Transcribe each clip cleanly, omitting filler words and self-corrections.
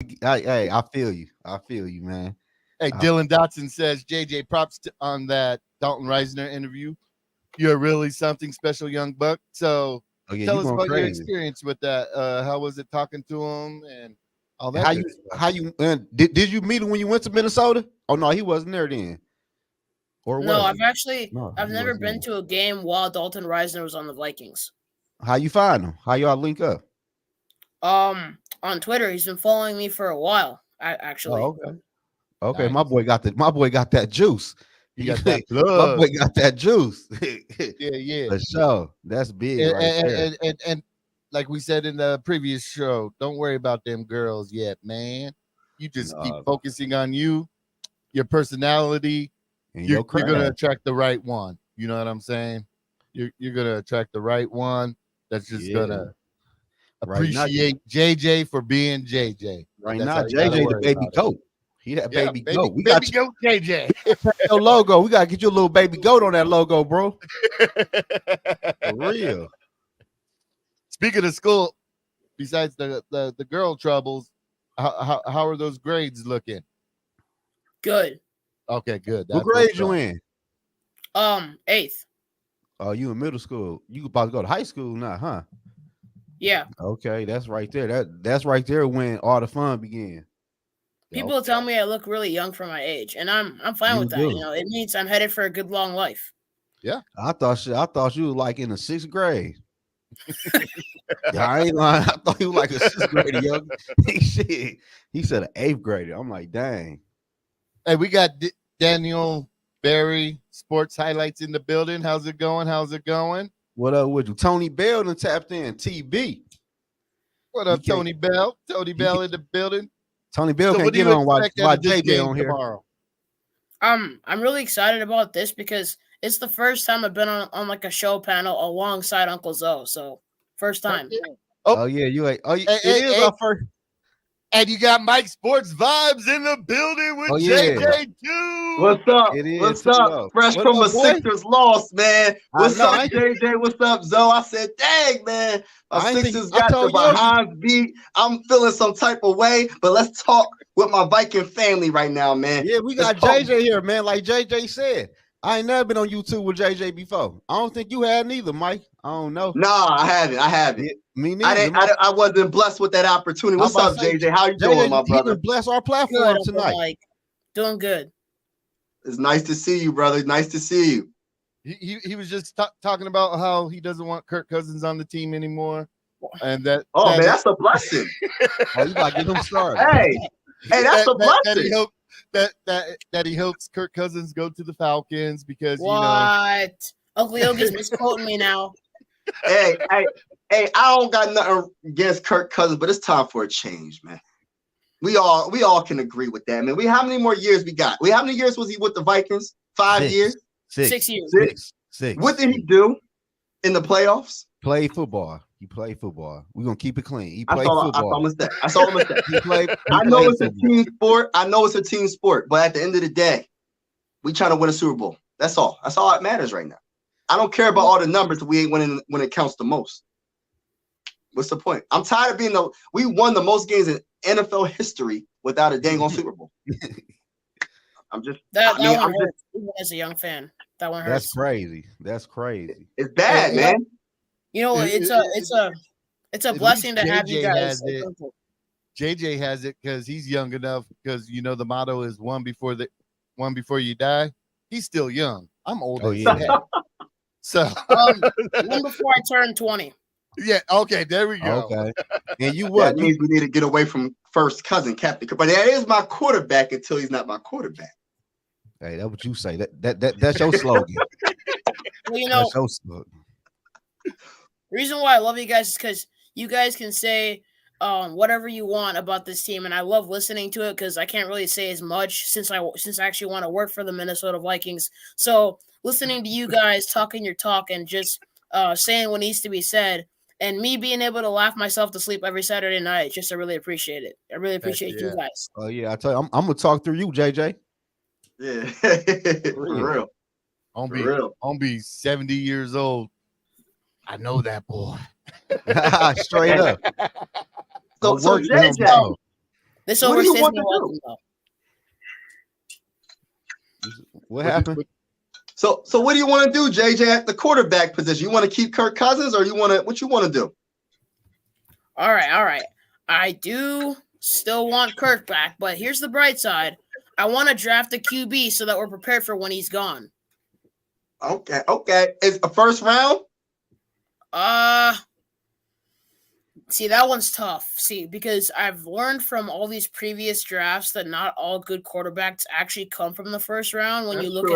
Hey, I feel you. I feel you, man. Hey, Dylan Dotson says, JJ, props on that Dalton Reisner interview. You're really something special, young buck. So Oh yeah, tell you us going about your crazy. experience with that. How was it talking to him and all that How good you stuff? how you did you meet him when you went to Minnesota? Oh no, he wasn't there then. Or No, was he? No, I've he never wasn't been there. to a game while Dalton Reisner was on the Vikings. How you find him? How y'all link up? On Twitter, he's been following me for a while. Actually, Oh, okay. Okay, Nice. my boy got that juice. You got that My blood. boy got that juice. Yeah, yeah. For sure. That's big And, right and, there. and, and, and like we said in the previous show, don't worry about them girls yet, man. You just keep No, focusing on you, your personality. and You're your going to craft. attract the right one. You know what I'm saying? You're going to attract the right one that's just going Yeah. to Right now, appreciate JJ for being JJ. right That's now, how you got to JJ the worry baby about it. goat. He that Yeah, baby baby, goat. We baby got goat JJ. your logo. We gotta get you a little baby goat on that logo, bro. For real. Speaking of school, besides the girl troubles, how are those grades looking? good. Okay, good. What That's grade what's you up. in? 8th. Oh, you in middle school. You about to go to high school now, huh? Yeah. Okay, that's right there. That's right there when all the fun began. People tell me I look really young for my age, and I'm fine You with that. do. You know, it means I'm headed for a good long life. Yeah. I thought you was like in the 6th grade. Yeah, I ain't lying. I thought you was like a 6th grader, young. He said an 8th grader. I'm like, dang. Hey, we got Daniel Barry Sports Highlights in the building. How's it going? How's it going? What up with you? Tony Bell done tapped in. TB. What He up, can't- Tony Bell? Tony he Bell can- in the building. Tony Bell So can't what do get you on while expect out of this JJ game on here. tomorrow? I'm really excited about this because it's the first time I've been on like a show panel alongside Uncle Zoe. So first time. Oh yeah, you ain't. Oh, Hey, it hey, is hey. our first. And you got Mike Sports Vibes in the building with Oh, yeah. JJ too. What's up? It is What's too, up? though. Fresh What from up, a boy? Sixers loss, man. What's know, up, I ain't- JJ? What's up, Zoe? I said, dang, man. My I ain't think- Sixers I got the told Yogi. behind beat. I'm feeling some type of way, but let's talk with my Viking family right now, man. Yeah, we got Let's talk. JJ here, man. Like JJ said, I ain't never been on YouTube with JJ before. I don't think you had neither, Mike. I don't know. Nah, I haven't. Yeah, me neither. I wasn't blessed with that opportunity. I'm What's about up, to say, JJ? How you JJ, doing, my he brother? done bless our Good, platform Uncle tonight. Mike. Doing good. It's nice to see you, brother. Nice to see you. He was just talking about how he doesn't want Kirk Cousins on the team anymore, and that Oh, man, that's a blessing. Oh, you about to get him started. Hey, that's a blessing. that he hopes Kirk Cousins go to the Falcons because What? Uncle Yogi's misquoting me now. Hey, I don't got nothing against Kirk Cousins, but it's time for a change, man. We all can agree with that, man. How many more years we got? How many years was he with the Vikings? 5 6. years? 6 years. Six. What did he do in the playoffs? Play football. He played football. We're gonna keep it clean. He played That's all football. I'm gonna say. That's all I'm gonna say. He played I know it's a football. team sport. But at the end of the day, we trying to win a Super Bowl. That's all. That's all that matters right now. I don't care about all the numbers. We ain't winning when it counts the most. What's the point? I'm tired of being we won the most games in NFL history without a dang on Super Bowl. I'm just That one hurts. Even as a young fan, that one hurts. That's crazy. That's crazy. It's bad, man. You know, it's a blessing to have you JJ guys. has it. JJ has it because he's young enough. Because the motto is one before you die. He's still young. I'm older. Oh yeah. So one before I turn 20. yeah. Okay. There we go. Okay. And you That what? means we need to get away from first cousin Captain. But that is my quarterback until he's not my quarterback. Hey, that's what you say. That's your slogan. Well, That's your slogan. the reason why I love you guys is because you guys can say whatever you want about this team, and I love listening to it because I can't really say as much since I actually want to work for the Minnesota Vikings. So listening to you guys talking your talk and just saying what needs to be said, and me being able to laugh myself to sleep every Saturday night, I really appreciate it. I really appreciate you guys. Oh yeah, I tell you, I'm gonna talk through you, JJ. Yeah. For real. real. I'll be 70 years old. I know that boy. Straight up. So Work for him, JJ, This What do you overstays want my to welcome, though. What happened? So what do you want to do, JJ, at the quarterback position? You want to keep Kirk Cousins, or what you want to do? All right. I do still want Kirk back, but here's the bright side. I want to draft a QB so that we're prepared for when he's gone. Okay. Is a first round? See, that one's tough. See, because I've learned from all these previous drafts that not all good quarterbacks actually come from the first round. When you look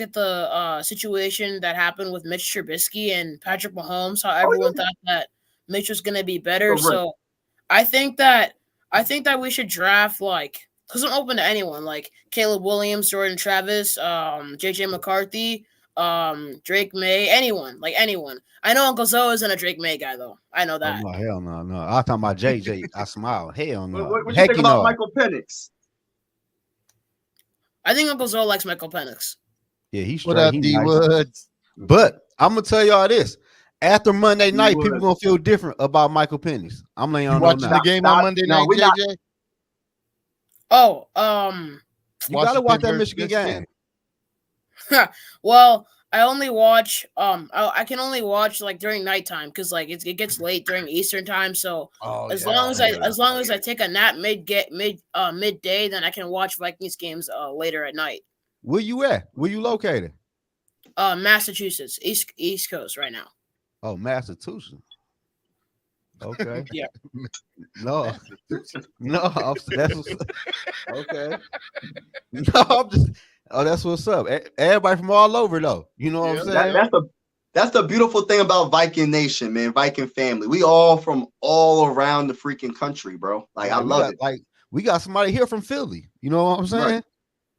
at the situation that happened with Mitch Trubisky and Patrick Mahomes, how everyone thought that Mitch was going to be better. Correct. So I think that we should draft because I'm open to anyone like Caleb Williams, Jordan Travis, JJ McCarthy, Drake May, anyone. I know Uncle Zoe isn't a Drake May guy though. I know that. Oh, no, hell no. I was talking about JJ. I smile. Hell no. What you think about Michael Penix? I think Uncle Zoe likes Michael Penix. Yeah, he's straight. What up, D Woods? But I'm gonna tell y'all this. After Monday night, people gonna feel different about Michael Penix. I'm laying on watching the game on Monday night, JJ. You gotta watch that Michigan game. Well, I only watch. I can only watch during nighttime because it gets late during Eastern time. So as long as I take a nap midday, then I can watch Vikings games later at night. Where you at? Where you located? Massachusetts, East Coast right now. Oh, Massachusetts. Okay. Yeah. No. That's okay. No, I'm just. Oh, that's what's up. Everybody from all over, though. You know what I'm saying? That's the beautiful thing about Viking Nation, man. Viking family. We all from all around the freaking country, bro. I love it. We got somebody here from Philly. You know what I'm saying? Right.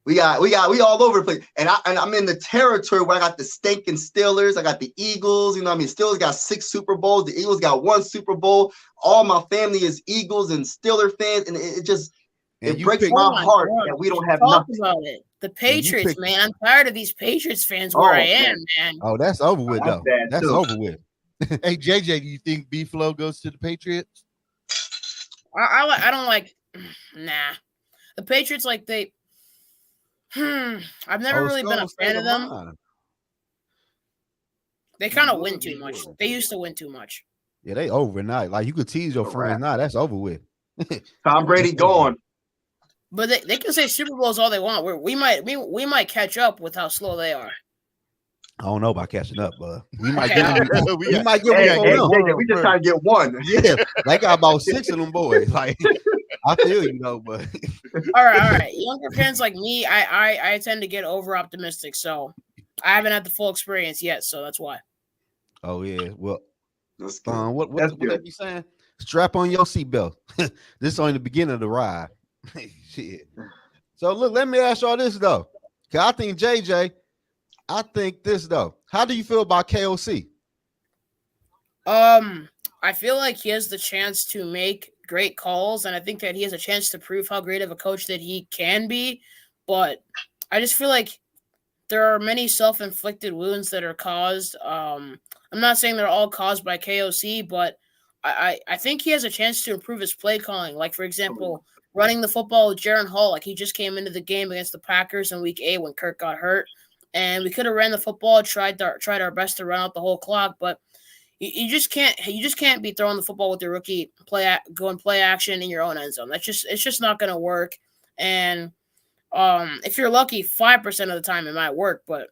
We all over the place. And I'm in the territory where I got the stinking Steelers. I got the Eagles. You know what I mean? Steelers got 6 Super Bowls. The Eagles got 1 Super Bowl. All my family is Eagles and Steeler fans. And it breaks my heart that we don't have nothing. About it. The Patriots, man. I'm tired of these Patriots fans where I am, man. Oh, that's over with, though. That's over with. Hey, JJ, do you think B-Flow goes to the Patriots? I don't like. Nah, the Patriots I've never really been a fan of them. They kind of win too much. They used to win too much. Yeah, they overnight. You could tease your friends now. That's over with. Tom Brady gone. But they can say Super Bowls all they want. We might catch up with how slow they are. I don't know about catching up, but we might Okay. get them. We might get we just trying to get one. Yeah, they got about 6 of them boys. I feel you know, but all right. Younger fans like me, I tend to get over optimistic, so I haven't had the full experience yet, so that's why. Oh yeah, well, That's good. what That's they good. be saying? Strap on your seatbelt. This is only the beginning of the ride. Shit. So look, let me ask y'all this though. Cause I think JJ, this though. How do you feel about KOC? I feel like he has the chance to make great calls, and I think that he has a chance to prove how great of a coach that he can be. But I just feel like there are many self-inflicted wounds that are caused. I'm not saying they're all caused by KOC, but I think he has a chance to improve his play calling. Like, for example, running the football with Jaron Hall. Like, he just came into the game against the Packers in Week 8 when Kirk got hurt. And we could have ran the football, tried our best to run out the whole clock, but you just can't be throwing the football with your rookie play action in your own end zone. It's just not going to work. And if you're lucky, 5% of the time it might work, but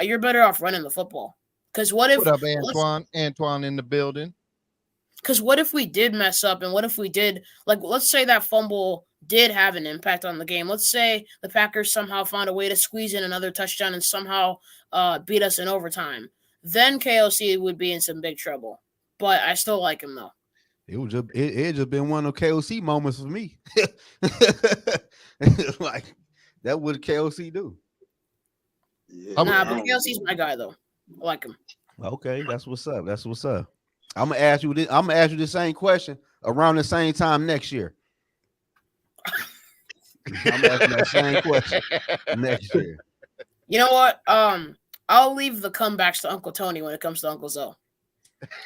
you're better off running the football. Because what up, Antoine? Antoine in the building. Because what if we did mess up, and what if we did, let's say that fumble did have an impact on the game. Let's say the Packers somehow found a way to squeeze in another touchdown and somehow beat us in overtime. Then KOC would be in some big trouble. But I still like him, though. It just been one of KOC moments for me. That what KOC do. Yeah. But KOC's my guy, though. I like him. Okay, that's what's up. I'm gonna ask you this. I'm gonna ask you the same question around the same time next year. I'm asking that same question next year. You know what? I'll leave the comebacks to Uncle Tony when it comes to Uncle Zoe.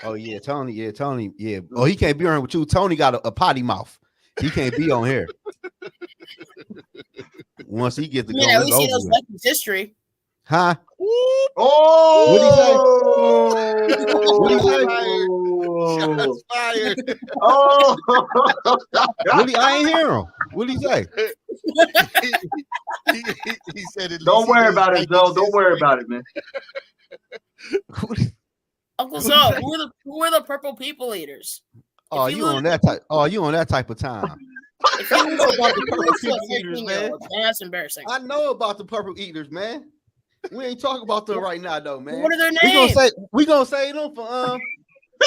Oh yeah, Tony. Yeah. Oh, he can't be around with you. Tony got a potty mouth. He can't be on here. Once he gets to Yeah, go, at it's least he over knows with. Vikings history. Huh? Oh, What'd he say? Shots fired. Oh, I ain't hear him. What'd he say? He said, at don't least he worry knows about it, Zoe. Vikings Don't worry history. about it, man. Uncle What'd Zo, he say? who are the purple people eaters? Oh, If you you lose- on that type? Oh, you on that type of time? If you lose, know about the if you purple lose to a people eaters, 13-year-old, then that's embarrassing. I know about the purple eaters, man. We ain't talking about them right now, though, man. What are their We names? gonna say them for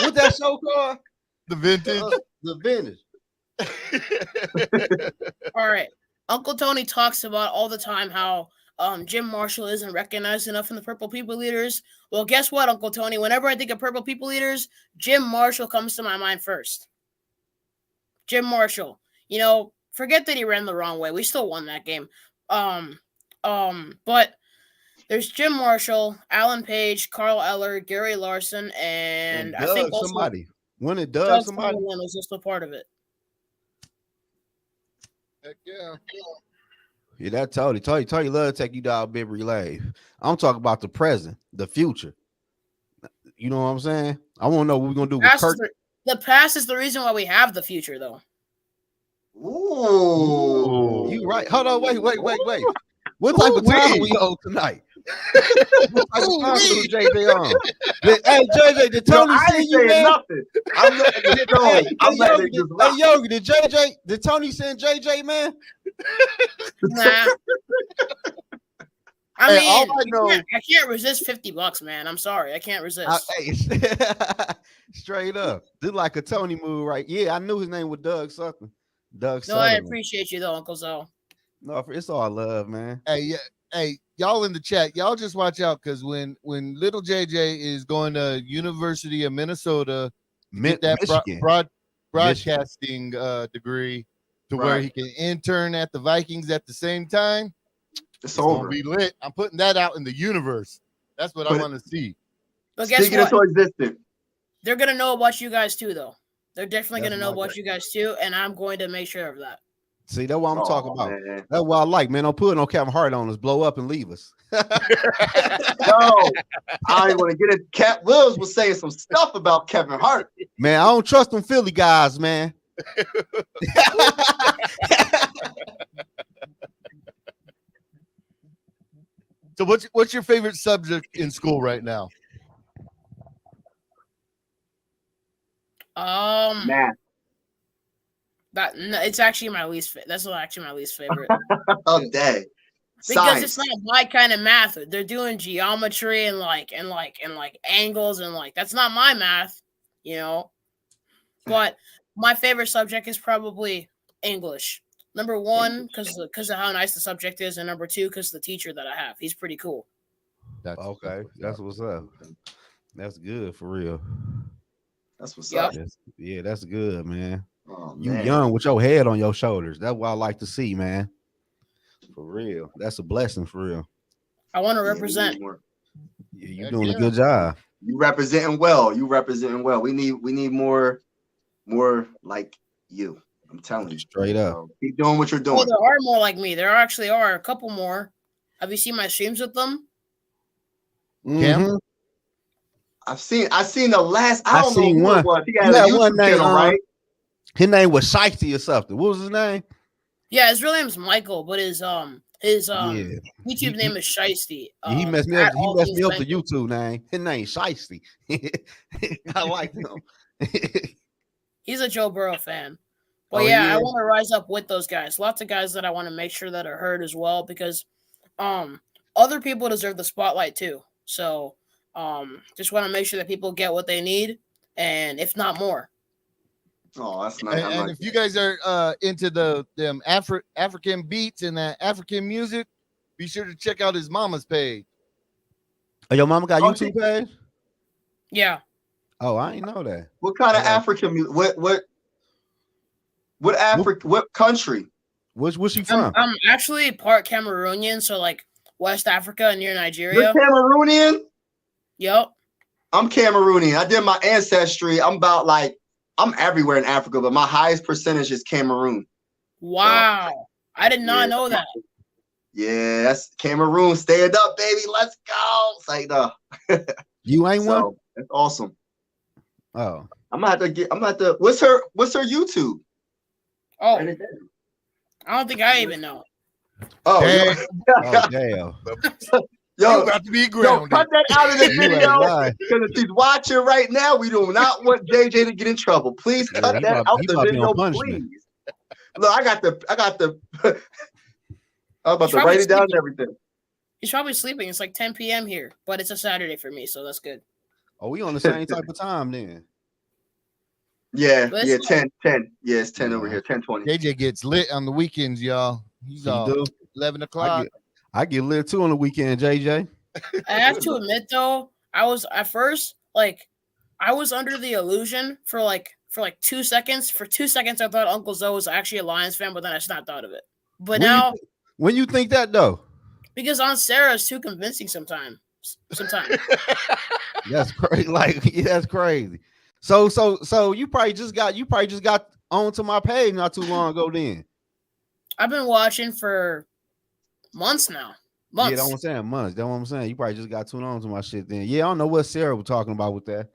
what's that show called? The vintage. The vintage. All right. Uncle Tony talks about all the time how Jim Marshall isn't recognized enough in the Purple People Leaders. Well, guess what, Uncle Tony? Whenever I think of Purple People Leaders, Jim Marshall comes to my mind first. Jim Marshall. You know, forget that he ran the wrong way. We still won that game. But there's Jim Marshall, Alan Page, Carl Eller, Gary Larson, and I think also somebody. When it does Doug somebody. Sutherland was just a part of it. Heck yeah. Yeah, that Tony love to take you down memory lane. I'm talking about the present, the future. You know what I'm saying? I want to know what we're gonna do with Kirk. The past is the reason why we have the future, though. Ooh. You right. Hold on, wait. What type of time are we on tonight? What type of time is JJ on? Hey, JJ, did Tony I send ain't you, saying man? nothing. I'm letting it go. I'm letting it just rock. Yogi, did Tony send JJ, man? Nah. I Hey, mean, all I know- I can't resist $50, man. I'm sorry, I can't resist. Hey, straight up. Did like a Tony move, right? Yeah, I knew his name was Doug something. No, I Sutherland. appreciate you though, Uncle Zo. No, it's all love, man. Hey, yeah. Hey, y'all in the chat, y'all just watch out because when little JJ is going to University of Minnesota, get that Michigan. broadcasting degree to where he can intern at the Vikings at the same time, It's gonna over. be lit. I'm putting that out in the universe. That's what I want to see. But guess Speaking what? into existence. They're gonna know about you guys too, though. They're definitely That's gonna know my about you guys too, and I'm going to make sure of that. See, that's what I'm talking about. Man. That's what I like, man. Don't put no Kevin Hart on us, blow up and leave us. No, I ain't want to get it. Cat Wills was saying some stuff about Kevin Hart. Man, I don't trust them Philly guys, man. So what's your favorite subject in school right now? Math. It's actually my least. That's actually my least favorite. Oh, dang. Because Science. it's not my kind of math. They're doing geometry and angles and that's not my math, you know. But my favorite subject is probably English. Number one, because of how nice the subject is, and number two, because the teacher that I have, he's pretty cool. Okay, that's what's up. That's good for real. That's what's Yep. up. Yeah, that's good, man. Oh, You man. young with your head on your shoulders. That's what I like to see, man. For real. That's a blessing for real. I want to Yeah, we represent. need more. Yeah, you're doing a good job. You representing well. You representing well. We need more like you. I'm telling you. Straight up. So keep doing what you're Oh, doing. there are more like me. There actually are a couple more. Have you seen my streams with them? Mhm. I've seen the last. I I don't know seen who one. it was. He You had a had YouTube one name, channel, right? His name was Shiesty or something. What was his name? Yeah, his real name's Michael, but his Yeah. YouTube name is Shiesty. He messed me up. at He All messed Things me up the Banquet. YouTube name. His name Shiesty. I like him. He's a Joe Burrow fan. But Oh, yeah, yeah? I want to rise up with those guys. Lots of guys that I want to make sure that are heard as well, because other people deserve the spotlight too. So just want to make sure that people get what they need, and if not more. Oh, that's nice. And if you guys are into them African beats and that African music, be sure to check out his mama's page. Oh, your mama got Oh, YouTube page? Yeah. Oh, I ain't know that. What kind of Yeah. African music? What Africa? What country? Where's she from? I'm actually part Cameroonian, so like West Africa near You're Nigeria. Cameroonian? Yep. I'm Cameroonian. I did my ancestry. I'm about like I'm everywhere in Africa, but my highest percentage is Cameroon. Wow. I did not know that. Yeah, that's Cameroon. Stand up, baby. Let's go. It's like no. You ain't one? That's awesome. Oh. I'm gonna have to what's her YouTube? Oh, I don't think I even know. Oh, Damn. Oh, damn. You about to be grounded. Cut that out of the You ain't video lying. because if she's watching right now, we do not want JJ to get in trouble. Please cut that out the video, please. Look, I got the I'm about to write it down and everything. He's probably sleeping. It's like 10 p.m. here, but it's a Saturday for me, so that's good. Oh, we on the same type of time then. Yeah, But yeah, it's 10. Yeah, it's 10 over here, 10:20. JJ gets lit on the weekends, y'all. He's You do? 11 o'clock. I get lit too on the weekend, JJ. I have to admit though, I was at first I was under the illusion for 2 seconds. For 2 seconds, I thought Uncle Zoe was actually a Lions fan, but then I just not thought of it. But When you think that though? because Aunt Sarah is too convincing sometimes. That's crazy. That's crazy. So you probably just got onto my page not too long ago then. I've been watching for months now. Months. Yeah, that's what I'm saying. Months. That's what I'm saying. You probably just got tuned on to my shit then. Yeah, I don't know what Sarah was talking about with that.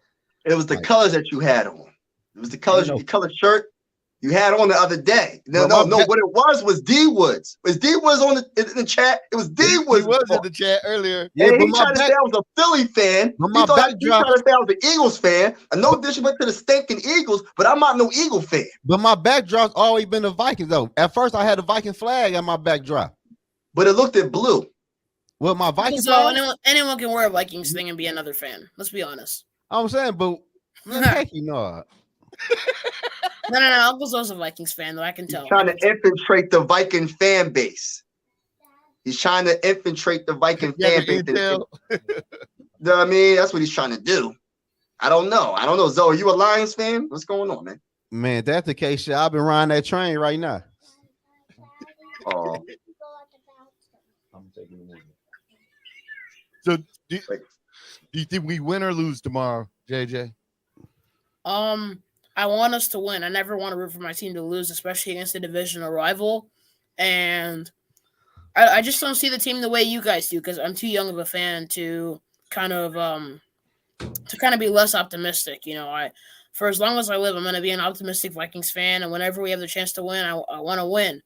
It was the colors that you had on. It was the colors, the colored shirt you had on the other day. No. What it was D Woods. Was D Woods in the chat? It was D Woods. He was in the chat earlier. Yeah, and he tried to say I was a Philly fan. He tried to say I was an Eagles fan. And no disrespect to the stinking Eagles, but I'm not no Eagle fan. But my backdrop's always been the Vikings though. At first, I had a Viking flag on my backdrop. But it looked at blue. Well, my Vikings. So anyone can wear a Vikings thing and be another fan. Let's be honest. I'm saying, but man, heck, you know. No. Uncle Zoe's a Vikings fan, though. I can tell. He's trying to infiltrate the Viking fan base. He's trying to infiltrate the Viking fan base. I mean, that's what he's trying to do. I don't know. Zoe, are you a Lions fan? What's going on, man? Man, that's the case. Shit, I've been riding that train right now. Oh. I'm taking the movie. So, do you think we win or lose tomorrow, JJ? I want us to win. I never want to root for my team to lose, especially against a divisional rival. And I just don't see the team the way you guys do because I'm too young of a fan to kind of be less optimistic. You know, for as long as I live, I'm going to be an optimistic Vikings fan, and whenever we have the chance to win, I want to win.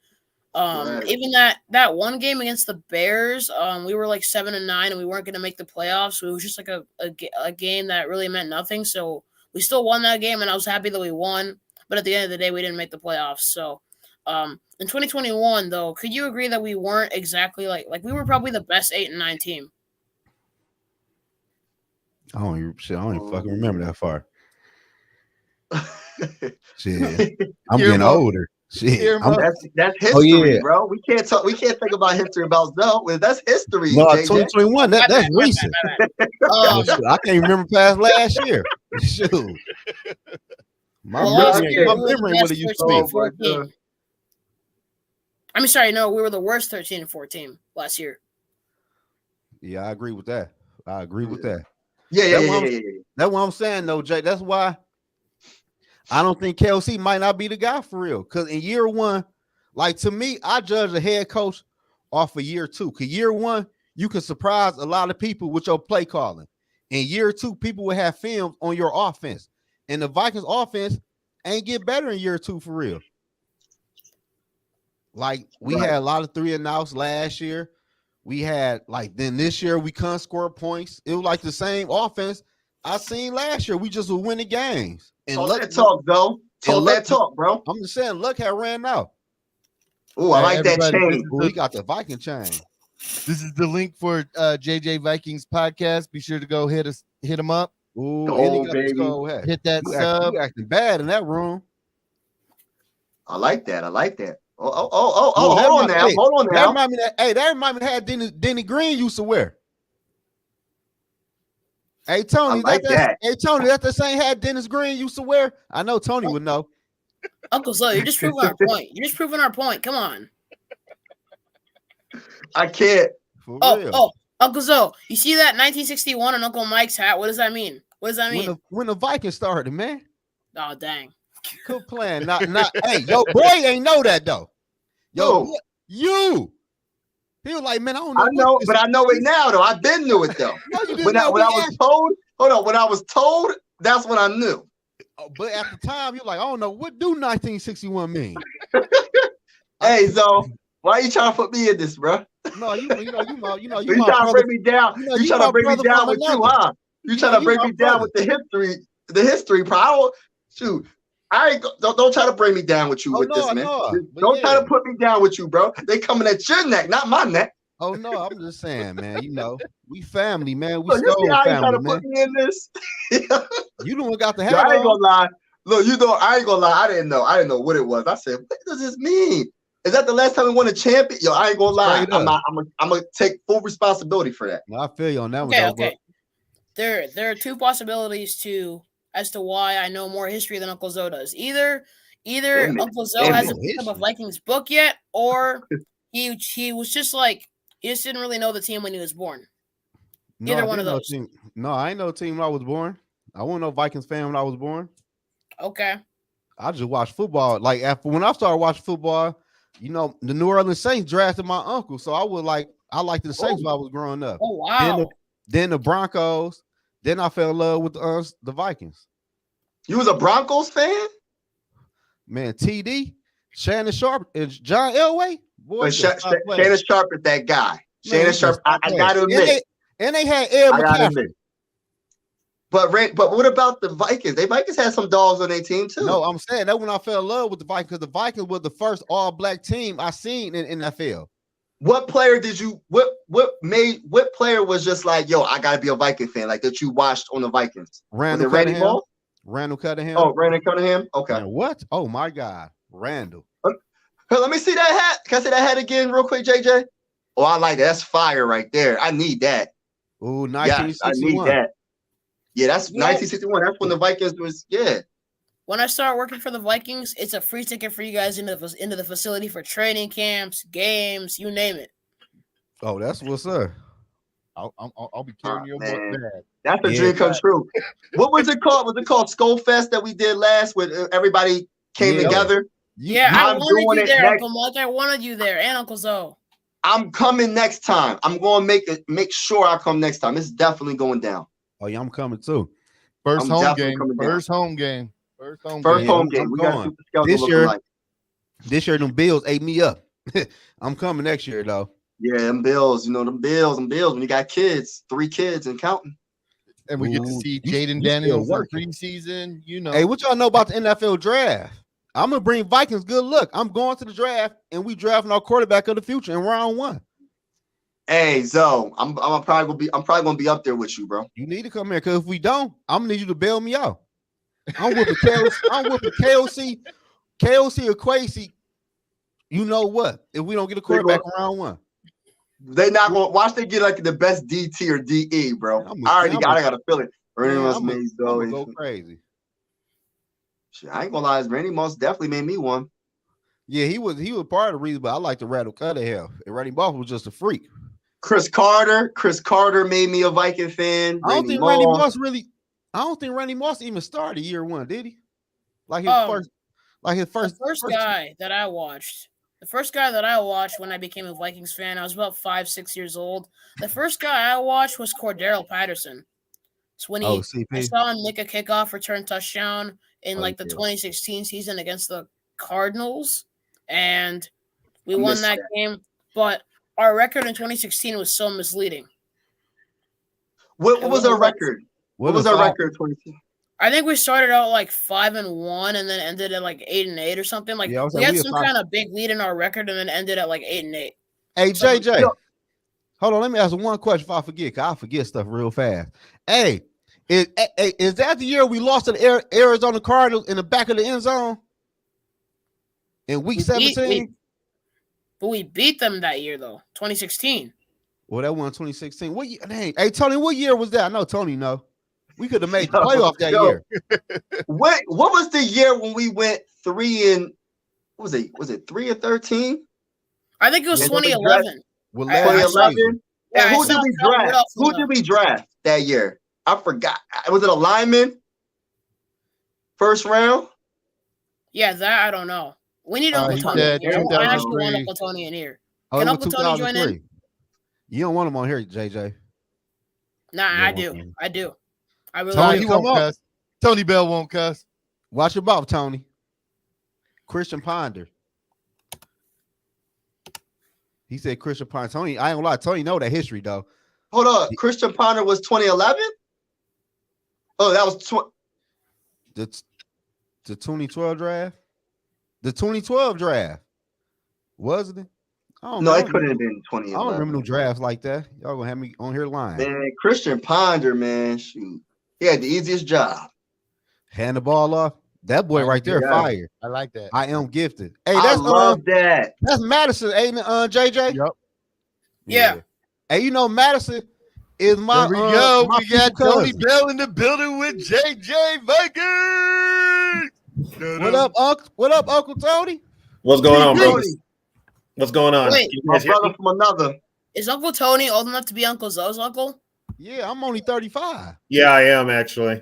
Right. Even that one game against the Bears, we were like 7-9, and we weren't going to make the playoffs. So it was just like a game that really meant nothing. So we still won that game, and I was happy that we won. But at the end of the day, we didn't make the playoffs. So in 2021, though, could you agree that we weren't exactly like we were probably the best 8-9 team? I don't even fucking remember that far. Shit, I'm getting older. Shit, that's history, bro. We can't think about history about Zoe. That's history. No, JJ. 2021. That's recent. I can't remember past last year. Shoot, my memory would have used to be. I'm sorry, no, we were the worst 13-4 team last year. Yeah, I agree with that. Yeah. That's what I'm saying, though, Jay. That's why I don't think KLC might not be the guy for real. Because in year one, like to me, I judge the head coach off of year two. Because year one, you can surprise a lot of people with your play calling. In year two, people will have films on your offense. And the Vikings offense ain't get better in year two for real. Like we had a lot of 3-and-outs last year. We had then this year we couldn't score points. It was like the same offense I seen last year. We just were winning games. And talk that talk, though. That talk, bro. I'm just saying, luck had ran out. Oh, I like that chain. We got the Viking chain. This is the link for JJ Vikings podcast. Be sure to go hit him up. Ooh, baby. Hit that sub. You acting bad in that room. I like that. Hold on now. That remind me that Denny Green used to wear. Hey Tony, Hey Tony, that's the same hat Dennis Green used to wear. I know Tony would know. Uncle Zoe, you're just proving our point. Come on. I can't. Uncle Zoe, you see that 1961 on Uncle Mike's hat? What does that mean? When the Vikings started, man. Oh dang. Quit playing. Not. Hey, yo, boy ain't know that though. Yo, No. you. He was like, man, I don't know. I what know, this but I know it is. now though. I've been knew it though. No, you didn't When know. I was told, hold on, when I was told, that's when I knew. But at the time, you're like, I don't know what do 1961 mean. Hey, so why you trying to put me in this, bro? No, you You my trying to brother. bring me down? You know, You you trying my to bring me brother down from with you, another. huh? You You trying know, to bring my me down brother. with the history, bro? Shoot, I ain't don't try to bring me down with you Oh with no, this, man. no. But Don't try yeah. to put me down with you, bro. They coming at your neck, not my neck. Oh no, I'm just saying, man. You know, we family, man. We Look, you see Stone how you trying family, to man. put me in this? You the one got the Yo, hat I ain't on. gonna lie. Look, I ain't gonna lie. I didn't know what it was. I said, what does this mean? Is that the last time we won a champion? Yo, I ain't gonna lie. Straight up. I'm gonna take full responsibility for that. No, I feel you on that Okay, one. okay. There are two possibilities as to why I know more history than Uncle Zoe does. Either Damn it. Uncle Zoe Damn hasn't it. picked up a Vikings book yet, or he was just like he just didn't really know the team when he was born. No, Either I one of didn't know those. team. No, I ain't know team when I was born. I wasn't no Vikings fan when I was born. Okay. I just watched football. Like after when I started watching football, you know, the New Orleans Saints drafted my uncle, so I liked the Saints when I was growing up. Oh wow. Then the Broncos. Then I fell in love with the Vikings. You was a Broncos fan? Man, TD, Shannon Sharp, and John Elway. Boy, But Shannon Sharp is that guy. Shannon Sharp, I gotta admit. And they had Ed I gotta McCaffrey. admit. But what about the Vikings? The Vikings had some dogs on their team too. No, I'm saying that when I fell in love with the Vikings, because the Vikings were the first all-black team I seen in NFL. What player did you what player was just like, yo, I gotta be a Viking fan, like that you watched on the Vikings? Randall was it Randy Cunningham. Moss? Randall Cunningham. Oh, Randall Cunningham. Okay. Man, what? Oh my God, Randall. Hey, let me see that hat. Can I see that hat again, real quick, JJ? Oh, I like that. That's fire right there. I need that. Ooh, 1961. Yes, I need that. Yeah, that's Yeah. 1961. That's when the Vikings was. Yeah. When I start working for the Vikings, it's a free ticket for you guys into the facility for training camps, games, you name it. Oh, that's what's up. I'll be carrying your man. butt bad. That's a dream come true. What was it called? Was it called Skull Fest that we did last with everybody came together? I I'm wanted doing you it there, next- Uncle Mike. I wanted you there, and Uncle Zoe. I'm coming next time. I'm going to make sure I come next time. It's definitely going down. Oh yeah, I'm coming too. First I'm home definitely game. coming down. First home game. First home First game. home Yeah, game. I'm We got to going. see what the schedule This looking year- like. This year, them Bills ate me up. I'm coming next year though. Yeah, them Bills. You know them Bills. When you got kids, 3 kids and counting. And we get to Ooh, see you Jaden still Daniels in working. preseason. You know. Hey, what y'all know about the NFL draft? I'm gonna bring Vikings good luck. I'm going to the draft, and we drafting our quarterback of the future in round 1. Hey, Zoe, I'm probably gonna be up there with you, bro. You need to come here, because if we don't, I'm gonna need you to bail me out. I'm whooping KOC. I'm whooping KOC or Quasi. You know what? If we don't get a quarterback in round 1, They not gonna watch. They get like the best DT or DE, bro. I got a feeling. Randy Moss made I'm Zoe. gonna go crazy. Shit, I ain't gonna lie. Randy Moss definitely made me one. Yeah, he was part of the reason, but I like the Randall Cunningham. And Randy Moss was just a freak. Chris Carter made me a Viking fan. I don't think Randy Moss even started year 1, did he? Like his first. The first guy that I watched when I became a Vikings fan, I was about 5-6 years old. The first guy I watched was Cordero Patterson. It's when I saw him make a kickoff return touchdown in the 2016 season against the Cardinals, and we won that game. But our record in 2016 was so misleading. What was our record? What was our record? 2016. I think we started out like 5-1 and then ended at like 8-8 or something. Like we had some kind of big lead in our record and then ended at like 8-8. Hey JJ, hold on. Let me ask one question if I forget, because I forget stuff real fast. Hey, is that the year we lost to the Arizona Cardinals in the back of the end zone in week 17? But we beat them that year though, 2016. Well, that wasn't 2016. What year? Hey Tony, what year was that? I know Tony know. We could have made the playoff that year. What was the year when we went 3 and what was it? Was it 3-13? I think it was 2011. 2011. Yeah, and who did we draft? Who did we draft that year? I forgot. Was it a lineman? First round? Yeah, that I don't know. We need Uncle he Tony. said In here. I actually 2003. want Uncle Tony in here. Oh, Can it was Uncle Tony join in? 2003. You don't want him on here, JJ. Nah, Yeah, I want do. Tony. I do. I really Tony, Nah, do. he come won't up. cuss. Tony Bell won't cuss. Watch your mouth, Tony. Christian Ponder. He said Christian Ponder. Tony, I ain't gonna lie. Tony know that history though. Hold on. Christian Ponder was 2011. Oh, that was The 2012 draft. The 2012 draft. Wasn't it? I don't no. know. It couldn't have been I don't 2011. remember no drafts like that. Y'all gonna have me on here lying. Man, Christian Ponder, man, shoot, he had the easiest job. Hand the ball off. That boy right there, yeah. fire. I like that. I am gifted. Hey, I that's love that. that's Madison, ain't it, JJ? Yep. Yeah. Hey, you know Madison is my. There we go. my We got cousin. Tony Bell in the building with JJ Vikings. What up, Uncle? What up, Uncle Tony? What's going on, bro? Tony, What's going on? Wait. You my guys hear brother me? from another. Is Uncle Tony old enough to be Uncle Zoe's uncle? Yeah, I'm only 35. Yeah, I am actually.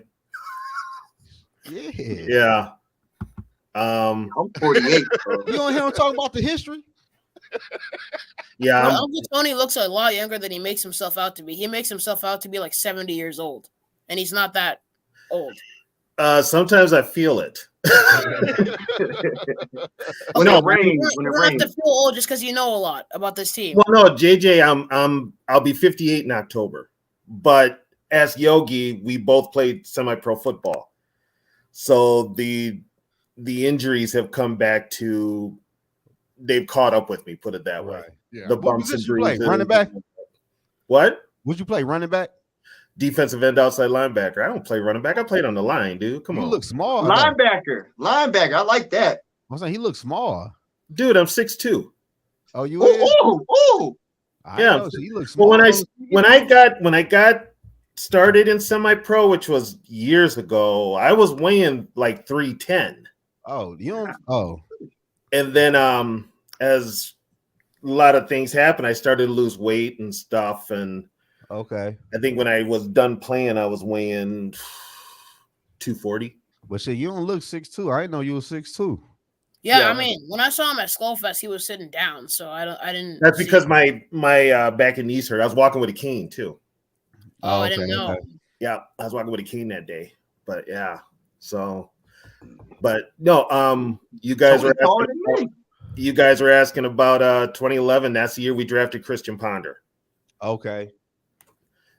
Yeah. Yeah. I'm 48, bro. You don't hear him talk about the history? Yeah. But Uncle Tony looks a lot younger than he makes himself out to be. He makes himself out to be like 70 years old, and he's not that old. Sometimes I feel it. When No, it rains, You when it don't have rains. to feel old just because you know a lot about this team. Well, no, JJ, I'll be 58 in October. But as Yogi, we both played semi-pro football. So the injuries have come back to they've caught up with me, put it that way. Yeah. The What bumps and position you play? bruises. Running back? What? Would you play running back? Defensive end, outside linebacker. I don't play running back. I played on the line, dude. Come You on. look small. though. Linebacker. I like that. I'm saying he looks small. Dude, I'm 6'2". Oh, you is? Ooh. I Yeah. know, so he looks small. Well, when I got started in semi-pro, which was years ago, I was weighing like 310. Oh, you don't. Oh, And then as a lot of things happened, I started to lose weight and stuff. And okay. I think when I was done playing, I was weighing 240. But shit, you don't look 6'2". I didn't know you were 6'2". Yeah, Yeah. I mean, when I saw him at Skullfest, he was sitting down, so I didn't. That's see because him. my back and knees hurt. I was walking with a cane too. Oh, I didn't know. Yeah, I was walking with a cane that day. But yeah, so, but no, you guys were Taller than me. asking about 2011. That's the year we drafted Christian Ponder. Okay.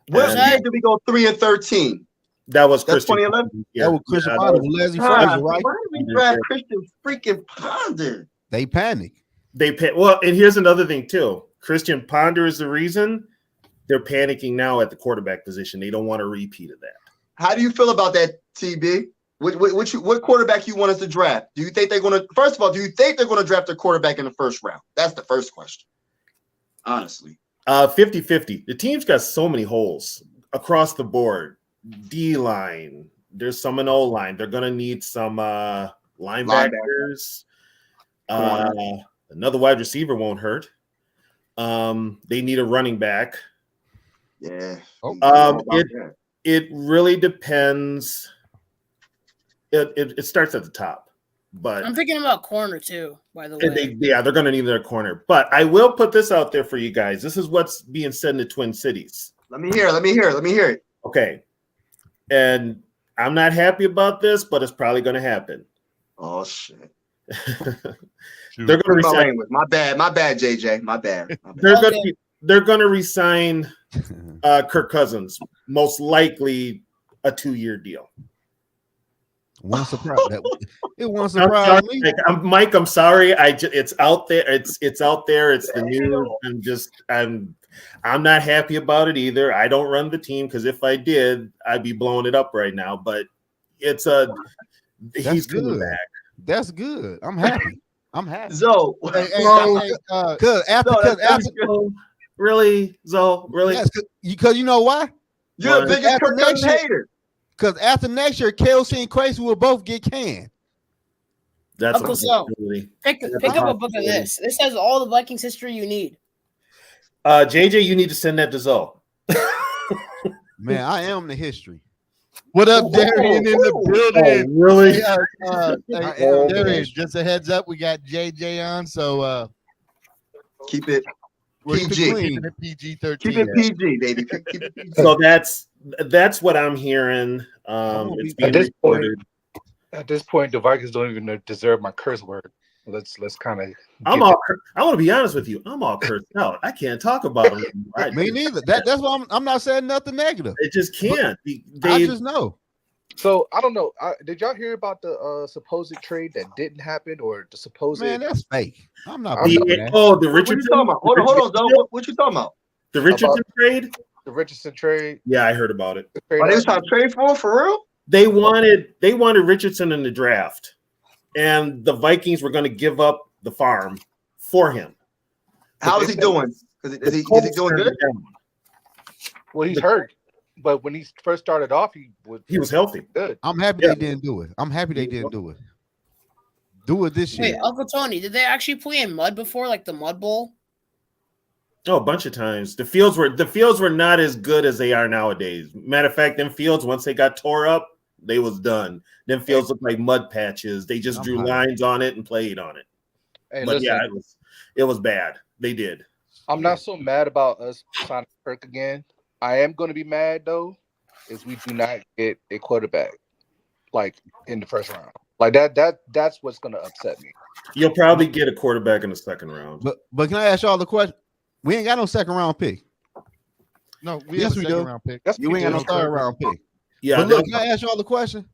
What And year did we go 3-13? that was That's Christian. 2011? Yeah, That was Christian yeah, Ponder with Leslie Frazier, right? Why did we draft Christian freaking Ponder? They panic. They pay well, and here's another thing too. Christian Ponder is the reason they're panicking now at the quarterback position. They don't want a repeat of that. How do you feel about that, TB? What quarterback you want us to draft? Do you think they're going to? First of all, do you think they're going to draft a quarterback in the first round? That's the first question. Honestly, 50-50. The team's got so many holes across the board. D line. There's some in O line. They're gonna need some linebackers. Another wide receiver won't hurt. They need a running back. yeah. It really depends. It starts at the top, but I'm thinking about corner too. By the way, they're going to need their corner. But I will put this out there for you guys. This is what's being said in the Twin Cities. Let me hear it. Okay, and I'm not happy about this, but it's probably going to happen. Oh shit! They're going to My resign. language. My bad, JJ. My bad. They're going to resign Kirk Cousins, most likely a 2-year deal. One surprise. It won't surprise me. Mike, I'm sorry. It's out there. It's out there. It's the news. I'm not happy about it either. I don't run the team because if I did, I'd be blowing it up right now. But he's coming back. That's good. I'm happy. So, Really, Zoe? Really? Yes, because you know why? you're the biggest Kirk Cousins hater. Because after next year, Kelsey and Crazy will both get canned. That's Uncle a Zoe. possibility. pick up a book of this. This has all the Vikings history you need. JJ, you need to send that to Zoe. Man, I am the history. What up, Darian in the building? Oh, really? Hey, Darian, just a heads up, we got JJ on, so Keep it we're PG. keeping it PG-13. Keep it PG, baby. Keep it PG. So that's what I'm hearing. It's being recorded. At this point, the Vikings don't even deserve my curse word. Let's kind of. I want to be honest with you. I'm all cursed out. I can't talk about them. Me neither. That's why I'm not saying nothing negative. It just can't. I just know. So I don't know. Did y'all hear about the supposed trade that didn't happen, or the supposed? Man, that's fake. I'm not. The What you Richardson. talking about? Hold on, Zoe. What you talking about? The Richardson trade. The Richardson trade. Yeah, I heard about it. Are they trying to trade for real? They wanted Richardson in the draft, and the Vikings were going to give up the farm for him. How is he doing? Is he doing good? Well, he's hurt, but when he first started off, he was healthy. Good. I'm happy they didn't do it. I'm happy they didn't do it. Do it this year. Wait, Uncle Tony, did they actually play in mud before, like the Mud Bowl? Oh, a bunch of times. The fields were not as good as they are nowadays. Matter of fact, them fields, once they got tore up, they was done. Them fields looked like mud patches. They just drew lines on it and played on it. Hey, but listen, yeah, it was bad. They did. I'm not so mad about us signing Kirk again. I am going to be mad though, is we do not get a quarterback like in the first round. Like that's what's going to upset me. You'll probably get a quarterback in the second round. But can I ask y'all the question? We ain't got no second round pick. No, we have a second round pick. You ain't got no third round pick. Yeah. But look, can I ask y'all the question?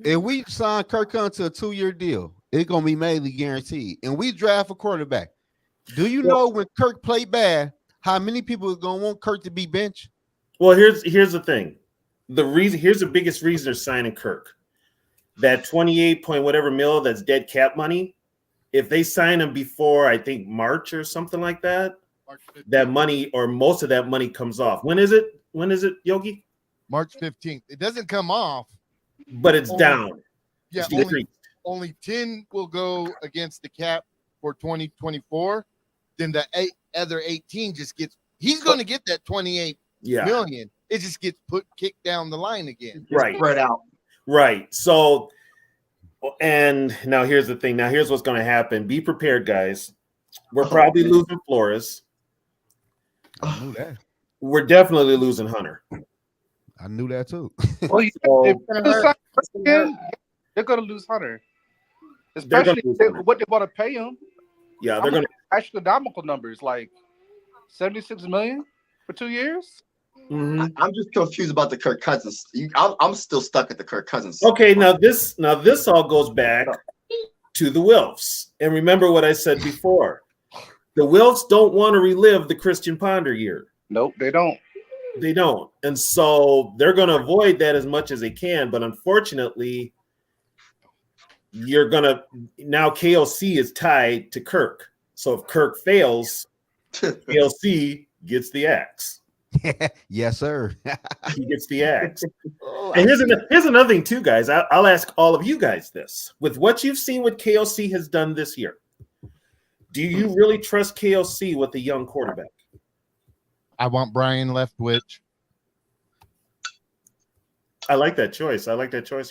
If we sign Kirk Cousins to a 2-year deal, it's gonna be mainly guaranteed, and we draft a quarterback. Do you know when Kirk played bad, how many people are gonna want Kirk to be benched? Well, here's the thing. Here's the biggest reason they're signing Kirk. That 28 point whatever mil that's dead cap money. If they sign him before, I think March or something like that, that money or most of that money comes off. When is it, Yogi? March 15th. It doesn't come off, but it's down. Yeah, only 10 will go against the cap for 2024. Then the other 18 just gets. He's going to get that 28 million. It just gets kicked down the line again. Right, spread out. Right. So. And now here's the thing. Now here's what's going to happen. Be prepared, guys. We're probably losing Flores. I knew that. We're definitely losing Hunter. I knew that too. Well, they're going to lose Hunter, especially what they want to pay him. Yeah, they're going to astronomical numbers, like $76 million for 2 years. Mm-hmm. I'm just confused about the Kirk Cousins. I'm still stuck at the Kirk Cousins. Okay, now this all goes back to the Wilfs. And remember what I said before. The Wilfs don't want to relive the Christian Ponder year. Nope, they don't. They don't. And so they're going to avoid that as much as they can. But unfortunately, now KOC is tied to Kirk. So if Kirk fails, KOC gets the axe. Yes, sir. He gets the axe. And here's another thing too, guys. I'll ask all of you guys this. With what you've seen what KOC has done this year, do you really trust KOC with a young quarterback? I want Brian Leftwich. I like that choice.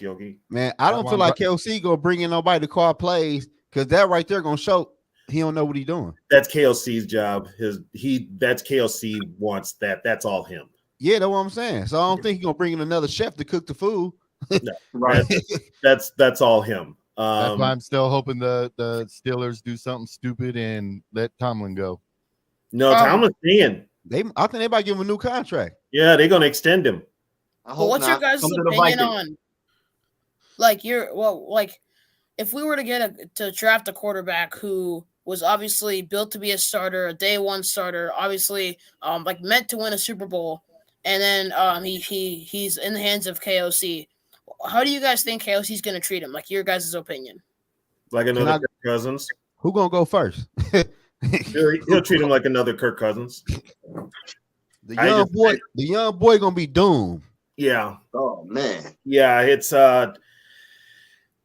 Yogi. Man, I don't feel like KOC gonna bring in nobody to call plays because that right there gonna show he don't know what he's doing. That's KOC's job. That's KOC wants that. That's all him. Yeah, that's what I'm saying. So I don't think he's gonna bring in another chef to cook the food. No, right. That's all him. That's why I'm still hoping the Steelers do something stupid and let Tomlin go. No, Tomlin's staying. I think they might give him a new contract. Yeah, they're gonna extend him. But what's your guys' opinion on, if we were to draft a quarterback who was obviously built to be a starter, a day one starter, obviously meant to win a Super Bowl, and then he's in the hands of KOC. How do you guys think KOC is going to treat him? Like your guys' opinion? Like another Kirk Cousins. Who gonna go first? He'll treat him like another Kirk Cousins. The young boy gonna be doomed. Yeah. Oh man. Yeah, it's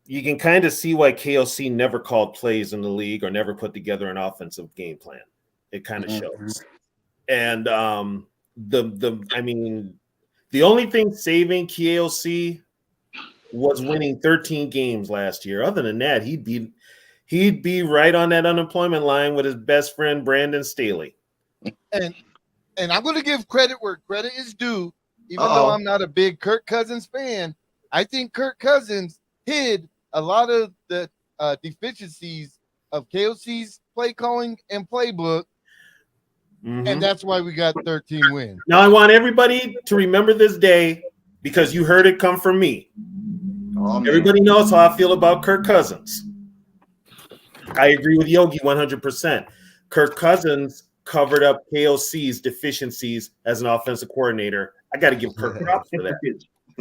you can kind of see why KOC never called plays in the league or never put together an offensive game plan. It kind of shows. And The only thing saving KOC was winning 13 games last year. Other than that, he'd be right on that unemployment line with his best friend Brandon Staley. And I'm going to give credit where credit is due, even though I'm not a big Kirk Cousins fan. I think Kirk Cousins hid a lot of the deficiencies of KOC's play calling and playbook. And that's why we got 13 wins. Now I want everybody to remember this day because you heard it come from me. Everybody knows how I feel about Kirk Cousins. I agree with Yogi 100%. Kirk Cousins covered up KOC's deficiencies as an offensive coordinator. I got to give Kirk props for that.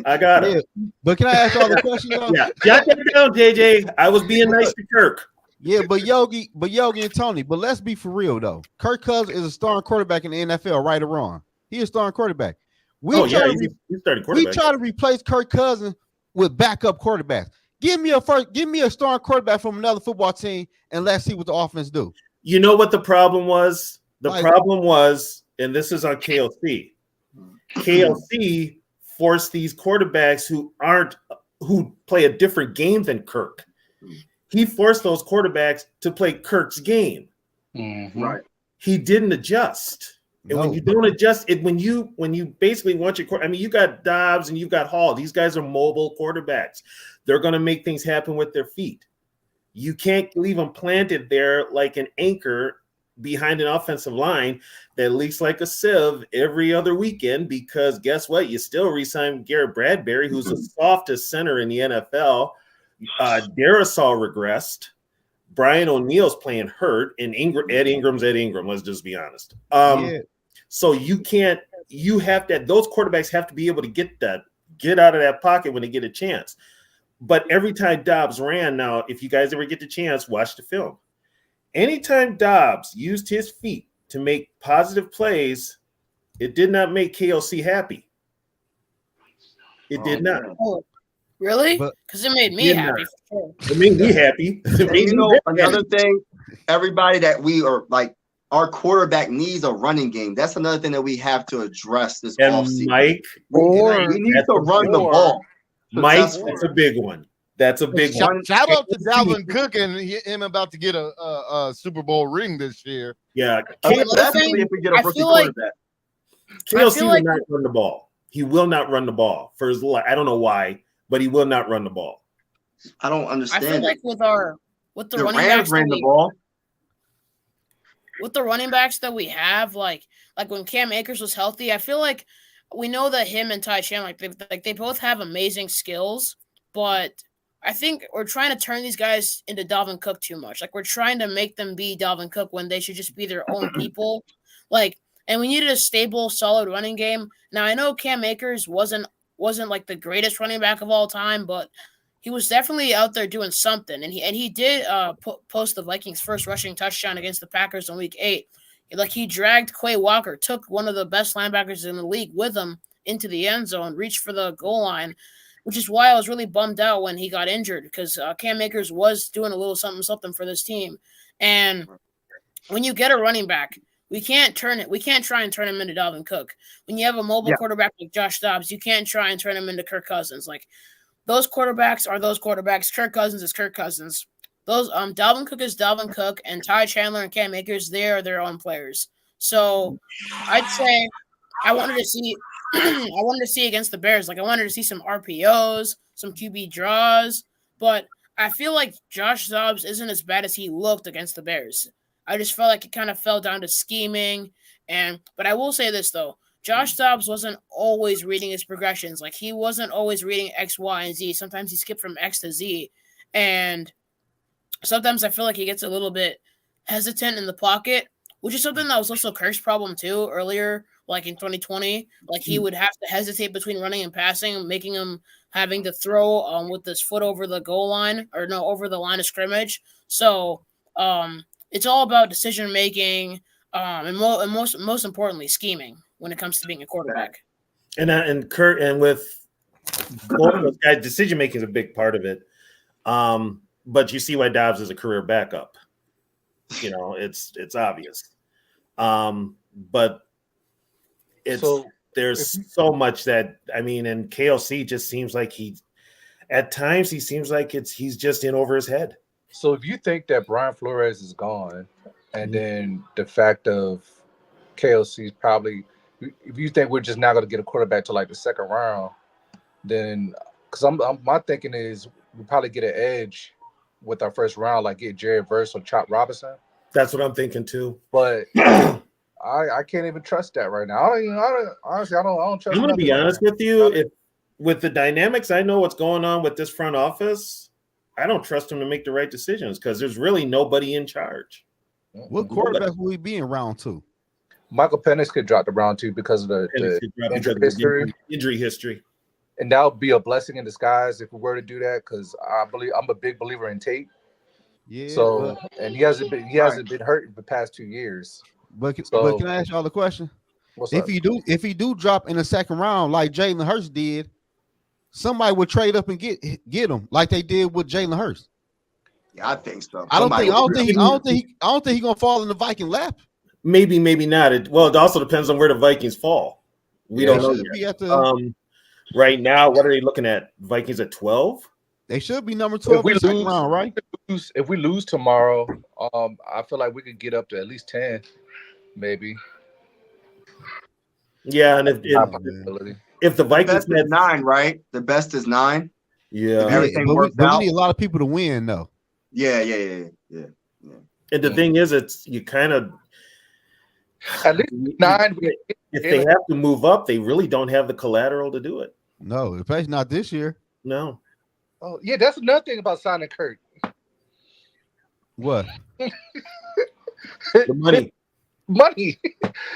I got it. But can I ask y'all the question? Yeah, jot that down, JJ. I was being nice to Kirk. Yeah, but Yogi and Tony. But let's be for real though. Kirk Cousins is a starting quarterback in the NFL, right or wrong. He is a starting quarterback. We try to replace Kirk Cousins with backup quarterbacks. Give me a starting quarterback from another football team, and let's see what the offense do. You know what the problem was? The problem was, and this is on KLC. KLC forced these quarterbacks who play a different game than Kirk. He forced those quarterbacks to play Kirk's game. Right. He didn't adjust. And when you don't adjust it, when you basically want your you got Dobbs and you got Hall. These guys are mobile quarterbacks. They're going to make things happen with their feet. You can't leave them planted there like an anchor behind an offensive line that leaks like a sieve every other weekend, because guess what? You still re-sign Garrett Bradbury, who's the softest center in the NFL. Darrisaw regressed. Brian O'Neill's playing hurt, and Ed Ingram's Ed Ingram. Let's just be honest. So you have that. Those quarterbacks have to be able to get out of that pocket when they get a chance. But every time Dobbs ran, now if you guys ever get the chance, watch the film. Anytime Dobbs used his feet to make positive plays, it did not make KLC happy. It did not. Oh, really? Because it made me happy. For sure. It made me happy. Another thing, everybody that we are like, our quarterback needs a running game. That's another thing that we have to address this offseason. Mike, we need to run the ball. Mike, that's a big one. That's a big one. Shout out to Dalvin Cook and him about to get a Super Bowl ring this year. Yeah. Definitely if we get a rookie quarterback. KLC will not run the ball. He will not run the ball for his life. I don't know why, but he will not run the ball. I don't understand. I feel like with the running Rams backs ran the ball. With the running backs that we have, like when Cam Akers was healthy, I feel like we know that him and Ty Chandler, they both have amazing skills, but I think we're trying to turn these guys into Dalvin Cook too much. Like we're trying to make them be Dalvin Cook when they should just be their own people. And we needed a stable, solid running game. Now I know Cam Akers wasn't like the greatest running back of all time, but he was definitely out there doing something. And he did post the Vikings' first rushing touchdown against the Packers in Week 8. He dragged Quay Walker, took one of the best linebackers in the league with him into the end zone, reached for the goal line, which is why I was really bummed out when he got injured, because Cam Akers was doing a little something for this team. And when you get a running back, we can't try and turn him into Dalvin Cook. When you have a mobile quarterback like Josh Dobbs, you can't try and turn him into Kirk Cousins. Like those quarterbacks are those quarterbacks. Kirk Cousins is Kirk Cousins. Those Dalvin Cook is Dalvin Cook, and Ty Chandler and Cam Akers, they are their own players. So I'd say I wanted to see against the Bears. Like I wanted to see some RPOs, some QB draws, but I feel like Josh Dobbs isn't as bad as he looked against the Bears. I just felt like it kind of fell down to scheming. But I will say this though, Josh Dobbs wasn't always reading his progressions. Like he wasn't always reading X, Y, and Z. Sometimes he skipped from X to Z. And sometimes I feel like he gets a little bit hesitant in the pocket, which is something that was also Kirk's problem too earlier, like in 2020. Like he would have to hesitate between running and passing, making him having to throw with his foot over the goal line over the line of scrimmage. So it's all about decision making and most importantly scheming when it comes to being a quarterback. And Kurt, and with both of those guys, decision making is a big part of it. But you see why Dobbs is a career backup. It's obvious. But it's there's so much that and KLC just seems like at times he seems like he's just in over his head. So if you think that Brian Flores is gone, and then the fact of KLC is probably, if you think we're just not going to get a quarterback to like the second round, then because my thinking is we probably get an edge with our first round, like get Jerry Verse or Chop Robinson. That's what I'm thinking too. But I can't even trust that right now. Honestly, I don't trust. I'm going to be honest with you. With the dynamics, I know what's going on with this front office. I don't trust him to make the right decisions because there's really nobody in charge. What quarterback will we be in round 2? Michael Penix could drop to round 2 because of the injury history. And that would be a blessing in disguise if we were to do that, because I'm a big believer in Tate. Yeah. So and he hasn't been hurt in the past 2 years. But can I ask y'all the question? If he do drop in the second round like Jalen Hurts did, somebody would trade up and get him like they did with Jalen Hurts. Yeah, I think so. I don't think he's gonna fall in the Viking lap. Maybe not. It also depends on where the Vikings fall. We don't know yet. Right now, what are they looking at? Vikings at 12? They should be number 12 in the second round, right? If we lose tomorrow, I feel like we could get up to at least 10, maybe. Yeah, and if the Vikings had 9, right? The best is 9. Yeah, everything works out. We need a lot of people to win, though. Yeah. And the thing is, it's you kind of at least 9. If they have to move up, they really don't have the collateral to do it. No, especially not this year. No. Oh yeah, that's another thing about signing Kurt. What? The money. Money.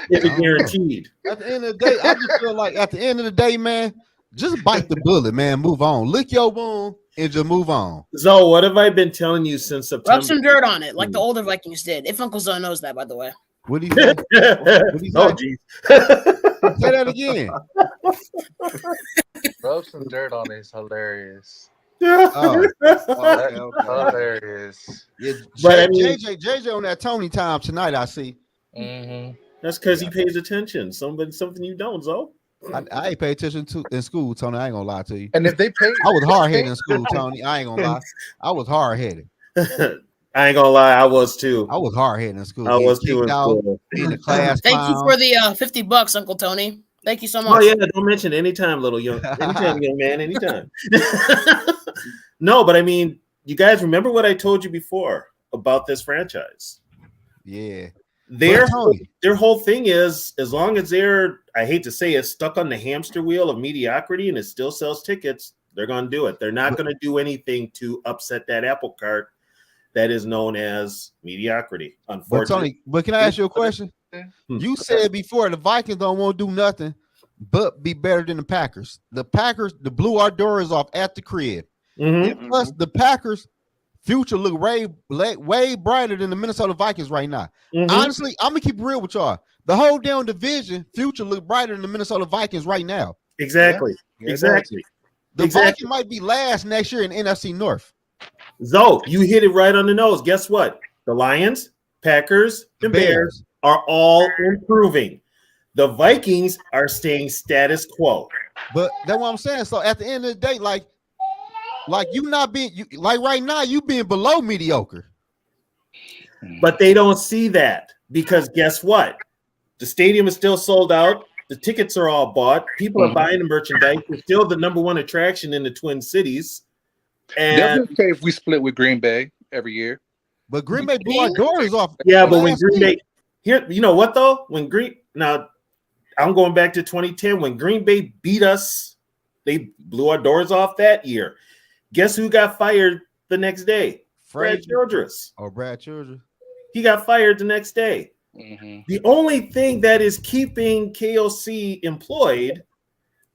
It's guaranteed. At the end of the day, I just feel like at the end of the day, man, just bite the bullet, man. Move on. Lick your wound and just move on. So what have I been telling you since September? Rub some dirt on it, like the older Vikings did. If Uncle Zoe knows that, by the way. What do you say? Oh, geez. Say that again. Rub some dirt on it. It's hilarious. Oh, that's hilarious. Yeah, but JJ on that Tony time tonight, I see. Mm-hmm. That's because he pays attention. Something you don't, Zoe. I ain't pay attention to in school, Tony. I ain't gonna lie to you. And if they pay, I was hard headed in school, Tony. I ain't gonna lie. I was hard headed. I ain't gonna lie, I was too. I was hard headed in school. I was too in school. In the class. Thank you for the $50, Uncle Tony. Thank you so much. Oh yeah, don't mention anytime, anytime, young man, anytime. No, but I mean, you guys remember what I told you before about this franchise? Yeah. Their whole thing is, as long as they're, I hate to say it, stuck on the hamster wheel of mediocrity and it still sells tickets, they're going to do it. They're not going to do anything to upset that apple cart that is known as mediocrity, unfortunately. But can I ask you a question? You said before the Vikings don't want to do nothing but be better than the Packers. The Packers, blew our doors off at the crib. Mm-hmm. And plus, the Packers' future look way brighter than the Minnesota Vikings right now. Mm-hmm. Honestly, I'm gonna keep it real with y'all. The whole damn division future look brighter than the Minnesota Vikings right now. Exactly. Yeah. Exactly. The Vikings might be last next year in NFC North. Zoe, you hit it right on the nose. Guess what? The Lions, Packers, and Bears are all improving. The Vikings are staying status quo. But that's what I'm saying. So at the end of the day, like you not being like right now, you being below mediocre. But they don't see that because guess what? The stadium is still sold out. The tickets are all bought. People are buying the merchandise. It's still the number one attraction in the Twin Cities. And okay if we split with Green Bay every year. But Green Bay blew our doors off. Yeah, but when Green Bay here, you know what though? Now I'm going back to 2010 when Green Bay beat us, they blew our doors off that year. Guess who got fired the next day? Brad Childress. Oh, Brad Childress. He got fired the next day. Mm-hmm. The only thing that is keeping KOC employed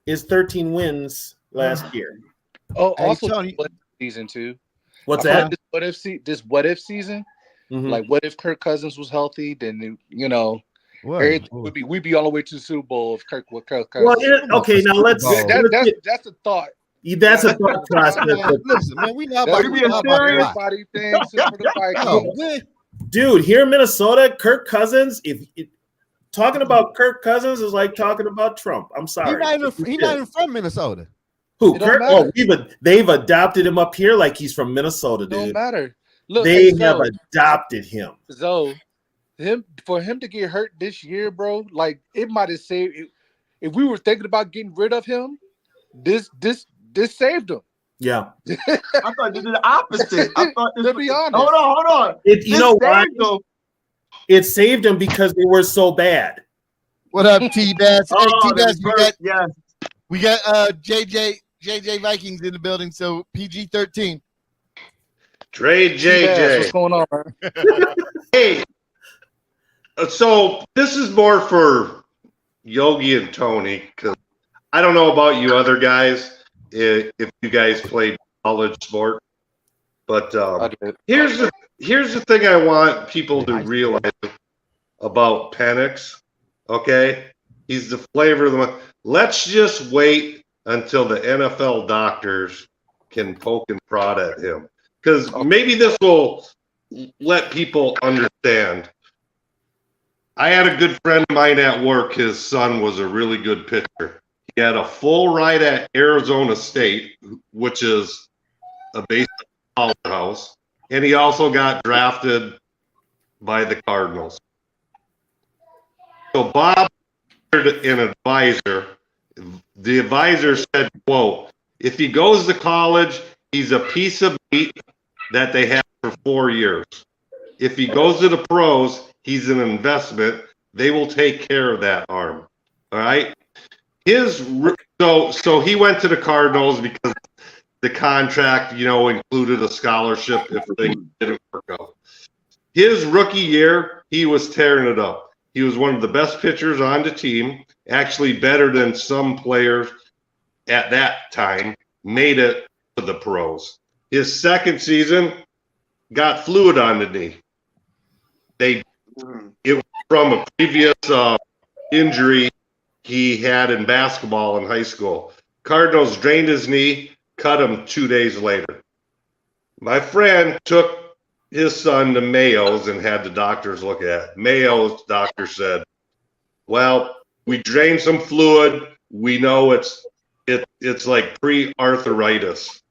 is 13 wins last year. Oh, also season 2. What's that? This what if season? Mm-hmm. Like what if Kirk Cousins was healthy? Then we'd be all the way to the Super Bowl if Kirk Cousins. Well, okay, now let's. That's a thought. That's a thought process. Listen, man, we not about everybody thinks. Dude, here in Minnesota, Kirk Cousins, talking about Kirk Cousins is like talking about Trump. I'm He's sorry. not even from Minnesota. Who? It don't Kirk? matter. Oh, they've adopted him up here like he's from Minnesota, It don't dude. matter. Look, They have adopted him. So for him to get hurt this year, bro, like it might have saved. If we were thinking about getting rid of him, this saved him. Yeah. I thought you did the opposite. I thought this To be honest. Hold on. You know why? saved him. It saved him because they were so bad. What up, T-Bass? Oh, Hey, T-Bass, yes. we got JJ Vikings in the building, so PG-13. Trey T-Bass, what's JJ. going on, man? Hey, so this is more for Yogi and Tony, because I don't know about you other guys, if you guys played college sport, but I did. here's the thing I want people to realize about Penix. Okay, he's the flavor of the month. Let's just wait until the NFL doctors can poke and prod at him, because maybe this will let people understand. I had a good friend of mine at work. His son was a really good pitcher. He had a full ride at Arizona State, which is a baseball powerhouse, and he also got drafted by the Cardinals. So Bob hired an advisor. The advisor said, quote, if he goes to college, he's a piece of meat that they have for 4 years. If he goes to the pros, he's an investment. They will take care of that arm. All right. So he went to the Cardinals because the contract, included a scholarship if things didn't work out. His rookie year, he was tearing it up. He was one of the best pitchers on the team, actually better than some players at that time, made it to the pros. His second season, got fluid on the knee. It was from a previous injury he had in basketball in high school. Cardinals drained his knee, cut him 2 days later. My friend took his son to Mayo's and had the doctors look at it. Mayo's doctor said, well, we drained some fluid. We know it's like pre-arthritis.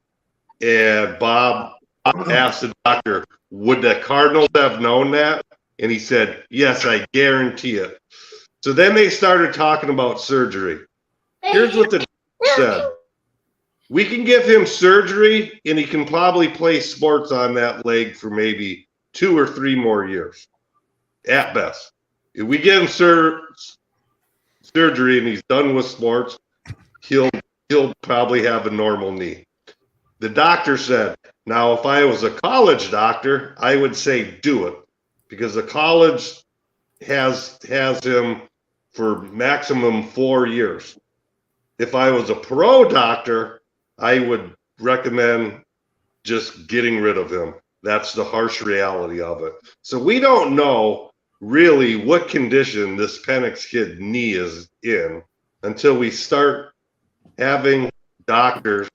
And Bob asked the doctor, would the Cardinals have known that? And he said, yes, I guarantee it. So then they started talking about surgery. Here's what the doctor said. We can give him surgery, and he can probably play sports on that leg for maybe 2 or 3 more years, at best. If we give him surgery and he's done with sports, he'll probably have a normal knee. The doctor said, now, if I was a college doctor, I would say do it, because the college has him for maximum 4 years. If I was a pro doctor, I would recommend just getting rid of him. That's the harsh reality of it. So we don't know really what condition this Penix kid knee is in until we start having doctors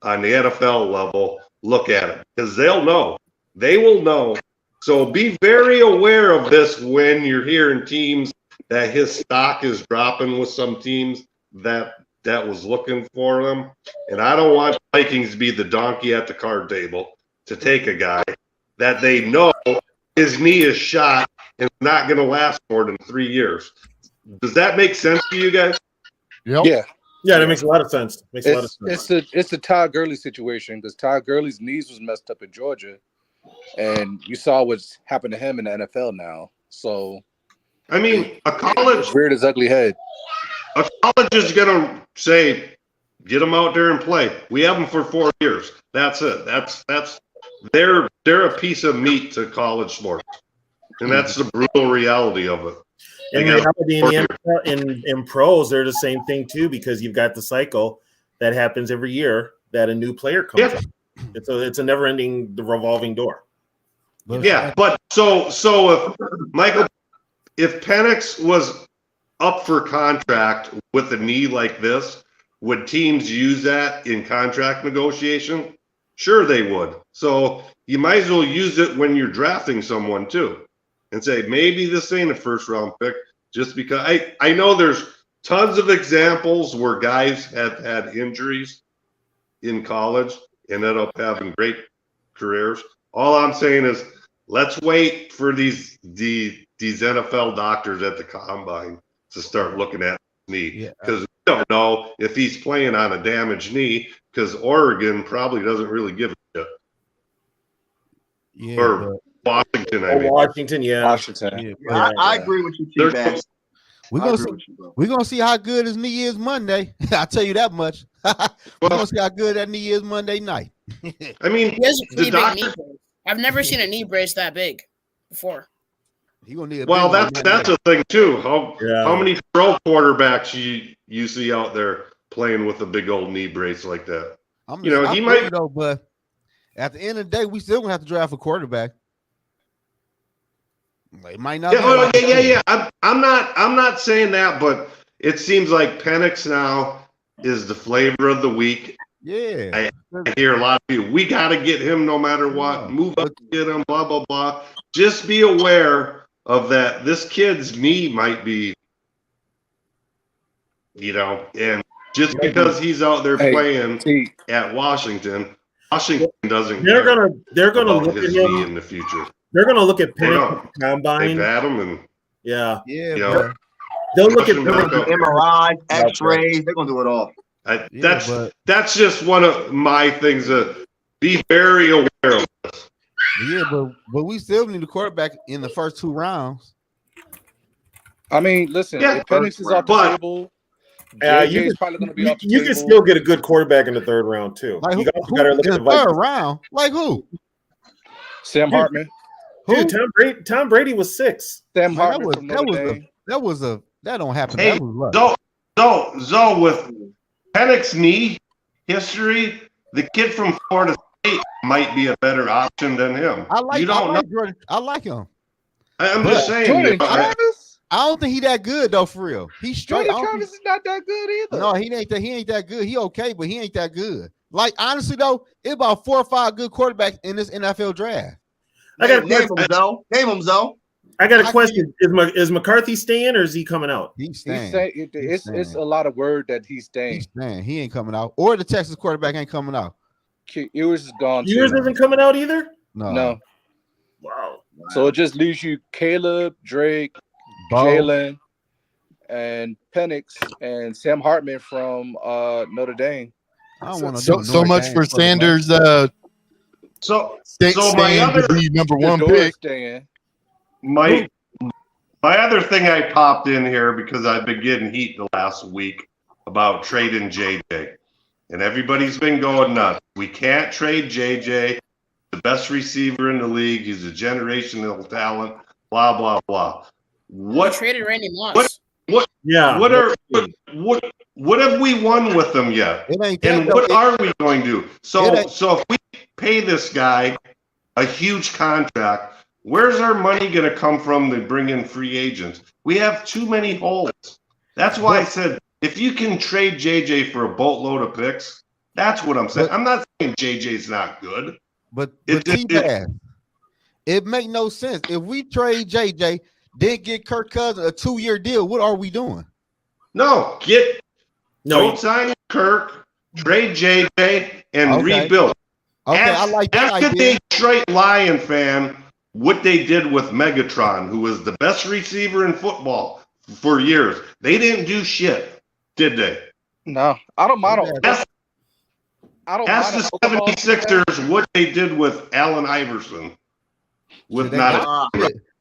on the NFL level look at it, because they'll know. They will know. So be very aware of this when you're hearing teams that his stock is dropping with some teams that was looking for him. And I don't want Vikings to be the donkey at the card table to take a guy that they know his knee is shot and not going to last more than 3 years. Does that make sense to you guys? Yep. Yeah, that makes a lot of sense. Makes a lot of sense. It's the Todd Gurley situation, because Todd Gurley's knees was messed up in Georgia, and you saw what's happened to him in the NFL now. So, I mean, a college reared his ugly head. A college is going to say, get them out there and play. We have them for 4 years. That's it. They're a piece of meat to college sports, and that's the brutal reality of it. And in pros, they're the same thing too, because you've got the cycle that happens every year that a new player comes up. It's a never-ending, revolving door. Yeah, but so if Penix was up for contract with a knee like this, would teams use that in contract negotiation? Sure, they would. So you might as well use it when you're drafting someone too, and say maybe this ain't a first-round pick. just because I know there's tons of examples where guys have had injuries in college and ended up having great careers. All I'm saying is let's wait for these NFL doctors at the combine to start looking at his knee, because we don't know if he's playing on a damaged knee, because Oregon probably doesn't really give a shit. Yeah, or Washington, I mean. Washington, yeah. Washington. Yeah, I agree with you, T-Bass. We're gonna see how good his knee is Monday. I'll tell you that much. We're gonna see how good that knee is Monday night. I mean, He has a pretty the big doctor, knee brace. I've never seen a knee brace that big before. He gonna need a well, big one that's a thing too. How many pro quarterbacks you see out there playing with a big old knee brace like that? He might though, but at the end of the day, we still gonna have to draft a quarterback. It might not. Yeah. I'm not saying that, but it seems like Penix now is the flavor of the week. Yeah, I hear a lot of people. We got to get him no matter what. Move up, get him. Blah blah blah. Just be aware of that. This kid's knee might be, and just because he's out there playing at Washington doesn't. They're gonna about look his at him knee in the future. They're gonna look at Penix at the combine. They've had him, and they'll look at MRI, X-rays. They're gonna do it all. That's just one of my things to be very aware of. Yeah, but we still need a quarterback in the first 2 rounds. I mean, listen, if Penix is off the table, JJ's probably going to be off the table. You can still get a good quarterback in the 3rd round too. Like you got to look at the 3rd round. Like who? Sam Hartman. Dude, Tom Brady was 6. Sam Hartman from Notre Dame. That don't happen. Hey, Zoe, with Penix's knee history, the kid from Florida State might be a better option than him. I like Jordan. I like him. I'm just saying. Jordan Travis? I don't think he that good though. For real, he's straight. Jordan Travis is not that good either. No, he ain't that good. He okay, but he ain't that good. Like honestly though, it's about 4 or 5 good quarterbacks in this NFL draft. I got a Name him, Zoe. I got a question. Is McCarthy staying or is he coming out? He's staying. It's a lot of word that he's staying. He's staying. He ain't coming out. Or the Texas quarterback ain't coming out. Ewers is gone. Ewers isn't coming out either? No. Wow. So it just leaves you Caleb, Drake, Jalen, and Penix, and Sam Hartman from Notre Dame. I don't want to so much for Sanders. So my other number 1 pick. My other thing I popped in here because I've been getting heat the last week about trading JJ, and everybody's been going nuts. We can't trade JJ, the best receiver in the league. He's a generational talent. Blah blah blah. What traded Randy Moss? What have we won with them yet? And what are we going to do? So if we pay this guy a huge contract, where's our money going to come from to bring in free agents? We have too many holes. That's why I said if you can trade JJ for a boatload of picks, that's what I'm saying. I'm not saying JJ's not good. But it make no sense. If we trade JJ, then get Kirk Cousins a 2-year deal, what are we doing? Don't sign Kirk, trade JJ, and rebuild. Okay, I like that idea. Ask a Detroit Lion fan what they did with Megatron, who was the best receiver in football for years. They didn't do shit, did they? No, I don't mind. Ask the 76ers what they did with Allen Iverson. With nothing.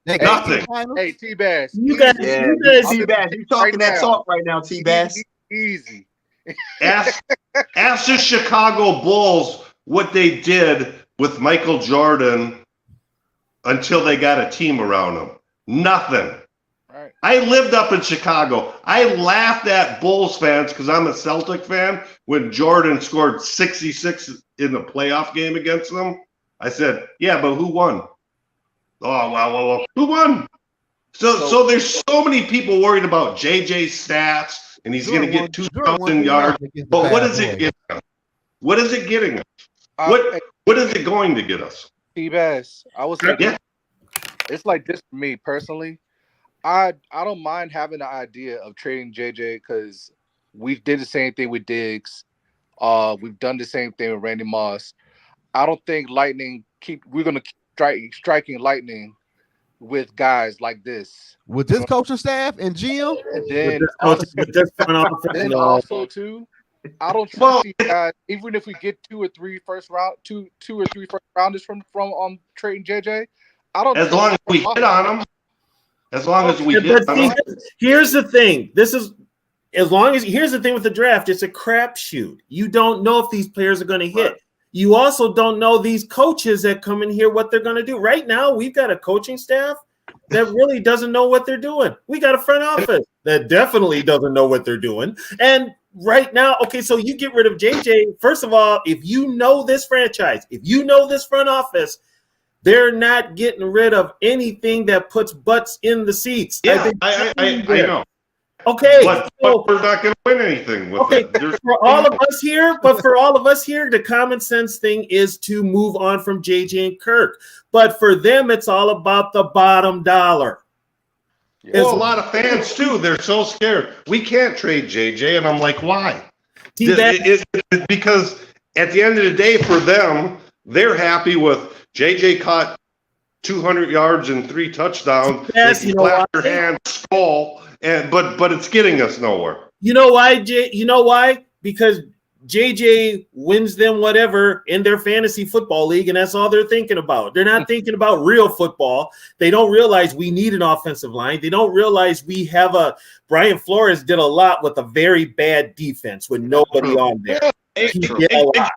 Hey, T-Bass. T-Bass. You talking that talk right now, T-Bass. Easy. Ask the Chicago Bulls what they did with Michael Jordan until they got a team around him. Nothing. Right. I lived up in Chicago. I laughed at Bulls fans because I'm a Celtic fan when Jordan scored 66 in the playoff game against them. I said, yeah, but who won? Oh, well, who won? So there's so many people worried about JJ's stats, and he's going to get 2,000 yards. But what is it getting us? What is it getting us? What is it going to get us? T-Bass, I was thinking, it's like this for me personally. I don't mind having the idea of trading JJ because we did the same thing with Diggs. We've done the same thing with Randy Moss. I don't think we're gonna keep striking lightning with guys like this. With this coaching staff and GM, And then with this front office, then no. also too, I don't trust these guys. Even if we get two or three first rounders from trading JJ, I don't. As long as we hit on them. As long as we hit on them. Here's the thing. Here's the thing with the draft. It's a crapshoot. You don't know if these players are going to hit. You also don't know these coaches that come in here what they're going to do. Right now, we've got a coaching staff that really doesn't know what they're doing. We got a front office that definitely doesn't know what they're doing. And right now, okay, so you get rid of JJ. First of all, if you know this franchise, if you know this front office, they're not getting rid of anything that puts butts in the seats. Yeah, I know. Okay, but we're not going to win anything with it. For all of us here, the common sense thing is to move on from JJ and Kirk. But for them, it's all about the bottom dollar. Well, a lot of fans too. They're so scared. We can't trade JJ, and I'm like, why? Because at the end of the day, for them, they're happy with JJ caught 200 yards and 3 touchdowns. Yes, they clap their hands, skull. But it's getting us nowhere. You know why, You know why? Because JJ wins them whatever in their fantasy football league, and that's all they're thinking about. They're not thinking about real football. They don't realize we need an offensive line. They don't realize we have Brian Flores did a lot with a very bad defense with nobody on there. He did a lot.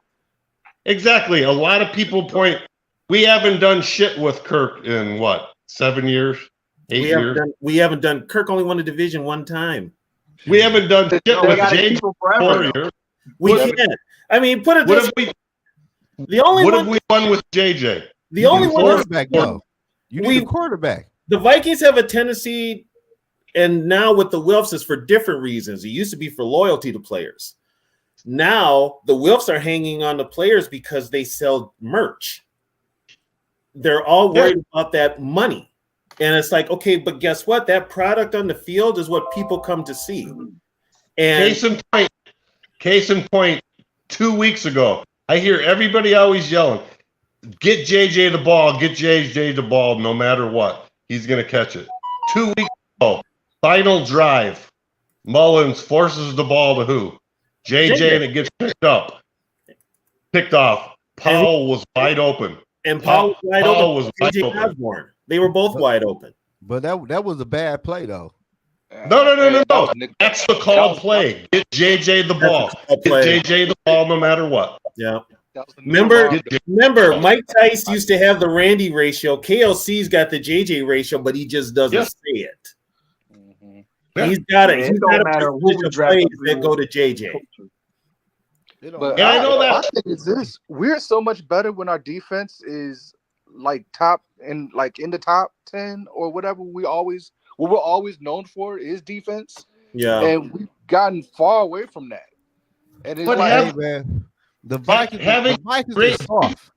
Exactly. A lot of people point, we haven't done shit with Kirk in 7 years? 8 years? We haven't done. Kirk only won a division one time. We haven't done shit with JJ 4 years. We can't. I mean, put it this way. What have we won with JJ? The only one quarterback, though. You need a quarterback. The Vikings have a tendency, and now with the Wilfs, is for different reasons. It used to be for loyalty to players. Now the Wilfs are hanging on to players because they sell merch. They're all worried about that money. And it's like, okay, but guess what? That product on the field is what people come to see. And case in point, 2 weeks ago, I hear everybody always yelling, get JJ the ball no matter what. He's going to catch it. 2 weeks ago, final drive, Mullins forces the ball to who? JJ, and it gets picked off. Powell was wide open. And Powell was wide open. Osborne. They were both wide open. But that was a bad play, though. No. That's the call play. Get JJ the ball. Get JJ the ball no matter what. Yeah. Remember, Mike Tice used to have the Randy ratio. KLC's got the JJ ratio, but he just doesn't say it. Mm-hmm. Yeah. He's got it. He's got a position plays that go to JJ. But I know that. I think it's this. We're so much better when our defense is top in the top 10 or whatever. What we're always known for is defense. Yeah, and we've gotten far away from that. And it's the Vikings are soft.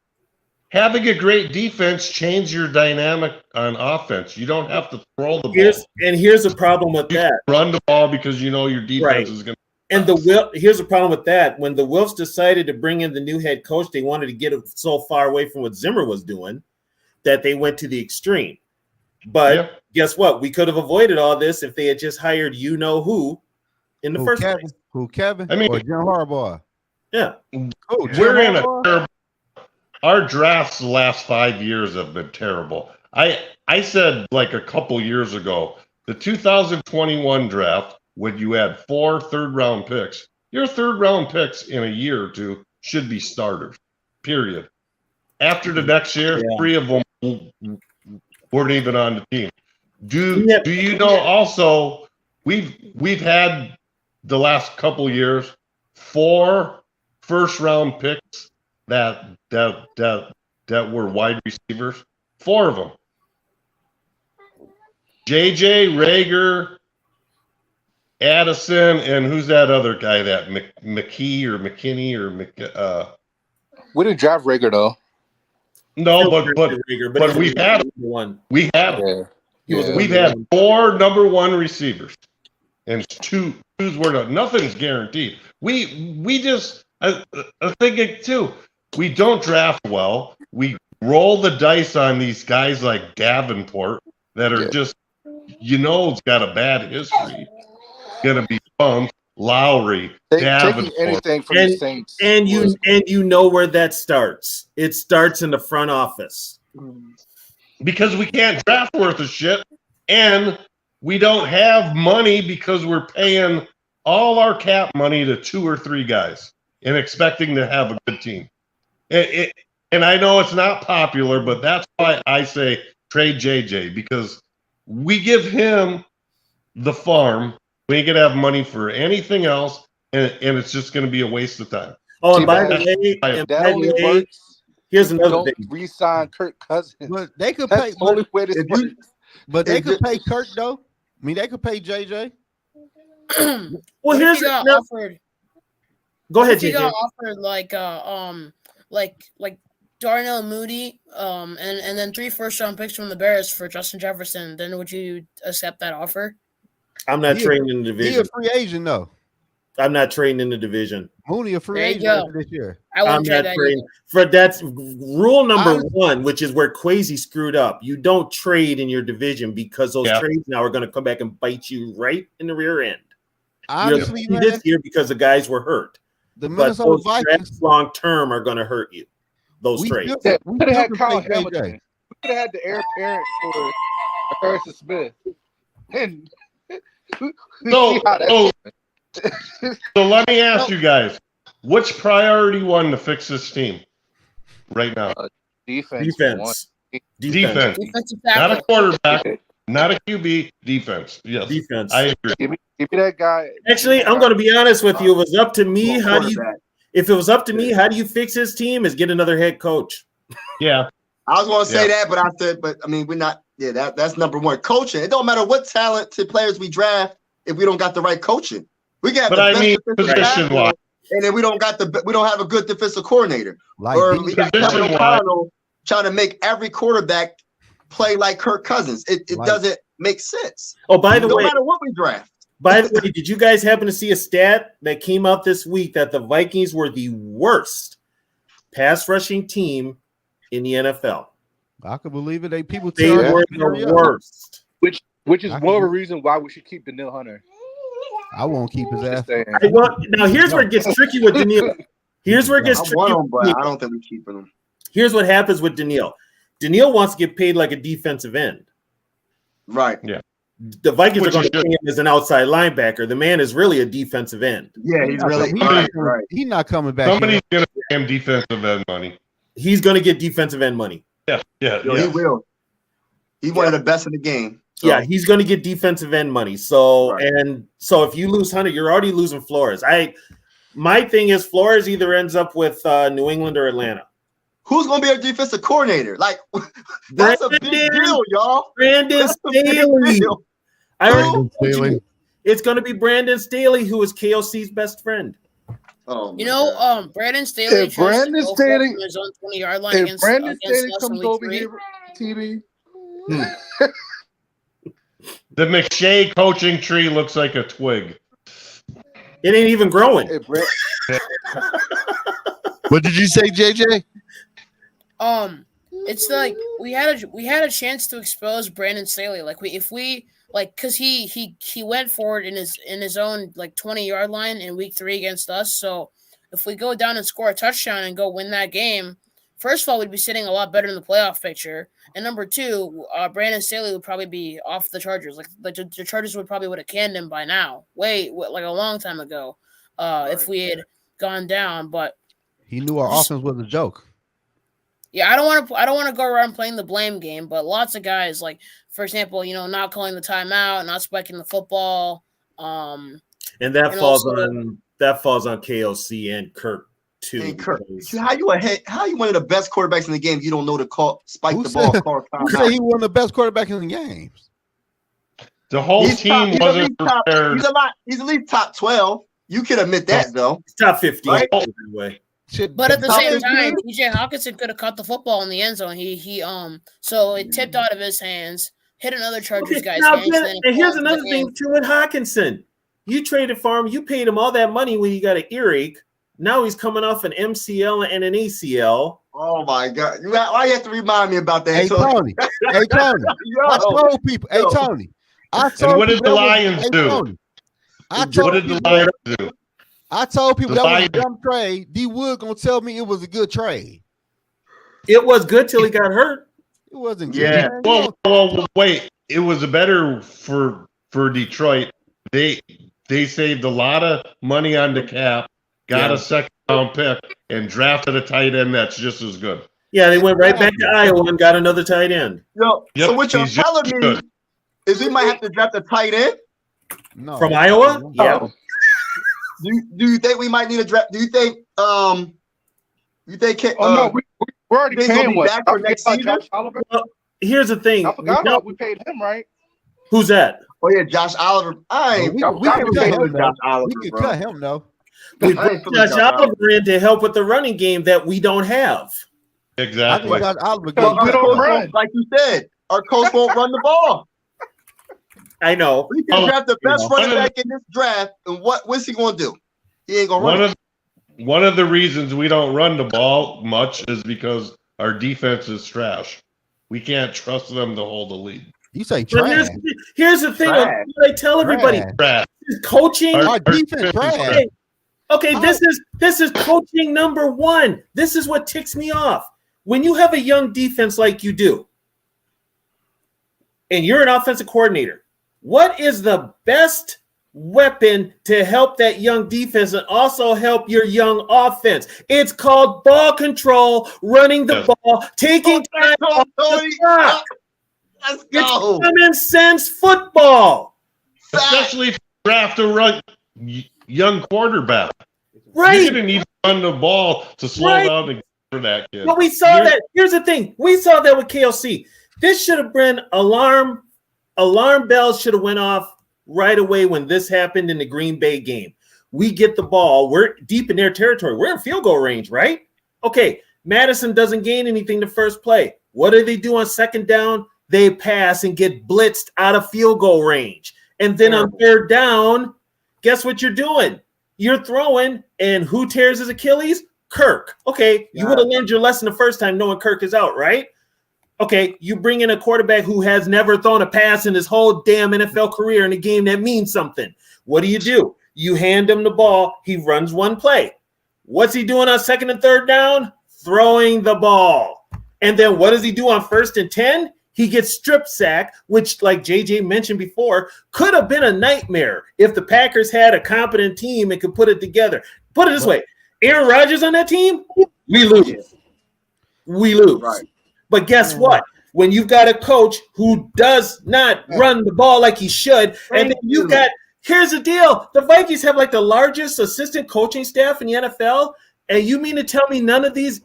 Having a great defense changes your dynamic on offense. You don't have to throw the ball. Here's the problem with that. Run the ball because you know your defense is going to. And here's the problem with that. When the Wilfs decided to bring in the new head coach, they wanted to get him so far away from what Zimmer was doing that they went to the extreme. But guess what? We could have avoided all this if they had just hired who in the first place. Who, Kevin? I mean, or Jim Harbaugh? Yeah. We're in a terrible. Our drafts the last 5 years have been terrible. I said a couple years ago, the 2021 draft, when you had 4 third-round picks, your third-round picks in a year or two should be starters, period. After the next year, 3 of them weren't even on the team. Do you know also we've had the last couple years 4 first-round picks that were wide receivers? 4 of them. JJ, Rager, Addison, and who's that other guy? That McKee or McKinney or we didn't draft Rager though. No, but we've had one. We had him. We've had 4 number 1 receivers, and two's were nothing's guaranteed. We just I think too. We don't draft well. We roll the dice on these guys like Davenport that are just, it's got a bad history. Gonna be bumped. Lowry, Davenport, anything from the Saints, and you know where that starts. It starts in the front office because we can't draft worth of shit, and we don't have money because we're paying all our cap money to 2 or 3 guys and expecting to have a good team. And I know it's not popular, but that's why I say trade JJ, because we give him the farm. We ain't gonna have money for anything else, and it's just gonna be a waste of time. Oh, and by the way, here's another thing. Re-sign Kirk Cousins. But they could That's pay. the only way this works. But they could pay Kirk though. I mean, they could pay JJ. Well, here's offered. Go ahead, JJ. JJ. Got offered like Darnell Mooney, and then 3 first-round picks from the Bears for Justin Jefferson. Then would you accept that offer? I'm not trading in the division. He a free agent though. I'm not trading in the division. Mooney a free agent after this year. I'm not trading. That's rule number 1, which is where Kwesi screwed up. You don't trade in your division because those trades now are going to come back and bite you right in the rear end. Honestly, this year because the guys were hurt. The Minnesota Vikings long term are going to hurt you. Those trades. We could have had Kyle Hamilton. We could have had the heir apparent for Harrison Smith. And so let me ask you guys, which priority 1 to fix this team right now? Defense. Not a quarterback, not a QB. Defense. Yes. Defense. I agree. Give me that guy. Actually, I'm going to be honest with you. If it was up to me, how do you fix his team? Is get another head coach. Yeah. I was going to say that, but I mean, we're not. Yeah, that's number 1. Coaching. It don't matter what talented players we draft if we don't got the right coaching. We got position-wise, and then we don't have a good defensive coordinator. Or we got Kevin O'Connell trying to make every quarterback play like Kirk Cousins. It doesn't make sense. Oh, by the way, no matter what we draft. By the way, did you guys happen to see a stat that came out this week that the Vikings were the worst pass rushing team in the NFL? I can believe it. They were the worst. Which is more of a reason why we should keep Daniil Hunter. I won't keep his ass. Now here's where it gets tricky with Daniil. Here's where it gets tricky. But I don't think we're keeping him. Here's what happens with Daniil. Daniil wants to get paid like a defensive end. Right. Yeah. The Vikings are going to pay him as an outside linebacker. The man is really a defensive end. Yeah, he's really right. He's not coming back. Somebody's going to pay him defensive end money. He's going to get defensive end money. Yeah. He will. He's one of the best in the game. So. Yeah, he's going to get defensive end money. So if you lose Hunter, you're already losing Flores. My thing is Flores either ends up with New England or Atlanta. Who's going to be our defensive coordinator? Like, that's a big deal, y'all. Brandon Staley. It's going to be Brandon Staley, who is KOC's best friend. Oh, Brandon Staley. If Brandon Staley his own 20-yard line if Brandon Staley comes over here, TV. The McShay coaching tree looks like a twig. It ain't even growing. What did you say, JJ? It's like we had a chance to expose Brandon Staley. Because he went forward in his own 20-yard line in week 3 against us. So if we go down and score a touchdown and go win that game, first of all, we'd be sitting a lot better in the playoff picture. And number 2, Brandon Staley would probably be off the Chargers. The Chargers would have canned him by now, a long time ago, if we had gone down. But he knew our offense was a joke. Yeah, I don't want to go around playing the blame game, but lots of guys, for example, not calling the timeout, not spiking the football, and that falls on KOC and Kirk too. Hey, Kirk, how you one of the best quarterbacks in the game? You don't know to spike the ball. Who said he one of the best quarterbacks in the games? The whole team wasn't prepared. He's at least top 12. You can admit that, though. He's top 15. Right? Anyway. But at the same time, TJ Hawkinson could have caught the football in the end zone. So it tipped out of his hands. hit another Chargers guy's Now, hands. and here's another thing too with Hawkinson. You traded for him. You paid him all that money when you got an earache. Now he's coming off an MCL and an ACL. Oh my God! Why you have to remind me about that? Hey Tony, hey Tony, I told people. Hey Tony, I told and what did people the Lions do? Tony, What did the Lions do? I told people The that was a Lions- dumb trade. D Wood gonna tell me it was a good trade. It was good till he got hurt. It wasn't good. Yeah. man. Well, wait. It was better for Detroit. They saved a lot of money on the cap, got a second round pick, and drafted a tight end that's just as good. Yeah, they went right back to Iowa and got another tight end. So what you're he's just telling me good. is we might have to draft a tight end? No. From Iowa? Yeah. Do you think we might need a draft? Do you think Oh no, we're already He's gonna paying be what? back for next season? Josh Oliver? Well, here's the thing. I forgot about we paid him, right? Who's that? Oh yeah, Josh Oliver. We I could ain't cut paying him, for Josh though. Oliver, We could bro. cut him though. We I ain't put feeling Josh Josh Oliver in to help with the running game that we don't have. I Exactly. think Oliver Well, good. our We don't coach run. won't- like you said, our coach won't run the ball. I know. We can draft the best know. running back in this draft, and what's he gonna do? He ain't gonna run. One of the reasons we don't run the ball much is because our defense is trash. We can't trust them to hold the lead. You say But trash. here's the thing. Trash. I tell everybody, Trash. coaching. Our- Our defense trash. Okay, this is coaching number one. This is what ticks me off. When you have a young defense like you do, and you're an offensive coordinator, what is the best weapon to help that young defense and also help your young offense? It's called ball control, running the ball, taking time off the clock. Let's It's go. common sense football. Especially if you draft a young quarterback. Right. You're going to need to run the ball to slow Right. down the game for that kid. But we saw that. Here's the thing. We saw that with KLC. This should have been alarm bells should have went off right away when this happened in the Green Bay game. We get the ball. We're deep in their territory. We're in field goal range, right? Okay. Madison doesn't gain anything the first play. What do they do on second down? They pass and get blitzed out of field goal range. And then on third down, guess what you're doing? You're throwing, and who tears his Achilles? Kirk. Okay, you would have learned your lesson the first time knowing Kirk is out, right? Okay, you bring in a quarterback who has never thrown a pass in his whole damn NFL career in a game that means something. What do? You hand him the ball. He runs one play. What's he doing on second and third down? Throwing the ball. And then what does he do on first and 10? He gets strip sacked, which, like JJ mentioned before, could have been a nightmare if the Packers had a competent team and could put it together. Put it this way, Aaron Rodgers on that team, we lose. We lose. Right. But guess what? When you've got a coach who does not run the ball like he should, and then you got, here's the deal, the Vikings have like the largest assistant coaching staff in the NFL. And you mean to tell me none of these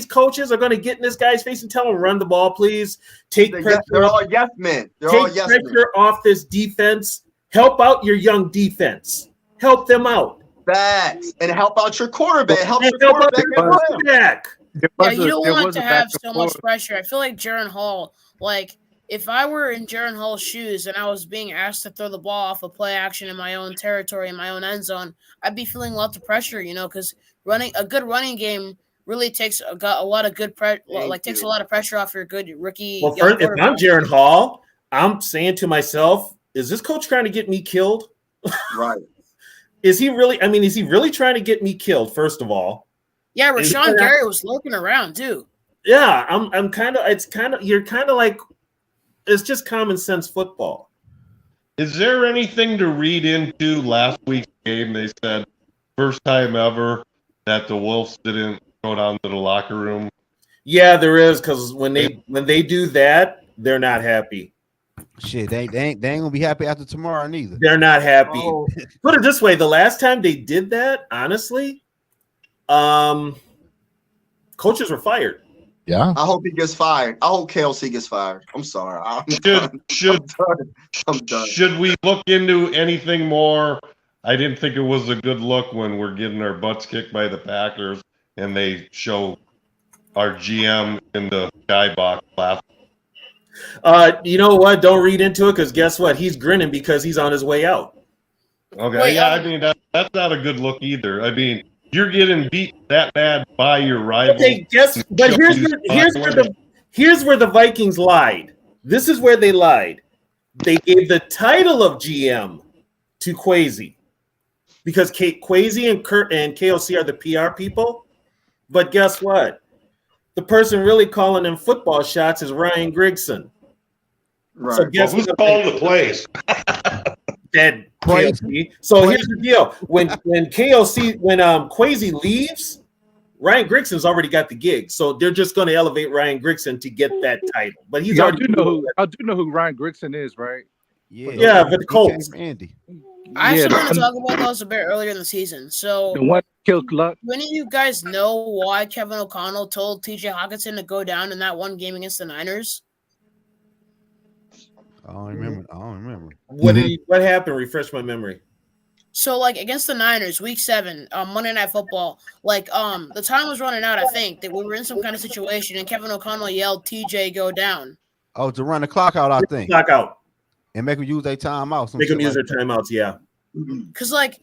coaches are going to get in this guy's face and tell him, run the ball, please? Take pressure. They're all yes men. Take pressure off this defense. Help out your young defense. Help them out. Facts. And help out your quarterback. Help And your help out quarterback your as well. quarterback. Yeah, you don't want to have so much pressure. I feel like Jaron Hall, like, if I were in Jaron Hall's shoes and I was being asked to throw the ball off a play action in my own territory, in my own end zone, I'd be feeling lots of pressure, because running a good running game really takes a lot of good takes a lot of pressure off your good rookie. Well, first, if I'm Jaron Hall, I'm saying to myself, is this coach trying to get me killed? Right. Is he really trying to get me killed, first of all? Yeah, Rashawn Gary was lurking around too. Yeah, you're kind of like, it's just common sense football. Is there anything to read into last week's game? They said first time ever that the Wolves didn't go down to the locker room. Yeah, there is, because when they do that, they're not happy. Shit, they ain't gonna be happy after tomorrow neither. They're not happy. Oh. Put it this way: the last time they did that, honestly, coaches were fired. Yeah. I hope he gets fired. I hope KLC gets fired. I'm sorry. I'm done. Should we look into anything more? I didn't think it was a good look when we're getting our butts kicked by the Packers and they show our GM in the skybox laughing. You know what? Don't read into it because guess what? He's grinning because he's on his way out. Okay, Wait, I mean that's not a good look either. I mean, you're getting beat that bad by your rival. Okay, but here's where the Vikings lied. This is where they lied. They gave the title of GM to Kwesi because Kwesi and Kurt and KOC are the PR people. But guess what? The person really calling them football shots is Ryan Grigson. Right. So guess who's calling the plays? Dead KOC. So here's the deal: when Kwesi leaves, Ryan Grigson's already got the gig, so they're just going to elevate Ryan Grigson to get that title. But he's already. I do know who Ryan Grigson is, right? Yeah, but the Colts. Andy. I actually want to talk about those a bit earlier in the season. So, the one killed Luck. Do any of you guys know why Kevin O'Connell told TJ Hawkinson to go down in that one game against the Niners? I don't remember. What happened? Refresh my memory. So, like, against the Niners, week 7, Monday Night Football, like, the time was running out, I think, that we were in some kind of situation, and Kevin O'Connell yelled, TJ, go down. Oh, to run the clock out, I think. Clock out. And make them use their timeouts. Make them use their timeouts, yeah. Because, like,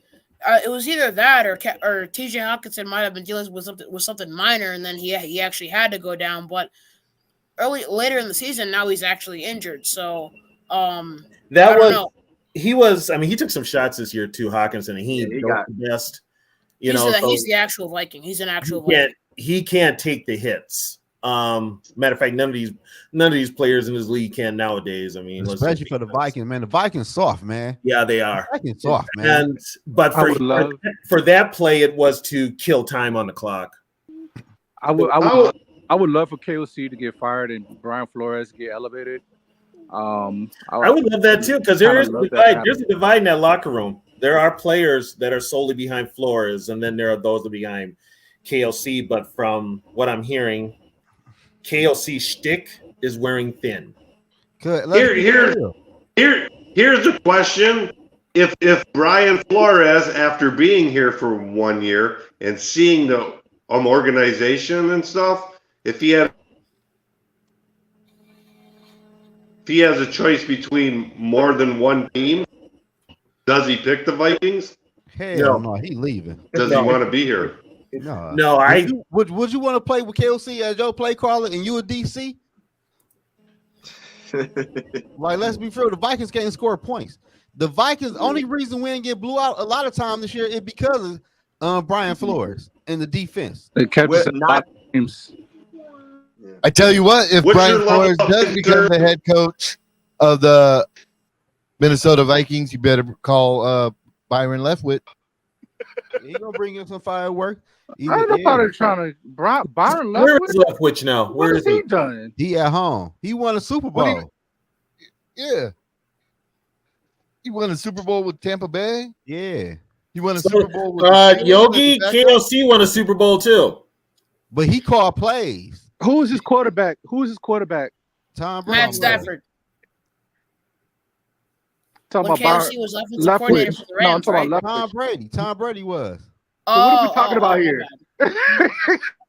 it was either that or TJ Hawkinson might have been dealing with something minor, and then he actually had to go down. But later in the season, now he's actually injured. So, he took some shots this year too, Hawkinson, and he got the best. He's the actual Viking. He's an actual Viking. He can't take the hits. Matter of fact, none of these players in this league can nowadays. I mean, especially for the Vikings, man. The Vikings soft, man. Yeah, they are. The Vikings soft, man. But for that play, it was to kill time on the clock. I would love for KOC to get fired and Brian Flores to get elevated. I would love that too because there's a divide in that locker room. There are players that are solely behind Flores, and then there are those that are behind KOC. But from what I'm hearing, KOC shtick is wearing thin. Good. Here's the question: If Brian Flores, after being here for 1 year and seeing the organization and stuff, if he has a choice between more than one team, does he pick the Vikings? Hell no, he leaving. Does he want to be here? No. Would you want to play with KOC as your play caller and you a DC? Like, let's be fair, the Vikings can't score points. The Vikings, only reason we didn't get blew out a lot of time this year is because of Brian Flores and the defense. They kept us in a lot of games. I tell you what, if Brian Flores does become the head coach of the Minnesota Vikings, you better call Byron Leftwich. He's gonna bring in some fireworks. I don't know how they're trying to Byron Leftwich. Where is Leftwich now? Where is he done? He at home. He won a Super Bowl. Yeah. He won a Super Bowl with Tampa Bay. Yeah. He won a Super Bowl with Yogi. KOC won a Super Bowl too. But he called plays. Who is his quarterback? Tom Brady. Matt Stafford. Talking when about KOC was offensive coordinator for the Rams, I'm talking about Tom Brady was. So what are we talking about here?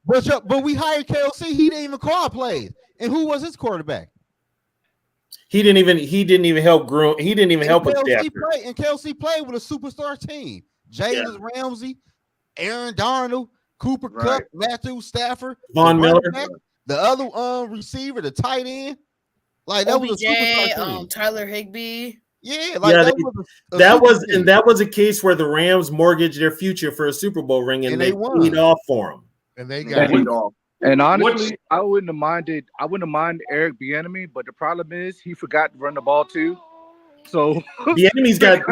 But we hired KOC. He didn't even call plays. And who was his quarterback? He didn't even help groom. He didn't even help with Stafford. And KOC played with a superstar team. Jalen Ramsey, Aaron Darnold, Cooper Kupp, Matthew Stafford, Von Miller, the other receiver, the tight end. Like that was a superstar team. Tyler Higbee. Yeah, like that was a case where the Rams mortgaged their future for a Super Bowl ring, and they paid off for him. And they got it off. And honestly, I wouldn't have minded Eric Bieniemy, but the problem is he forgot to run the ball too. So Bieniemy's going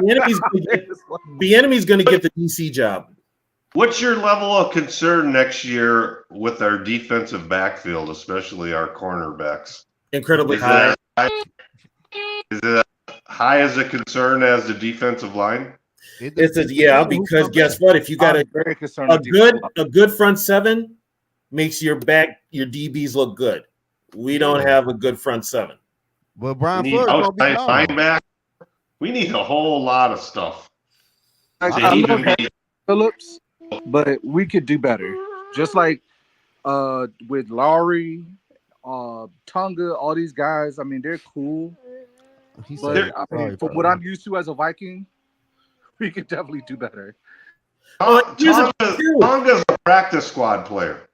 to get the DC job. What's your level of concern next year with our defensive backfield, especially our cornerbacks? Incredibly high. Is it high as a concern as the defensive line? Because guess what? If you got a good front seven, makes your DBs look good. We don't have a good front seven. Well, Brian Flores outside linebacker. We need a whole lot of stuff. I love Phillips, but we could do better. Just like with Lowry, Tonga, all these guys. I mean, they're cool. But I mean, from what I'm used to as a Viking, we could definitely do better. Tonga's a practice squad player.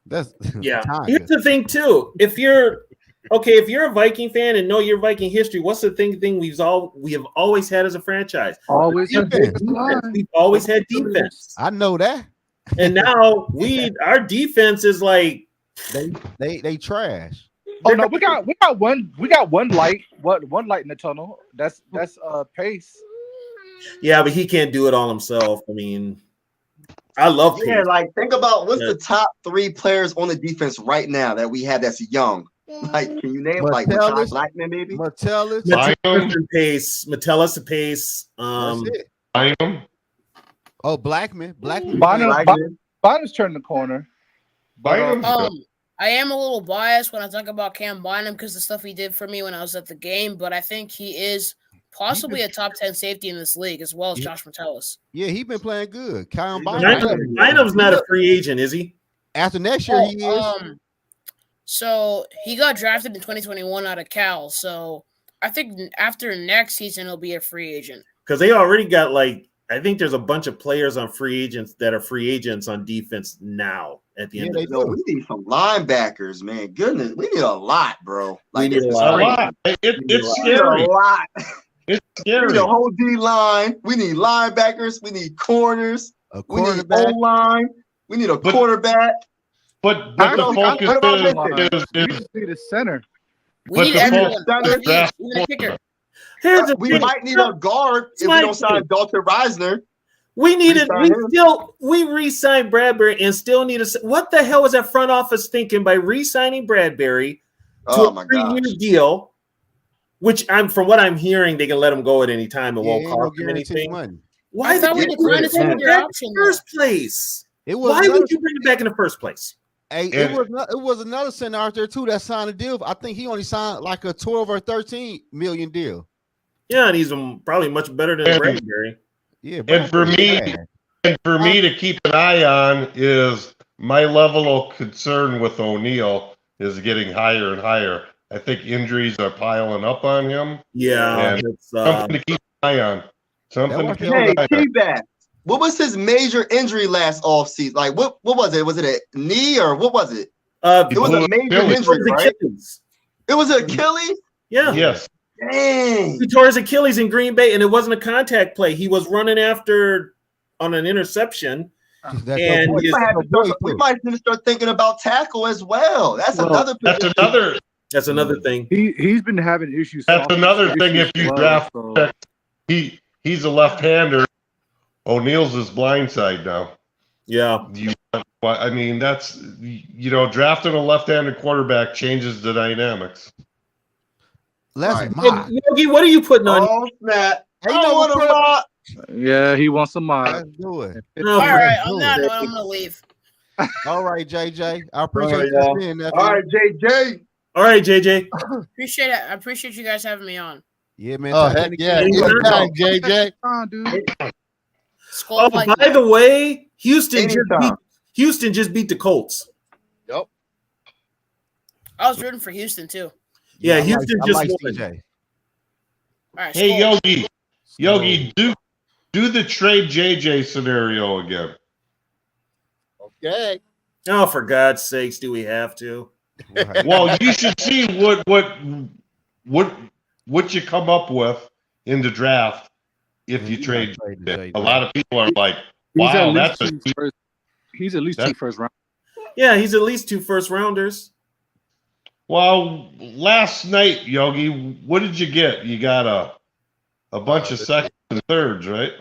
That's Here's the thing too. If you're a Viking fan and know your Viking history, what's the thing we have always had as a franchise? Always had defense. We've always had defense. I know that. And now our defense is like they trash. Oh no, we got one light. One light in the tunnel. That's Pace. Yeah, but he can't do it all himself. I mean, I love Pace. Yeah, like think about what's the top 3 players on the defense right now that we have that's young. Like, can you name like Matthijs Blackman maybe? Metellus Metellus Pace. Bynum. Oh, Blackman. Bynum's turning the corner. I am a little biased when I talk about Cam Bynum because the stuff he did for me when I was at the game, but I think he is possibly a top 10 safety in this league as well as Josh Metellus. Yeah, he's been playing good. Cam Bynum. Bynum's not a free agent, is he? After next year, he is. So he got drafted in 2021 out of Cal. So I think after next season, he'll be a free agent. Because they already got I think there's a bunch of players on free agents that are free agents on defense now at the end of the season. We need some linebackers, man. Goodness, we need a lot, bro. Like it's a lot. It's scary. A lot. It's scary. We need a whole D line. We need linebackers. We need corners. We need O-line. We need a quarterback. But the focus is we need a center. We need everyone. We need a kicker. We might need a guard if we don't sign Dalton Reisner. We re-signed Bradbury and still need what the hell was that front office thinking by re-signing Bradbury to a 3-year deal, which from what I'm hearing, they can let him go at any time and won't cost him anything. Why thought we declined to take their option in the first place? Why would you bring it back in the first place? Hey, it was another center out there too that signed a deal. I think he only signed like a 12 or 13 million deal. Yeah, and he's probably much better than Bradbury. Yeah, and for me to keep an eye on is my level of concern with O'Neal is getting higher and higher. I think injuries are piling up on him. Yeah, and it's something to keep an eye on. What was his major injury last offseason? Like, what was it? Was it a knee or what was it? It was a major injury, right? It was Achilles? Yeah. Yes. Dang. He tore his Achilles in Green Bay, and it wasn't a contact play. He was running after on an interception. And we might need to start thinking about tackle as well. That's another thing. He's been having issues. That's another thing. If you draft, he's a left-hander. O'Neal's his blind side now. Yeah. I mean, that's drafting a left-handed quarterback changes the dynamics. Yogi, what are you putting on? Oh, snap. I want a mod. Yeah, he wants a mod. Let's do it. All right, on that note, I'm going to leave. All right, JJ. I appreciate you being there. All right, JJ. All right, JJ. Appreciate it. I appreciate you guys having me on. Yeah, man. Oh, heck yeah. Anytime, JJ. Oh, by the way, Houston just beat the Colts. Yep. I was rooting for Houston too. Yeah, Houston just won. All right, hey, Yogi, do the trade JJ scenario again. Okay. Oh, for God's sakes, do we have to? Right. Well, you should see what you come up with in the draft if you trade. A lot of people are like, "Wow, he's at least 2 first round." Yeah, he's at least 2 first rounders. Well, last night, Yogi, what did you get? You got a bunch of seconds and thirds, right?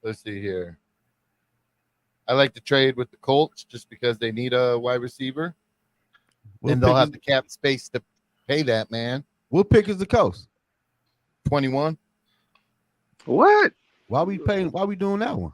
Let's see here. I like to trade with the Colts just because they need a wide receiver. And they'll have the cap space to pay that, man. What pick is the coast? 21. What? Why we doing that one?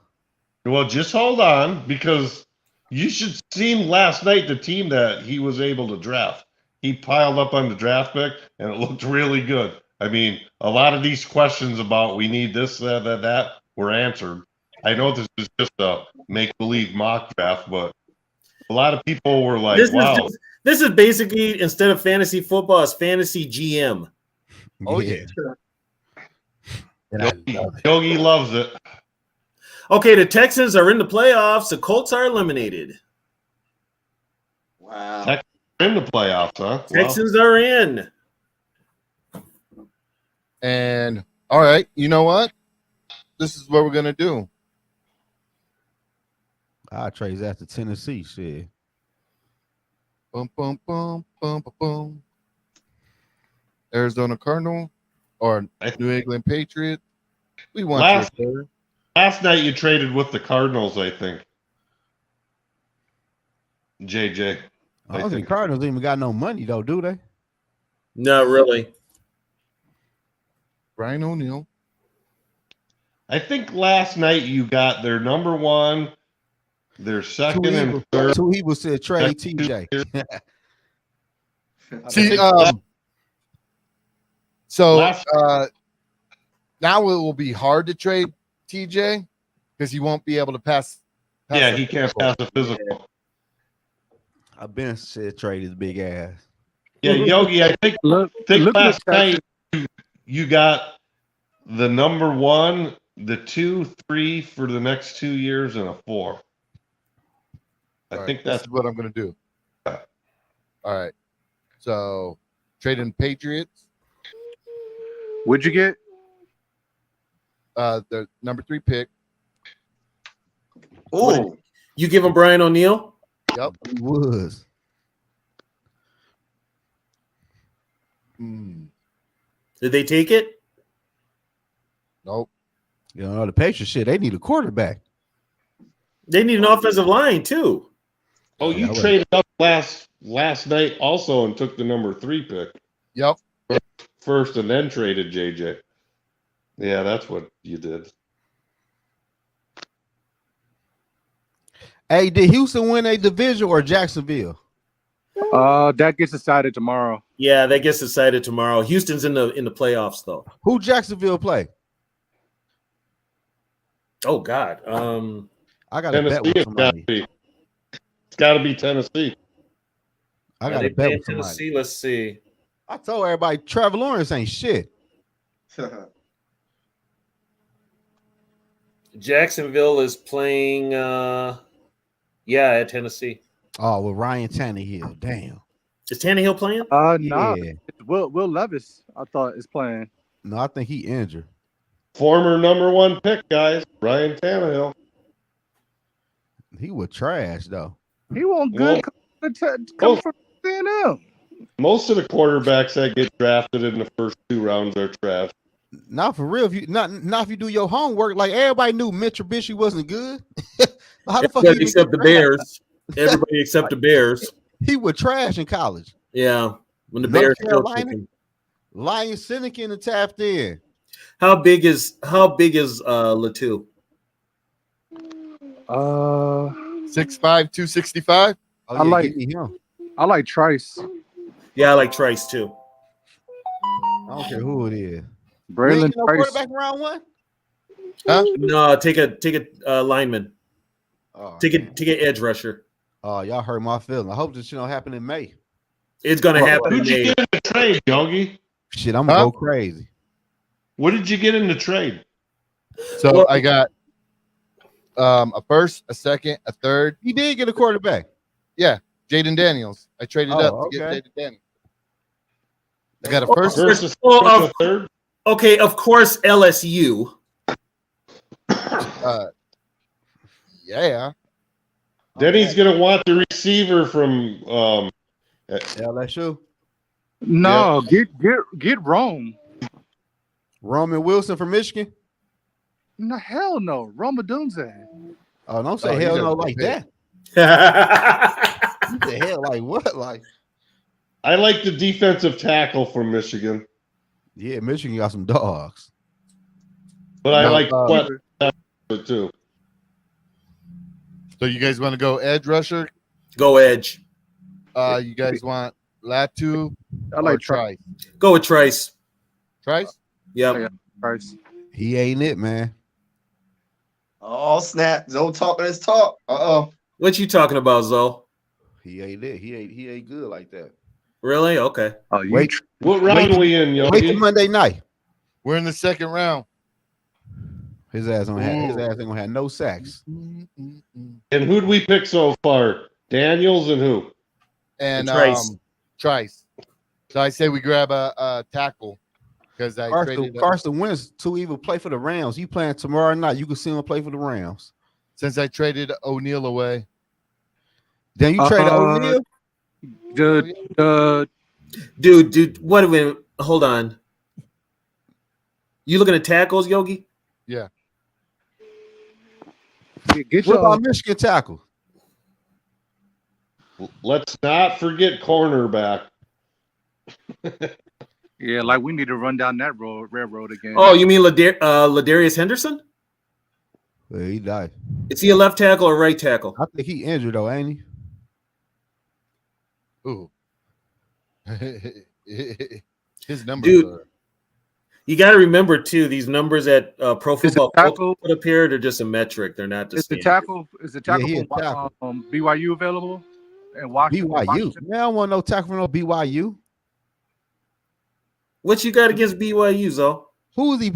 Well, just hold on, because you should seen last night the team that he was able to draft. He piled up on the draft pick, and it looked really good. I mean, a lot of these questions about we need this, that were answered. I know this is just a make-believe mock draft, but A lot of people were like, This wow. this is basically, instead of fantasy football, it's fantasy GM. Oh yeah. Yogi loves it. Okay, the Texans are in the playoffs. The Colts are eliminated. Wow. Texans are in the playoffs, huh? Texans are in. And all right, you know what? This is what we're gonna do. I trade that to Tennessee. Shit. Boom, boom, boom, boom, boom, boom. Arizona Cardinal or New England Patriot. We want your last night you traded with the Cardinals, I think. JJ. I don't think Cardinals even got no money though, do they? Not really. Brian O'Neill. I think last night you got their number one, their second and third. So he was to trade TJ. See, now it will be hard to trade TJ because he won't be able to pass yeah, he can't pass a physical. I've been said trade his big ass. Yeah, Yogi, I think last night you got the number one, the 2, 3 for the next 2 years, and a 4. I think that's what I'm going to do. All right. So, trading Patriots. What'd you get? The number 3 pick. Oh, you give him Brian O'Neill? Yep. He was. Did they take it? Nope. You know, the Patriots shit, they need a quarterback. They need an offensive line, too. Oh, you traded up last night also and took the number 3 pick. Yep. First and then traded JJ. Yeah, that's what you did. Hey, did Houston win a division or Jacksonville? That gets decided tomorrow. Yeah, that gets decided tomorrow. Houston's in the playoffs, though. Who Jacksonville play? Oh God. I got to bet with somebody. It's got to be Tennessee. I got to bet with somebody. Tennessee. Let's see. I told everybody Trevor Lawrence ain't shit. Jacksonville is playing at Tennessee. Oh, with Ryan Tannehill. Damn. Is Tannehill playing? No. Yeah. Will Levis, I thought, is playing. No, I think he injured. Former number 1 pick, guys. Ryan Tannehill. He was trash, though. He won't good come from A&M. Most of the quarterbacks that get drafted in the first 2 rounds are trash. Not for real. If you not if you do your homework, like everybody knew Mitsubishi wasn't good. How the fuck? Except the Bears. Everybody except the Bears. He was trash in college. Yeah, when the Bears still kicking. Lions Sinekin and tapped in. How big is Latu? 6'5", 265. Oh, I like him. I like Trice. Yeah, I like Trice too. I don't care who it is. Braylon no Trice. quarterback in round 1? Huh? No, take a lineman. Oh, Take an edge rusher. Oh, y'all hurt my feelings. I hope this shit don't happen in May. It's gonna happen. Who'd you get in the trade, Yogi? Shit, I'm gonna go crazy. What did you get in the trade? So I got a first, a second, a third. He did get a quarterback. Yeah, Jaden Daniels. I traded up to get Jaden Daniels. I got a first, a third. Okay, of course LSU. Yeah. Then he's gonna want the receiver from LSU. No, get Rome. Roman Wilson from Michigan. No, hell no. Rome Dunze. Oh, don't say hell no like that. You say hell like what? Like I like the defensive tackle from Michigan. Yeah, Michigan got some dogs. But I like what too. So you guys want to go edge rusher? Go edge. You guys want Latu? I like Trice. Go with Trice. Trice? Yep. Trice. He ain't it, man. Oh snap! Zoe talking his talk. What you talking about, Zoe? He ain't it. He ain't good like that. Really? Okay. Oh, you Wait. What round are we in, Wait till Yogi? Monday night. We're in the second round. His ass ain't Ooh. gonna have no sacks. And And who'd we pick so far? Daniels and who? Trice. So I say we grab a tackle because I traded Carson Wentz too evil play for the Rams. You playing tomorrow night? You can see him play for the Rams. since I traded O'Neal away. Then you traded O'Neal. Dude, what a minute. Hold on. You looking at tackles, Yogi? Yeah. What about Michigan tackle? Let's not forget cornerback. Yeah, like we need to run down that railroad again. Oh, you mean Ladarius Henderson? Well, he died. Is he a left tackle or right tackle? I think he injured though, ain't he? Ooh. His numbers Dude, are... you got to remember too, these numbers that Pro Football tackle put up here, they're just a metric. They're not the Is the standard. tackle he a tackle. BYU available? And Washington. BYU. Man, I don't want no tackle for no BYU. What you got against BYU, Zo? Who is he?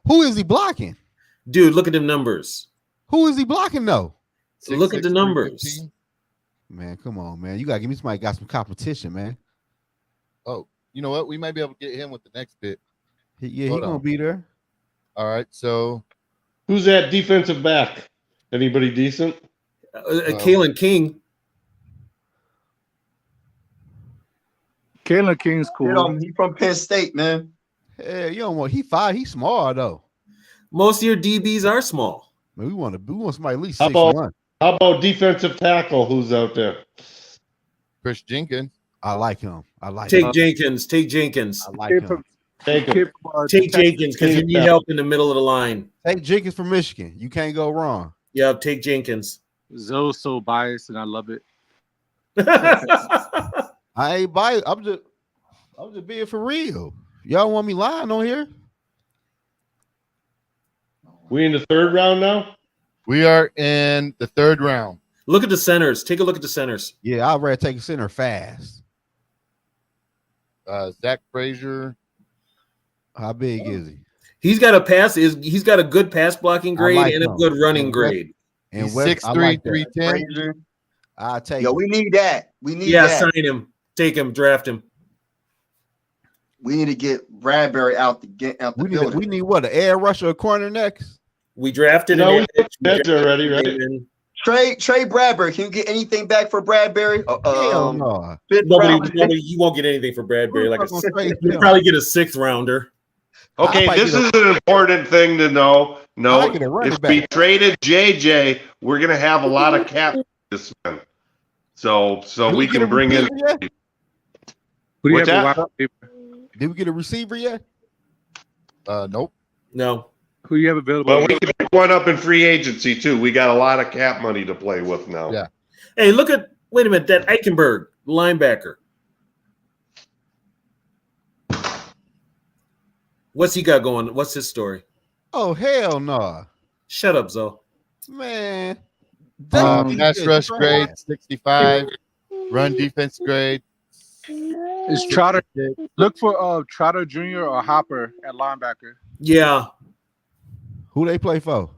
Who is he blocking? Dude, look at them numbers. Who is he blocking though? Look at the numbers. Man, come on, man. You gotta give me somebody got some competition, man. Oh, you know what? We might be able to get him with the next bit. He gonna be there. All right, so Who's that defensive back? Anybody decent? Kalen King. Kalen King's cool. He's from Penn State, man. Yeah, you don't want. He's small though. Most of your DBs are small. Man, we want somebody at least How 6'1". How about defensive tackle? Who's out there? Chris Jenkins. I like him. Take Jenkins. Take Jenkins. I like him. Take him. Take Jenkins because you need help in the middle of the line. Take Jenkins from Michigan. You can't go wrong. Yeah, take Jenkins. Zoe's so biased, and I love it. I ain't biased. I'm just being for real. Y'all want me lying on here? We in the third round now? We are in the third round. Look at the centers. Take a look at the centers. Yeah, I'd rather take a center fast. Zach Frazier. How big is he? He's got a good pass blocking grade like and a him. good running grade. And He's West, 6'3", like 310. I'll take Yo, him. we need that. We need Yeah, that. sign him. Take him. Draft him. We need to get Bradbury out the building. We need what, an air rusher, a corner next? We drafted No, him. we put already, right? Trade Bradbury. Can you get anything back for Bradbury? Hell no. Nobody, you won't get anything for Bradbury. You probably get a 6th rounder. Okay, this is an important thing to know. No, if we traded JJ, we're gonna have a lot of cap this man. So we can bring in. What's that? Did we get a receiver yet? Nope. No. Who you have available? Well, we can pick one up in free agency too. We got a lot of cap money to play with now. Yeah. Hey, wait a minute, that Eichenberg, linebacker. What's he got going? What's his story? Oh, hell no. Shut up, Zo. Man. Pass rush grade, 65. Run defense grade. Is Trotter? Look for Trotter Jr. or Hopper at linebacker. Yeah. Who they play for?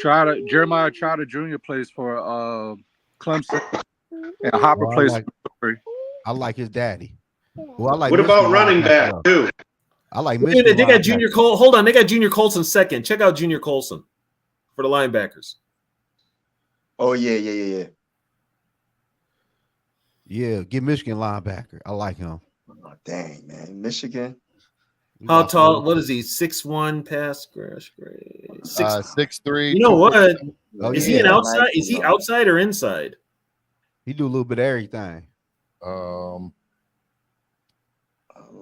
Jeremiah Trotter Jr. plays for Clemson, and Hopper plays for Missouri. I like his daddy. Well, I like what about running back too? I like Michigan. They got Junior Cole. Hold on, they got Junior Colson second. Check out Junior Colson for the linebackers. Oh yeah. Yeah, get Michigan linebacker. I like him. Oh, dang, man. Michigan. How tall? What is he? 6'1" pass rush grade. 6'3". You know what? Is he an outside? Is he outside or inside? He do a little bit of everything.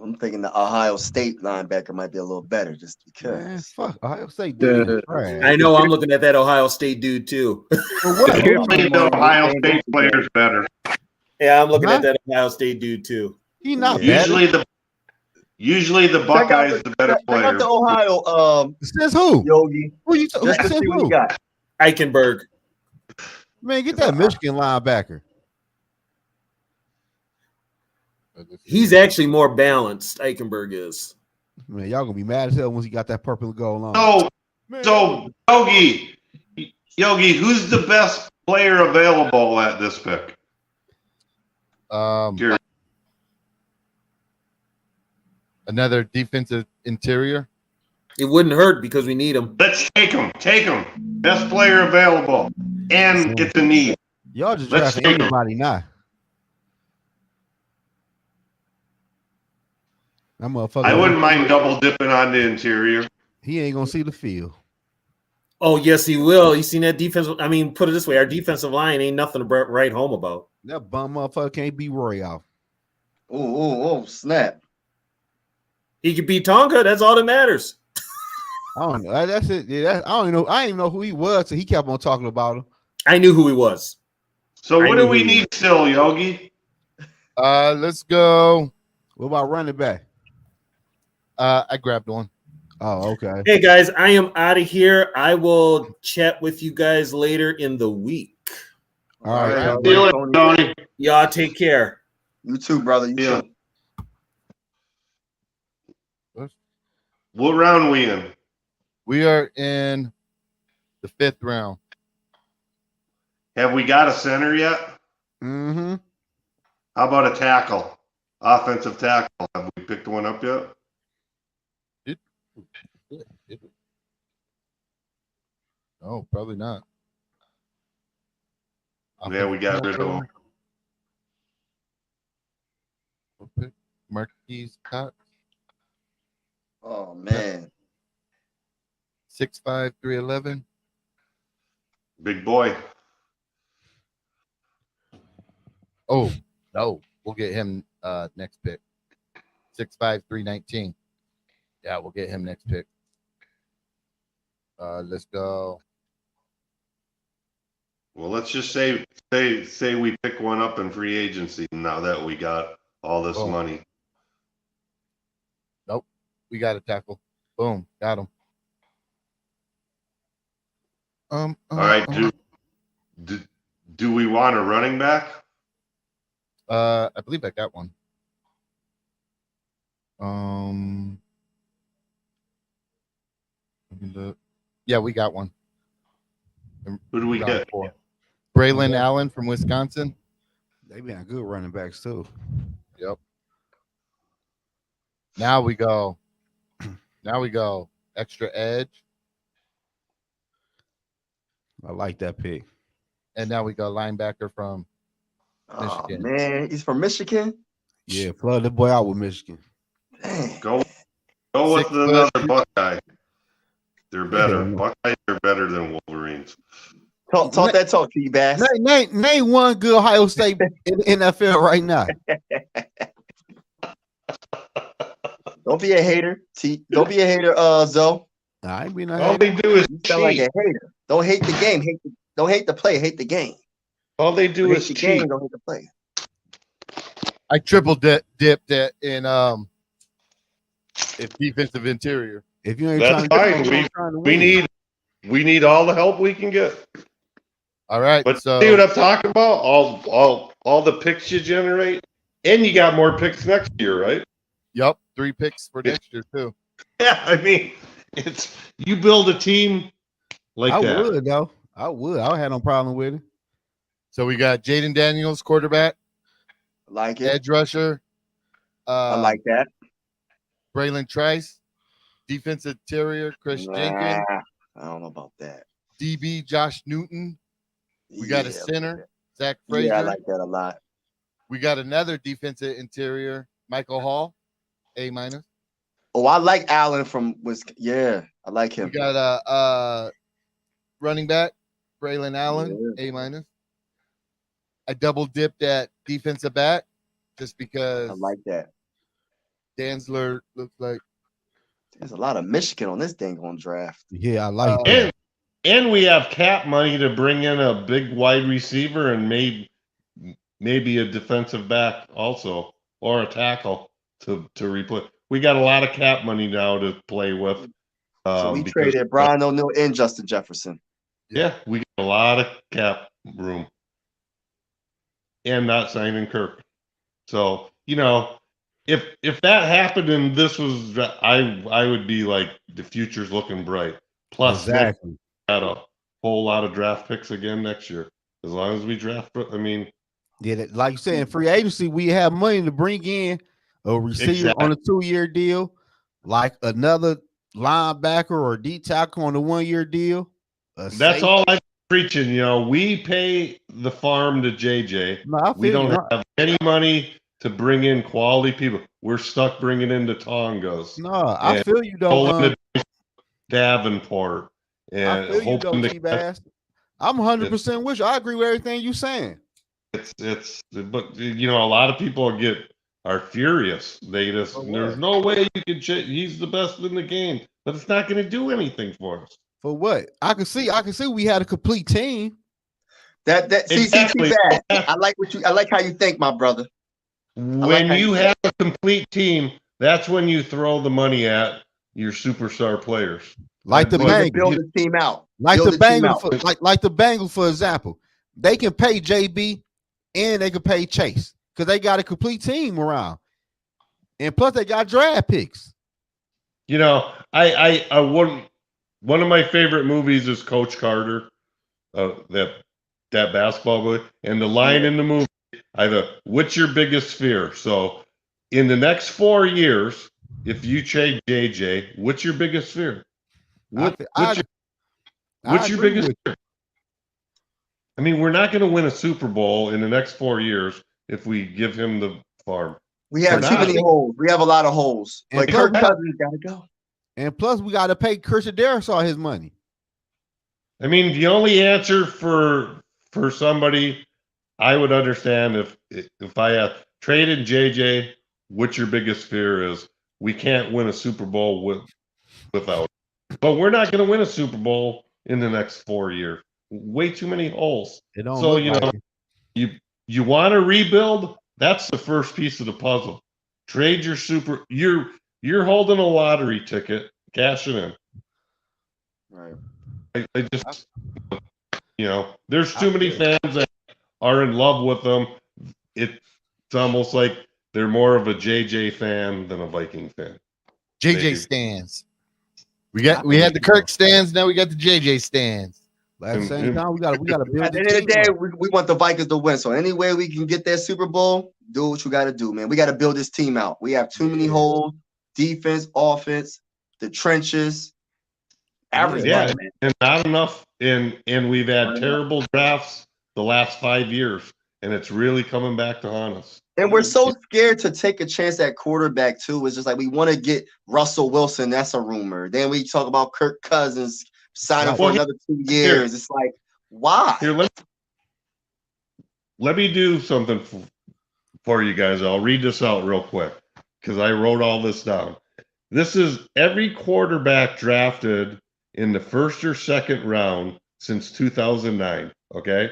I'm thinking the Ohio State linebacker might be a little better just because. Man, fuck Ohio State. I know. I'm looking at that Ohio State dude too. The Ohio State players better. Yeah, I'm looking at that Ohio State dude too. He not usually the Buckeyes the better player. Check out the Ohio. Says who? Yogi. Who you talking? Just to see what you got. Eichenberg. Man, get that Michigan linebacker. He's actually more balanced. Eichenberg is. Man, y'all gonna be mad as hell once he got that purple and gold on. So Yogi, who's the best player available at this pick? Another defensive interior. It wouldn't hurt because we need him. Let's take him. Take him. Best player available, and it's a need. Y'all just Let's drafting take him. anybody now. That motherfucker. I wouldn't mind double dipping on the interior. He ain't gonna see the field. Oh, yes, he will. You seen that defensive? I mean, put it this way: our defensive line ain't nothing to write home about. That bum motherfucker can't beat Roy off. Oh, snap. He could beat Tonka. That's all that matters. I don't know. That's it. Yeah, I don't even know. I didn't even know who he was, so he kept on talking about him. I knew who he was. So what do we need still, Yogi? Let's go. What about running back? I grabbed one. Oh, okay. Hey, guys, I am out of here. I will chat with you guys later in the week. All right. See you later, Tony. Y'all take care. You too, brother. You too. What round we in? We are in the 5th round. Have we got a center yet? Mm-hmm. How about a tackle? Offensive tackle. Have we picked one up yet? No, probably not. Yeah, we got rid of him. Marquise Cox. Oh, man. 6'5", 311. Big boy. Oh, no. We'll get him next pick. 6'5", 319. Yeah, we'll get him next pick. Let's go. Well, let's just say we pick one up in free agency now that we got all this money. Nope. We got a tackle. Boom. Got him. All right. Do we want a running back? I believe I got one. Yeah, we got one. Who do we get? Braylon Allen from Wisconsin. They been good running backs too. Yep. Now we go. Extra edge. I like that pick. And now we go linebacker from Michigan. Oh, man. He's from Michigan? Yeah, flood the boy out with Michigan. Dang. Go with another Buckeye. They're better. Buckeyes are better than Wolverines. Talk that talk, Vibez. Name one good Ohio State in the NFL right now. Don't be a hater. Don't be a hater, Zoe. I ain't being All they do is You sound like a hater. Don't hate the game. Don't hate the play. Hate the game. All they do is the cheat. game. Don't hate the play. I triple dipped it in defensive interior. If you ain't That's trying fine. to We need all the help we can get. All right. But So see what I'm talking about? All the picks you generate, and you got more picks next year, right? yep, 3 picks for next year too. Yeah, I mean, it's you build a team like I that. would though. I would. I don't have no problem with it. So we got Jaden Daniels, quarterback, Like it. edge rusher. I like that. Braylon Trice, defensive interior, Chris Jenkins, I don't know about that. DB Josh Newton. We got a center, Zach Frazier. Yeah, I like that a lot. We got another defensive interior, Michael Hall, A-. Oh, I like Allen from Wisconsin. Yeah, I like him. We got a running back, Braylon Allen, A-. I double dipped at defensive back just because I like that. Danzler looks like There's a lot of Michigan on this dang on draft. Yeah, I like that. And we have cap money to bring in a big wide receiver and maybe a defensive back also, or a tackle to replace. We got a lot of cap money now to play with. So we traded Brian O'Neill and Justin Jefferson. Yeah, we got a lot of cap room. And not signing Kirk. So you know, if that happened and this was, I would be like, the future's looking bright. Plus, Exactly. got a whole lot of draft picks again next year. As long as we draft, I mean, Yeah, like you said, in free agency, we have money to bring in a receiver on a 2-year deal, like another linebacker or D tackle on a 1-year deal. That's all I'm preaching. You know, we pay the farm to JJ. No, we don't have any money to bring in quality people. We're stuck bringing in the Tongos. No, I feel you though. Davenport and I feel you though, T-Bass. I'm 100% with you. I agree with everything you're saying. But you know, a lot of people are furious. They just, there's no way you can. He's the best in the game, but it's not going to do anything for us. For what? I can see we had a complete team. Exactly. I like how you think, my brother. When you have a complete team, that's when you throw the money at your superstar players. Like the Bengals, build the team out. Like the Bengals, for example, they can pay JB and they can pay Chase because they got a complete team around, and plus they got draft picks. You know, I one of my favorite movies is Coach Carter, that basketball movie, and the line in the movie, what's your biggest fear? So, in the next 4 years, if you trade JJ, what's your biggest fear? What's your biggest fear? I mean, we're not going to win a Super Bowl in the next 4 years if we give him the farm. We have too many holes. We have a lot of holes. But Kirk Cousins got to go. And plus, we got to pay Christian Darrisaw his money. I mean, the only answer for somebody I would understand if I traded JJ, what's your biggest fear is we can't win a Super Bowl without. But we're not going to win a Super Bowl in the next 4 years. Way too many holes. So you know, you want to rebuild. That's the first piece of the puzzle. Trade your You're holding a lottery ticket. Cash it in. Right. I just, you know, there's too many fans that are in love with them. It's almost like they're more of a JJ fan than a Viking fan. JJ stands. We had the Kirk stands. Now we got the JJ stands. At the same time, we got to build. At the end of the day, we want the Vikings to win. So any way we can get that Super Bowl, do what you got to do, man. We got to build this team out. We have too many holes. Defense, offense, the trenches. Average, man. And not enough. And we've had terrible drafts the last 5 years, and it's really coming back to haunt us. And we're so scared to take a chance at quarterback too. It's just like we want to get Russell Wilson. That's a rumor. Then we talk about Kirk Cousins signing for another 2 years. It's like, why? Here, let me do something for you guys. I'll read this out real quick because I wrote all this down. This is every quarterback drafted in the first or second round since 2009. Okay,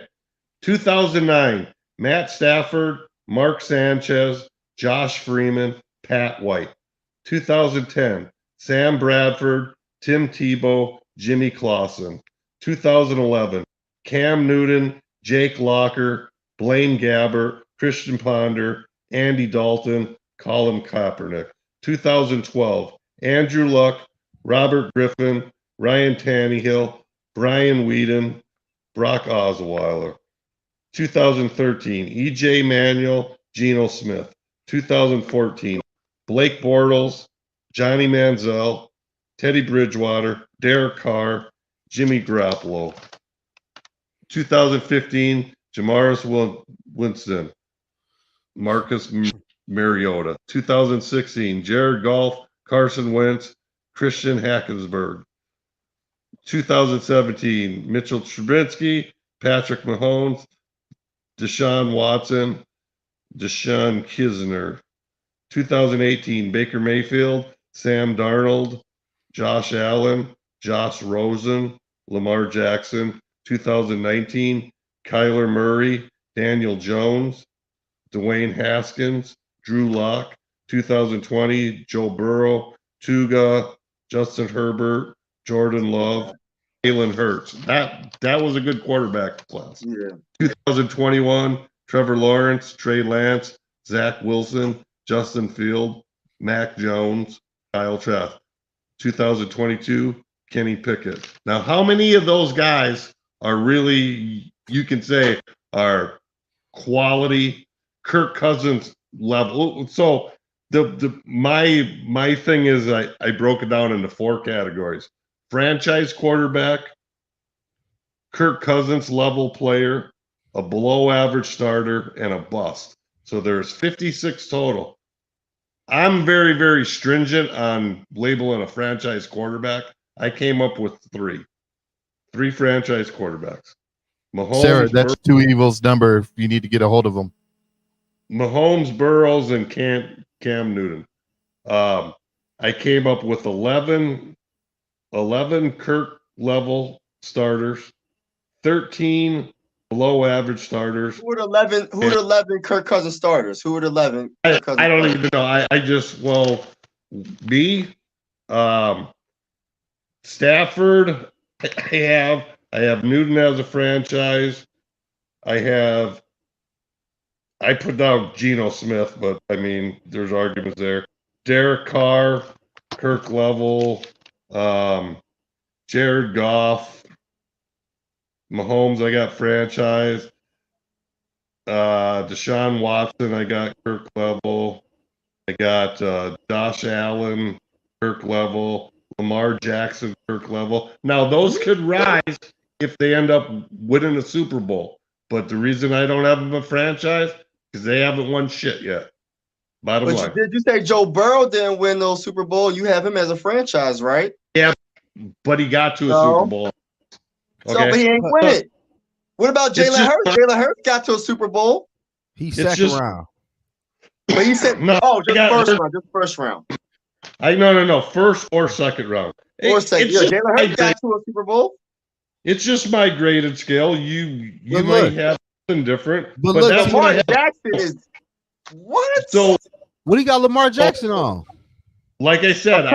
2009: Matt Stafford, Mark Sanchez, Josh Freeman, Pat White. 2010: Sam Bradford, Tim Tebow, Jimmy Clausen. 2011: Cam Newton, Jake Locker, Blaine Gabbert, Christian Ponder, Andy Dalton, Colin Kaepernick. 2012: Andrew Luck, Robert Griffin, Ryan Tannehill, Brian Whedon, Brock Osweiler. 2013: E.J. Manuel, Geno Smith. 2014: Blake Bortles, Johnny Manziel, Teddy Bridgewater, Derek Carr, Jimmy Garoppolo. 2015: Jamaris Winston, Marcus Mariota. 2016: Jared Goff, Carson Wentz, Christian Hackenberg. 2017: Mitchell Trubisky, Patrick Mahomes, Deshaun Watson, Deshaun Kisner. 2018: Baker Mayfield, Sam Darnold, Josh Allen, Josh Rosen, Lamar Jackson. 2019: Kyler Murray, Daniel Jones, Dwayne Haskins, Drew Lock. 2020: Joe Burrow, Tuga, Justin Herbert, Jordan Love, Jalen Hurts. That was a good quarterback class. Yeah. 2021: Trevor Lawrence, Trey Lance, Zach Wilson, Justin Field, Mac Jones, Kyle Trask. 2022, Kenny Pickett. Now, how many of those guys are really, you can say, are quality Kirk Cousins level? So my thing is I broke it down into 4 categories: franchise quarterback, Kirk Cousins level player, a below average starter, and a bust. So there's 56 total. I'm very, very stringent on labeling a franchise quarterback. I came up with 3 franchise quarterbacks. Mahomes, Sarah, that's Two Evil's number if you need to get a hold of them. Mahomes, Burrows, and Cam Newton. I came up with 11 Kirk level starters, 13 below average starters. Who are the 11 Kirk Cousins starters? Who are the 11? I don't even know. I just, me, Stafford, I have Newton as a franchise. I put down Geno Smith, but I mean, there's arguments there. Derek Carr, Kirk level, Jared Goff, Mahomes, I got franchise. Deshaun Watson, I got Kirk level. I got Josh Allen, Kirk level. Lamar Jackson, Kirk level. Now, those could rise if they end up winning a Super Bowl. But the reason I don't have them a franchise is they haven't won shit yet. Bottom line. Did you say Joe Burrow didn't win no Super Bowl? You have him as a franchise, right? Yeah, but he got to a Super Bowl. Okay. So, but he ain't win it. What about Jalen Hurts? Jalen Hurts got to a Super Bowl. He's second round. But he said, just first round. No. First or second round. Or second. Jalen Hurts got to a Super Bowl. It's just my graded scale. You might have something different. But look, Lamar Jackson is what? So what do you got Lamar Jackson on? Like I said,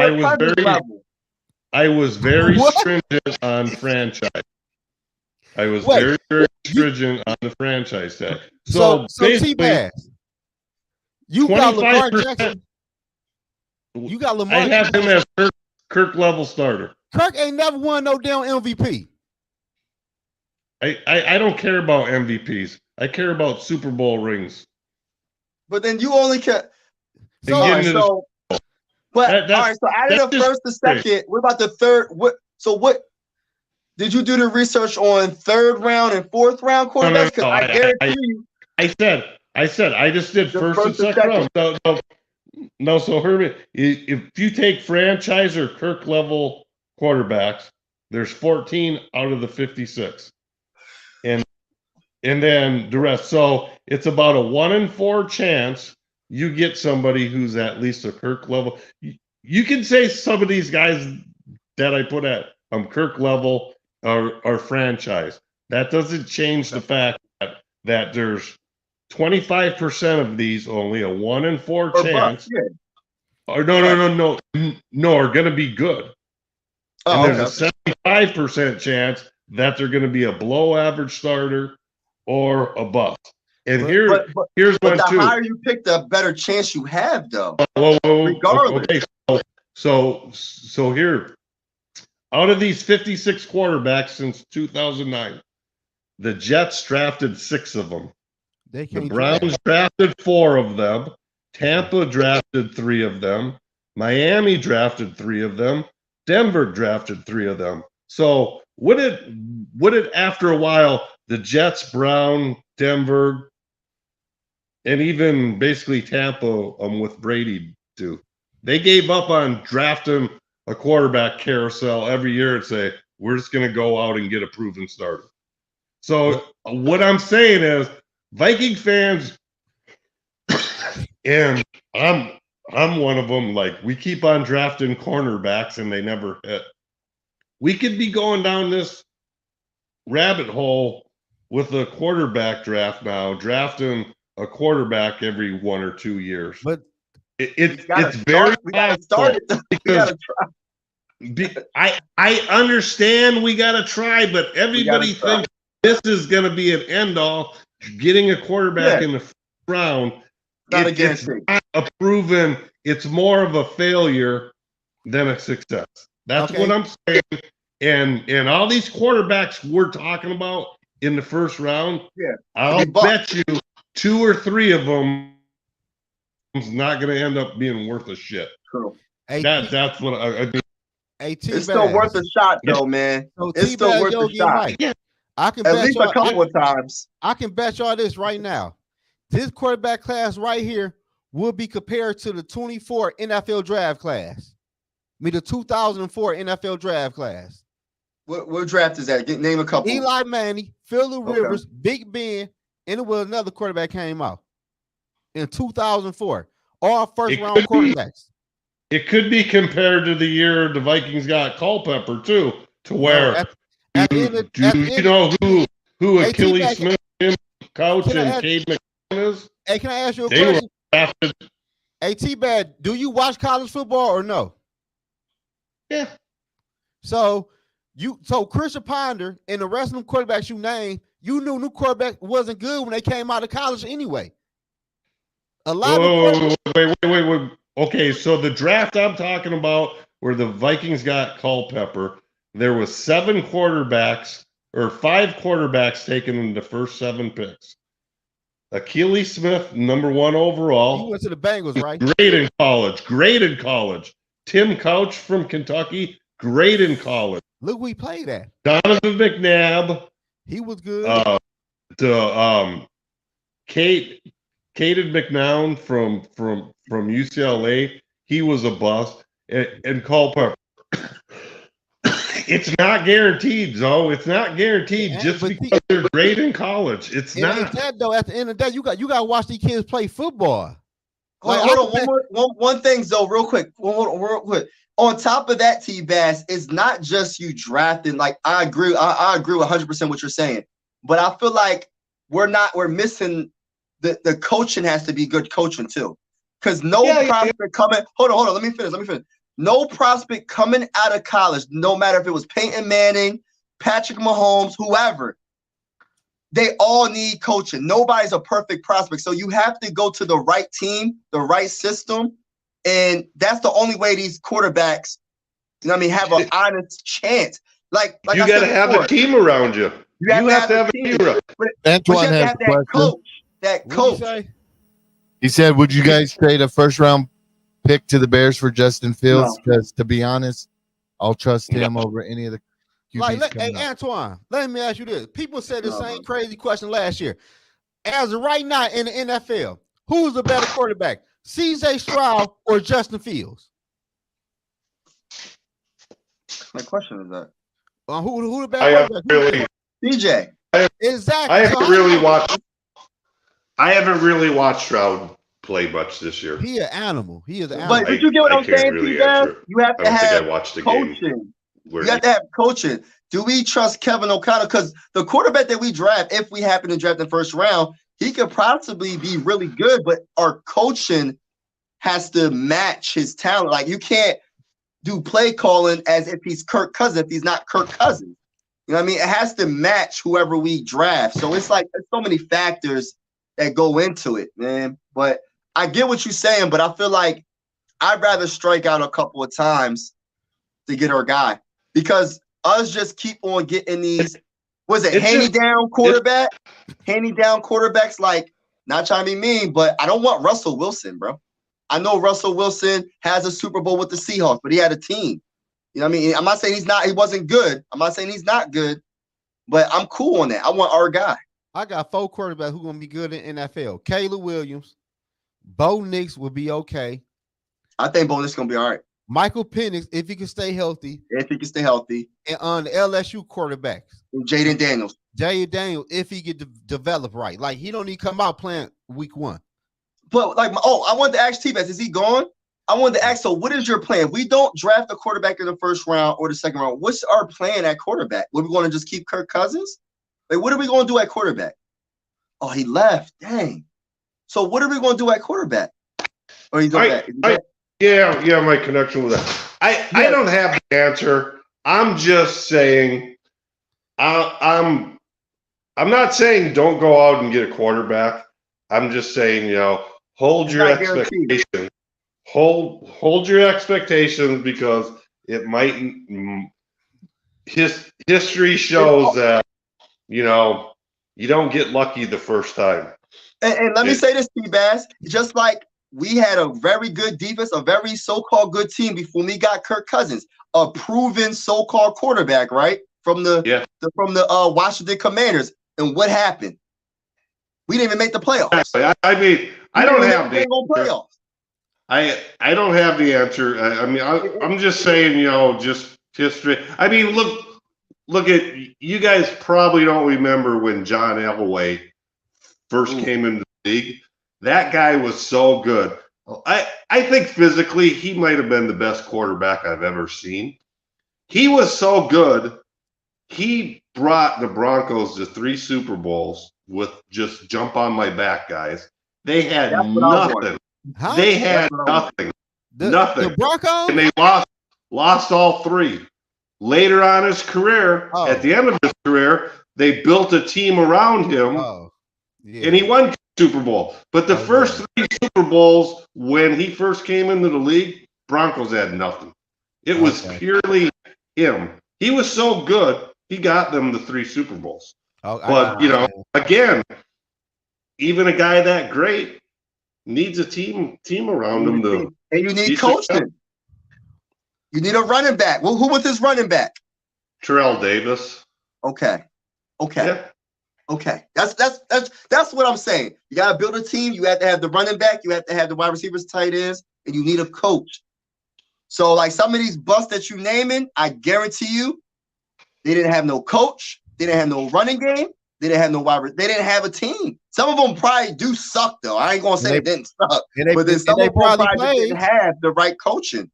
I was very stringent on franchise. I was very, very stringent on the franchise tag. So basically, you got Lamar Jackson. You got Lamar. I have him as Kirk level starter. Kirk ain't never won no damn MVP. I don't care about MVPs. I care about Super Bowl rings. But then you only care. So all right, so out of the first to second, what about the third? What did you do the research on third round and fourth round quarterbacks? Because I guarantee you. I said I just did first and second round. So Herbie, if you take franchise or Kirk level quarterbacks, there's 14 out of the 56. And then the rest. So it's about a 1 in 4 chance you get somebody who's at least a Kirk level. You can say some of these guys that I put at Kirk level are franchise. That doesn't change the fact that there's 25% of these, only a 1 in 4 chance. Or no, are going to be good. And there's a 75% chance that they're going to be a below average starter or a bust. And here's one too. The higher you pick, the better chance you have, though. Regardless. Okay, so here, out of these 56 quarterbacks since 2009, the Jets drafted 6 of them. The Browns drafted 4 of them. Tampa drafted 3 of them. Miami drafted 3 of them. Denver drafted 3 of them. So would it after a while, the Jets, Brown, Denver, and even basically Tampa with Brady do? They gave up on drafting a quarterback carousel every year and say, we're just going to go out and get a proven starter. So what I'm saying is, Viking fans, and I'm one of them, like, we keep on drafting cornerbacks and they never hit. We could be going down this rabbit hole with a quarterback draft now, drafting a quarterback every 1 or 2 years. But it's very possible because I understand we got to try, but everybody thinks this is going to be an end all. Getting a quarterback in the first round, Not a it's guarantee. not a proven. It's more of a failure than a success. That's Okay. what I'm saying. And all these quarterbacks we're talking about in the first round, Yeah. I'll bet you 2 or 3 of them is not going to end up being worth a shit. True. That's what I mean. It's still worth a shot, though, man. So It's still worth Yogi, a shot. Mike, I can At bet least a couple of times. I can bet y'all this right now. This quarterback class right here will be compared to the 24 NFL draft class. I mean, the 2004 NFL draft class. What draft is that? Name a couple. Eli Manning, Phillip Rivers, Big Ben, and it was another quarterback came out in 2004. All first round quarterbacks. It could be compared to the year the Vikings got Culpepper too, to where you know who Achilles Smith, coach, and Cade McMillan is? Hey, can I ask you a question? Hey, T-Bad, do you watch college football or no? Yeah. So Christian Ponder and the rest of them quarterbacks you named, you knew new quarterback wasn't good when they came out of college anyway. A lot of wait. Okay, so the draft I'm talking about where the Vikings got Culpepper, there was 5 quarterbacks taken in the first 7 picks. Achilles Smith, number 1 overall. He went to the Bengals, right? Great in college. Tim Couch from Kentucky, great in college. Look who he played at. Donovan McNabb. He was good. Caden McNown from UCLA, he was a bust. And Culpepper. It's not guaranteed, Zoe. It's not guaranteed just because they're great in college. It's not. That, though, at the end of the day, you got to watch these kids play football. Hold on. One thing, Zoe, real quick. Real quick. On top of that, T-Bass, it's not just you drafting. Like, I agree 100% what you're saying. But I feel like we're missing the coaching has to be good coaching too. Because prospect coming. Hold on. Let me finish. No prospect coming out of college, no matter if it was Peyton Manning, Patrick Mahomes, whoever, they all need coaching. Nobody's a perfect prospect. So you have to go to the right team, the right system. And that's the only way these quarterbacks, have an honest chance. Like you got to have a team around you. You have to have a team around you. Antoine has a question. That coach. He said, would you guys trade a first-round pick to the Bears for Justin Fields? Because to be honest, I'll trust him over any of the QBs. Hey, Antoine, let me ask you this. People said the same crazy question last year. As of right now in the NFL, who's the better quarterback, CJ Stroud or Justin Fields? My question is that. Who the better quarterback? CJ. Exactly. I haven't really watched Stroud play much this year. He an animal. He is an animal. But you get what I'm saying, T-Bass? You have to have coaching. You have to have coaching. Do we trust Kevin O'Connell? Because the quarterback that we draft, if we happen to draft in the first round, he could possibly be really good, but our coaching has to match his talent. Like, you can't do play calling as if he's Kirk Cousins, if he's not Kirk Cousins. You know what I mean? It has to match whoever we draft. So it's like there's so many factors that go into it, man. But I get what you're saying, but I feel like I'd rather strike out a couple of times to get our guy, because us just keep on getting these, hand-me-down quarterback? Hand-me-down quarterbacks, like, not trying to be mean, but I don't want Russell Wilson, bro. I know Russell Wilson has a Super Bowl with the Seahawks, but he had a team. You know what I mean? I'm not saying he wasn't good. I'm not saying he's not good, but I'm cool on that. I want our guy. I got 4 quarterbacks who going to be good in NFL. Caleb Williams, Bo Nix will be okay. I think Bo Nix is going to be all right. Michael Penix, if he can stay healthy. And on the LSU quarterbacks. Jaden Daniels, if he get develop right. Like, he don't need to come out playing week 1. But, I wanted to ask T-Bass, is he gone? I wanted to ask, so what is your plan? We don't draft a quarterback in the first round or the second round. What's our plan at quarterback? Are we going to just keep Kirk Cousins? Like, what are we going to do at quarterback? Oh, he left. Dang. So what are we going to do at quarterback? Or he's back? Yeah, my connection with that. I don't have the answer. I'm just saying, I'm not saying don't go out and get a quarterback. I'm just saying, hold It's your not guaranteed. expectations. Hold your expectations because it might. History shows that you don't get lucky the first time. And let me say this, T-Bass, just like we had a very good defense, a very so-called good team before we got Kirk Cousins, a proven so-called quarterback, right? From the Washington Commanders. And what happened? We didn't even make the playoffs. I mean, I don't have the playoffs. I don't have the answer. I mean, I'm just saying, just history. I mean, look at you guys. Probably don't remember when John Elway first came into the league. That guy was so good. I think physically he might have been the best quarterback I've ever seen. He was so good. He brought the Broncos to 3 Super Bowls with just jump on my back guys. They had nothing. Huh? They had nothing. Nothing. The Broncos? And they lost all 3. Later on his career, at the end of his career, they built a team around him. And he won Super Bowl. But the first 3 Super Bowls, when he first came into the league, Broncos had nothing. It was purely him. He was so good, he got them the 3 Super Bowls. But, again, even a guy that great needs a team around him. And you need coaching. You need a running back. Well, who was his running back? Terrell Davis. Okay. That's what I'm saying. You gotta build a team. You have to have the running back. You have to have the wide receivers, tight ends, and you need a coach. So, like some of these busts that you naming, I guarantee you, they didn't have no coach. They didn't have no running game. They didn't have no wide. They didn't have a team. Some of them probably do suck though. I ain't gonna say they didn't suck, but then some of them probably didn't have the right coaching.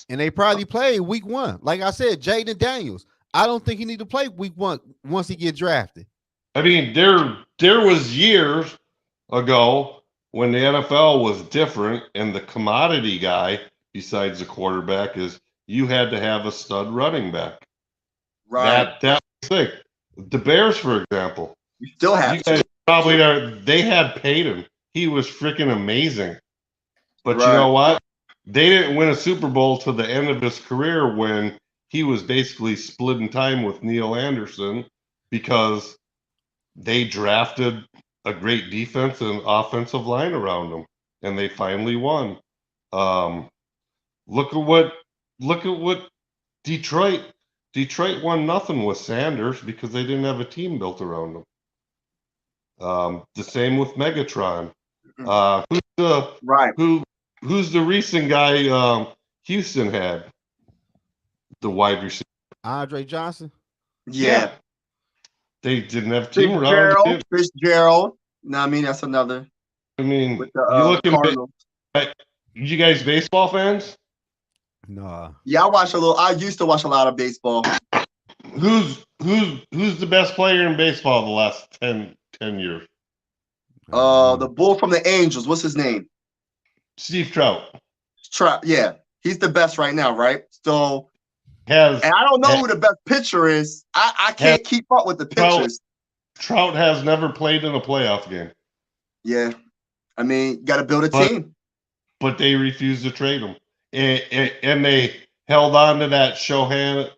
And they probably played week 1. Like I said, Jaden Daniels. I don't think he need to play week 1 once he get drafted. I mean, there was years ago when the NFL was different, and the commodity guy, besides the quarterback, is you had to have a stud running back. Right. That was sick. The Bears, for example. You still have you guys probably are. They had Peyton. He was freaking amazing. But you know what? They didn't win a Super Bowl to the end of his career when he was basically splitting time with Neil Anderson because they drafted a great defense and offensive line around them, and they finally won. Look at what Detroit won nothing with Sanders because they didn't have a team built around them. The same with Megatron. Who's the recent guy Houston had? The wide receiver. Andre Johnson? Yeah. They didn't have a team around him. Fitzgerald. No, I mean, that's another. I mean, with the, you guys baseball fans? No. Yeah, I used to watch a lot of baseball. Who's the best player in baseball the last 10 years? The bull from the Angels. What's his name? Steve Trout. Yeah, he's the best right now, right? So, and I don't know who the best pitcher is. I can't keep up with the pitchers. Trout has never played in a playoff game. Yeah, I mean, got to build a team. But they refused to trade him, and they held on to that Shohei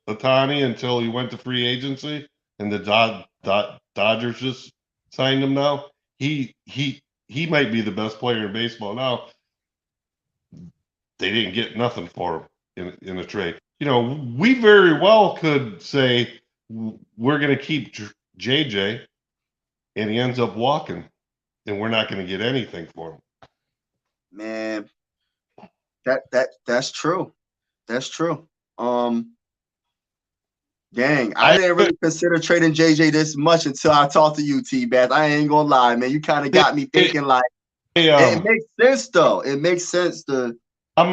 Ohtani until he went to free agency, and the Dodgers just signed him now. He might be the best player in baseball now. They didn't get nothing for him in a trade. We very well could say we're going to keep JJ, and he ends up walking, and we're not going to get anything for him. Man, that's true. That's true. Dang, I didn't really consider trading JJ this much until I talked to you, T-Bass. I ain't gonna lie, man. You kind of got me thinking like it makes sense though. It makes sense to. I'm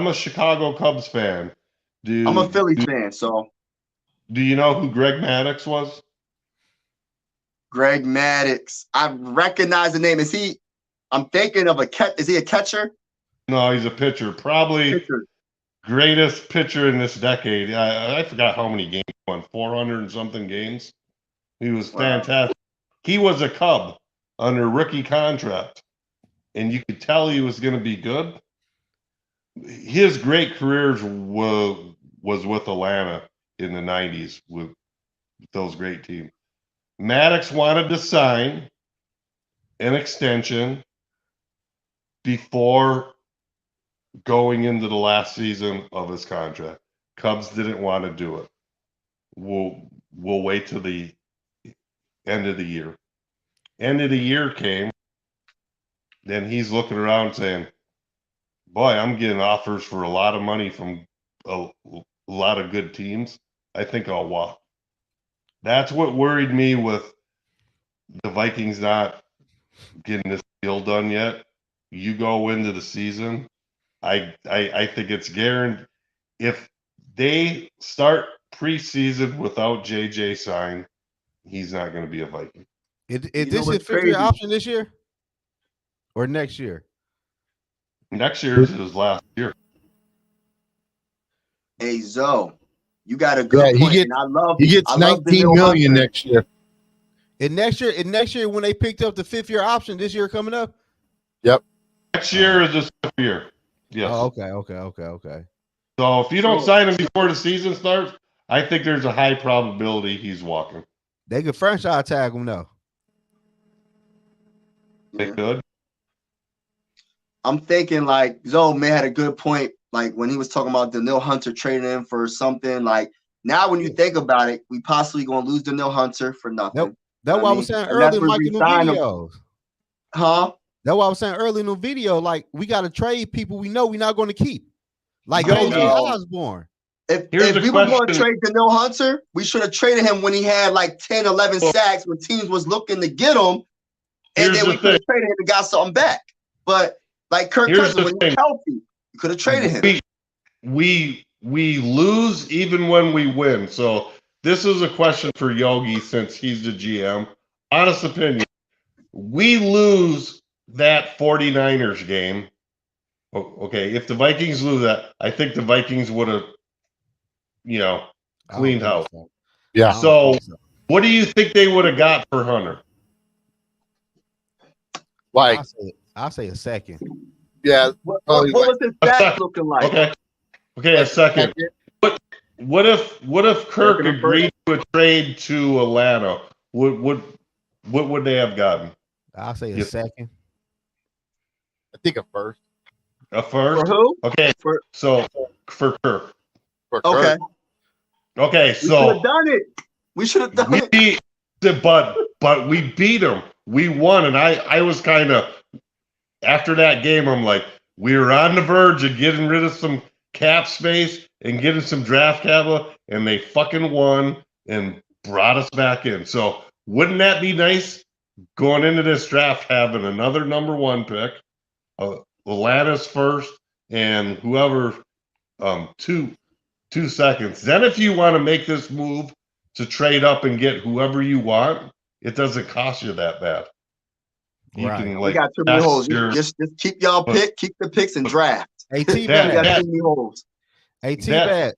a Chicago Cubs fan. I'm a Philly fan, so. Do you know who Greg Maddux was? Greg Maddux. I recognize the name. I'm thinking of is he a catcher? No, he's a pitcher. Probably greatest pitcher in this decade. I forgot how many games he won. 400 and something games. He was fantastic. He was a Cub. under rookie contract, and you could tell he was going to be good. His great careers was with Atlanta in the 90s with those great teams. Maddox wanted to sign an extension before going into the last season of his contract. Cubs didn't want to do it. We'll wait till the end of the year. End of the year came, then he's looking around saying, boy, I'm getting offers for a lot of money from a lot of good teams. I think I'll walk. That's what worried me with the Vikings not getting this deal done yet. You go into the season, I think it's guaranteed. If they start preseason without JJ signed, he's not going to be a Viking. Is this his fifth-year option this year or next year? Next year is his last year. Hey, Zoe, you got a good point. He gets 19 million next year. And next year when they picked up the fifth-year option, this year coming up? Yep. Next year is his fifth year. Yes. Oh, okay. So if you don't sign him before the season starts, I think there's a high probability he's walking. They could franchise tag him though. They could. I'm thinking like Zoe may had a good point. Like when he was talking about Daniil Hunter trading him for something. Like now, when you think about it, we possibly gonna lose Daniil Hunter for nothing. Nope. That's what I was saying earlier, Mike, in the videos. Huh? That's what I was saying earlier in the video. Like we got to trade people we know we're not going to keep. Like Yo, KJ Osborne. If we were going to trade Daniil Hunter, we should have traded him when he had like 10, 11 sacks when teams was looking to get him. And then we could have traded him and got something back. But like Kirk Cousins, when he was healthy, you could have traded him. We lose even when we win. So this is a question for Yogi since he's the GM. Honest opinion, we lose that 49ers game. Okay, if the Vikings lose that, I think the Vikings would have, cleaned house. So. Yeah. So what do you think they would have got for Hunter? Like, I'll say a second. Yeah. What was his stats looking like? Okay, a second. What if Kirk agreed to a trade to Atlanta? What would they have gotten? I'll say a second. I think a first. A first? For who? Okay. So for Kirk. Okay. Okay. So we should have done it. But we beat them. We won, and I was kind of after that game. I'm like, we were on the verge of getting rid of some cap space and getting some draft capital, and they fucking won and brought us back in. So wouldn't that be nice going into this draft having another number one pick, Atlanta's first, and whoever 2 seconds. Then if you want to make this move to trade up and get whoever you want, it doesn't cost you that bad. You can we got too many holes. Just keep y'all keep the picks and draft. Hey, T-Bad. Hey, T-Bad.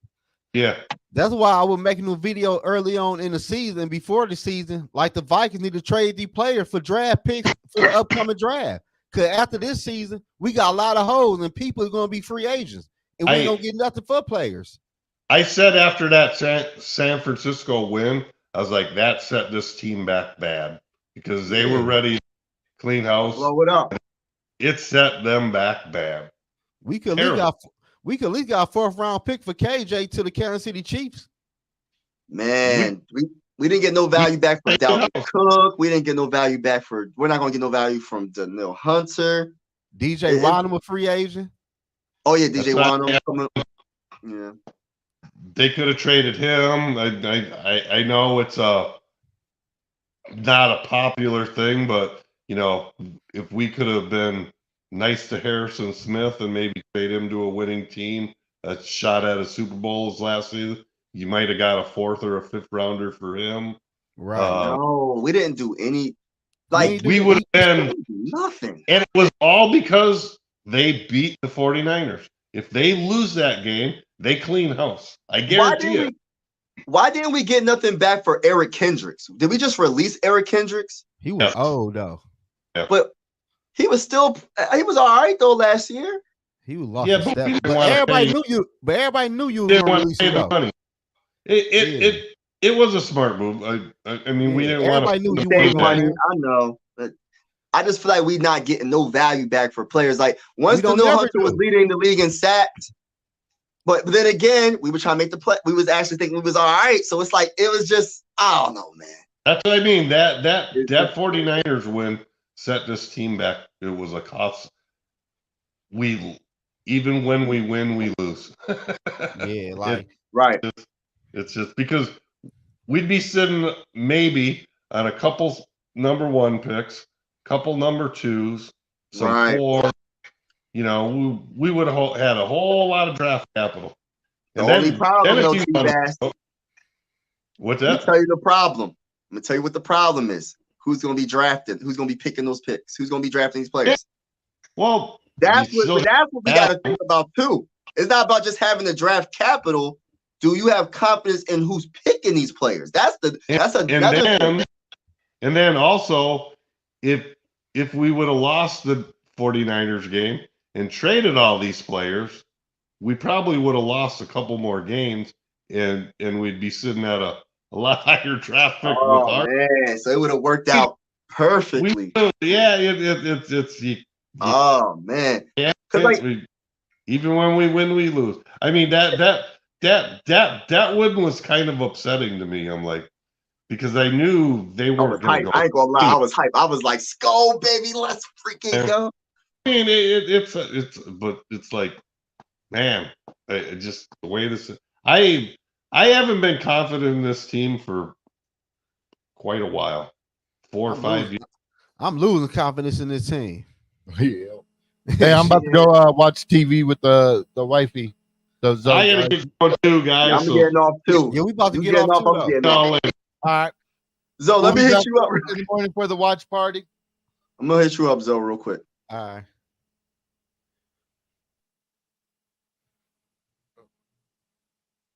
Yeah. That's why I was making a video early on in the season, before the season, like the Vikings need to trade the player for draft picks for the upcoming draft. Because after this season, we got a lot of holes and people are going to be free agents. And we don't get nothing for players. I said after that San Francisco win, I was like, that set this team back bad because they were ready to clean house. Blow it up. It set them back bad. We could at least got a fourth round pick for KJ to the Kansas City Chiefs. Man, we didn't get no value back for Dalvin Cook. We didn't get no value back we're not gonna get no value from Daniil Hunter. DJ Wonnum, a free agent. Oh yeah, DJ Wonnum. Yeah. They could have traded him. I know it's not a popular thing, but if we could have been nice to Harrison Smith and maybe trade him to a winning team that shot at a Super Bowls last season, you might have got a fourth or a fifth rounder for him. Right. No, we didn't do any. We would have been nothing. And it was all because they beat the 49ers. If they lose that game, they clean house. I guarantee it. Why didn't we get nothing back for Eric Kendricks? Did we just release Eric Kendricks? He was old though. but he was all right though last year. He was lost Yeah, a but step. we didn't But wanna everybody pay- knew you. But everybody knew you was Didn't gonna want release to pay him the though. money. It was a smart move. I mean, we didn't want Everybody to knew you Save weren't money, gonna. I know. But I just feel like we're not getting no value back for players. Like once We don't Daniil never Hunter was do. leading the league in sacks, but then again, we were trying to make the play. We was actually thinking we was all right. So it's like it was just, I don't know, man. That's what I mean. That 49ers win set this team back. It was a cost. Even when we win, we lose. Yeah, like Right. It's just because we'd be sitting maybe on a couple number 1 picks, couple number 2s, some Right. 4. You know, we would have had a whole lot of draft capital. The only problem, though, T-Bass, what's let me that? tell you the problem. I'm gonna tell you what the problem is. Who's gonna be drafted? Who's gonna be picking those picks? Who's gonna be drafting these players? Well, That's what we got to think about too. It's not about just having the draft capital. Do you have confidence in who's picking these players? And then also, if we would have lost the 49ers game and traded all these players, we probably would have lost a couple more games, and we'd be sitting at a lot higher draft pick. Man, so it would have worked out perfectly. Oh man, even when we win, we lose. I mean that win was kind of upsetting to me. I'm like, because I knew they weren't going to go. I ain't gonna lie, I was hyped. I was like, "Skull, baby, let's freaking go!" I mean, it's like, man, just the way this. I haven't been confident in this team for quite a while, 4 or 5 years. I'm losing confidence in this team. Yeah. Hey, I'm about to go watch TV with the wifey. I gotta get going too, guys. Yeah, I'm getting off too. Yeah, we about to get off too. All right. Zo, let me hit you up in the morning for the watch party. I'm gonna hit you up, Zo, real quick. All right.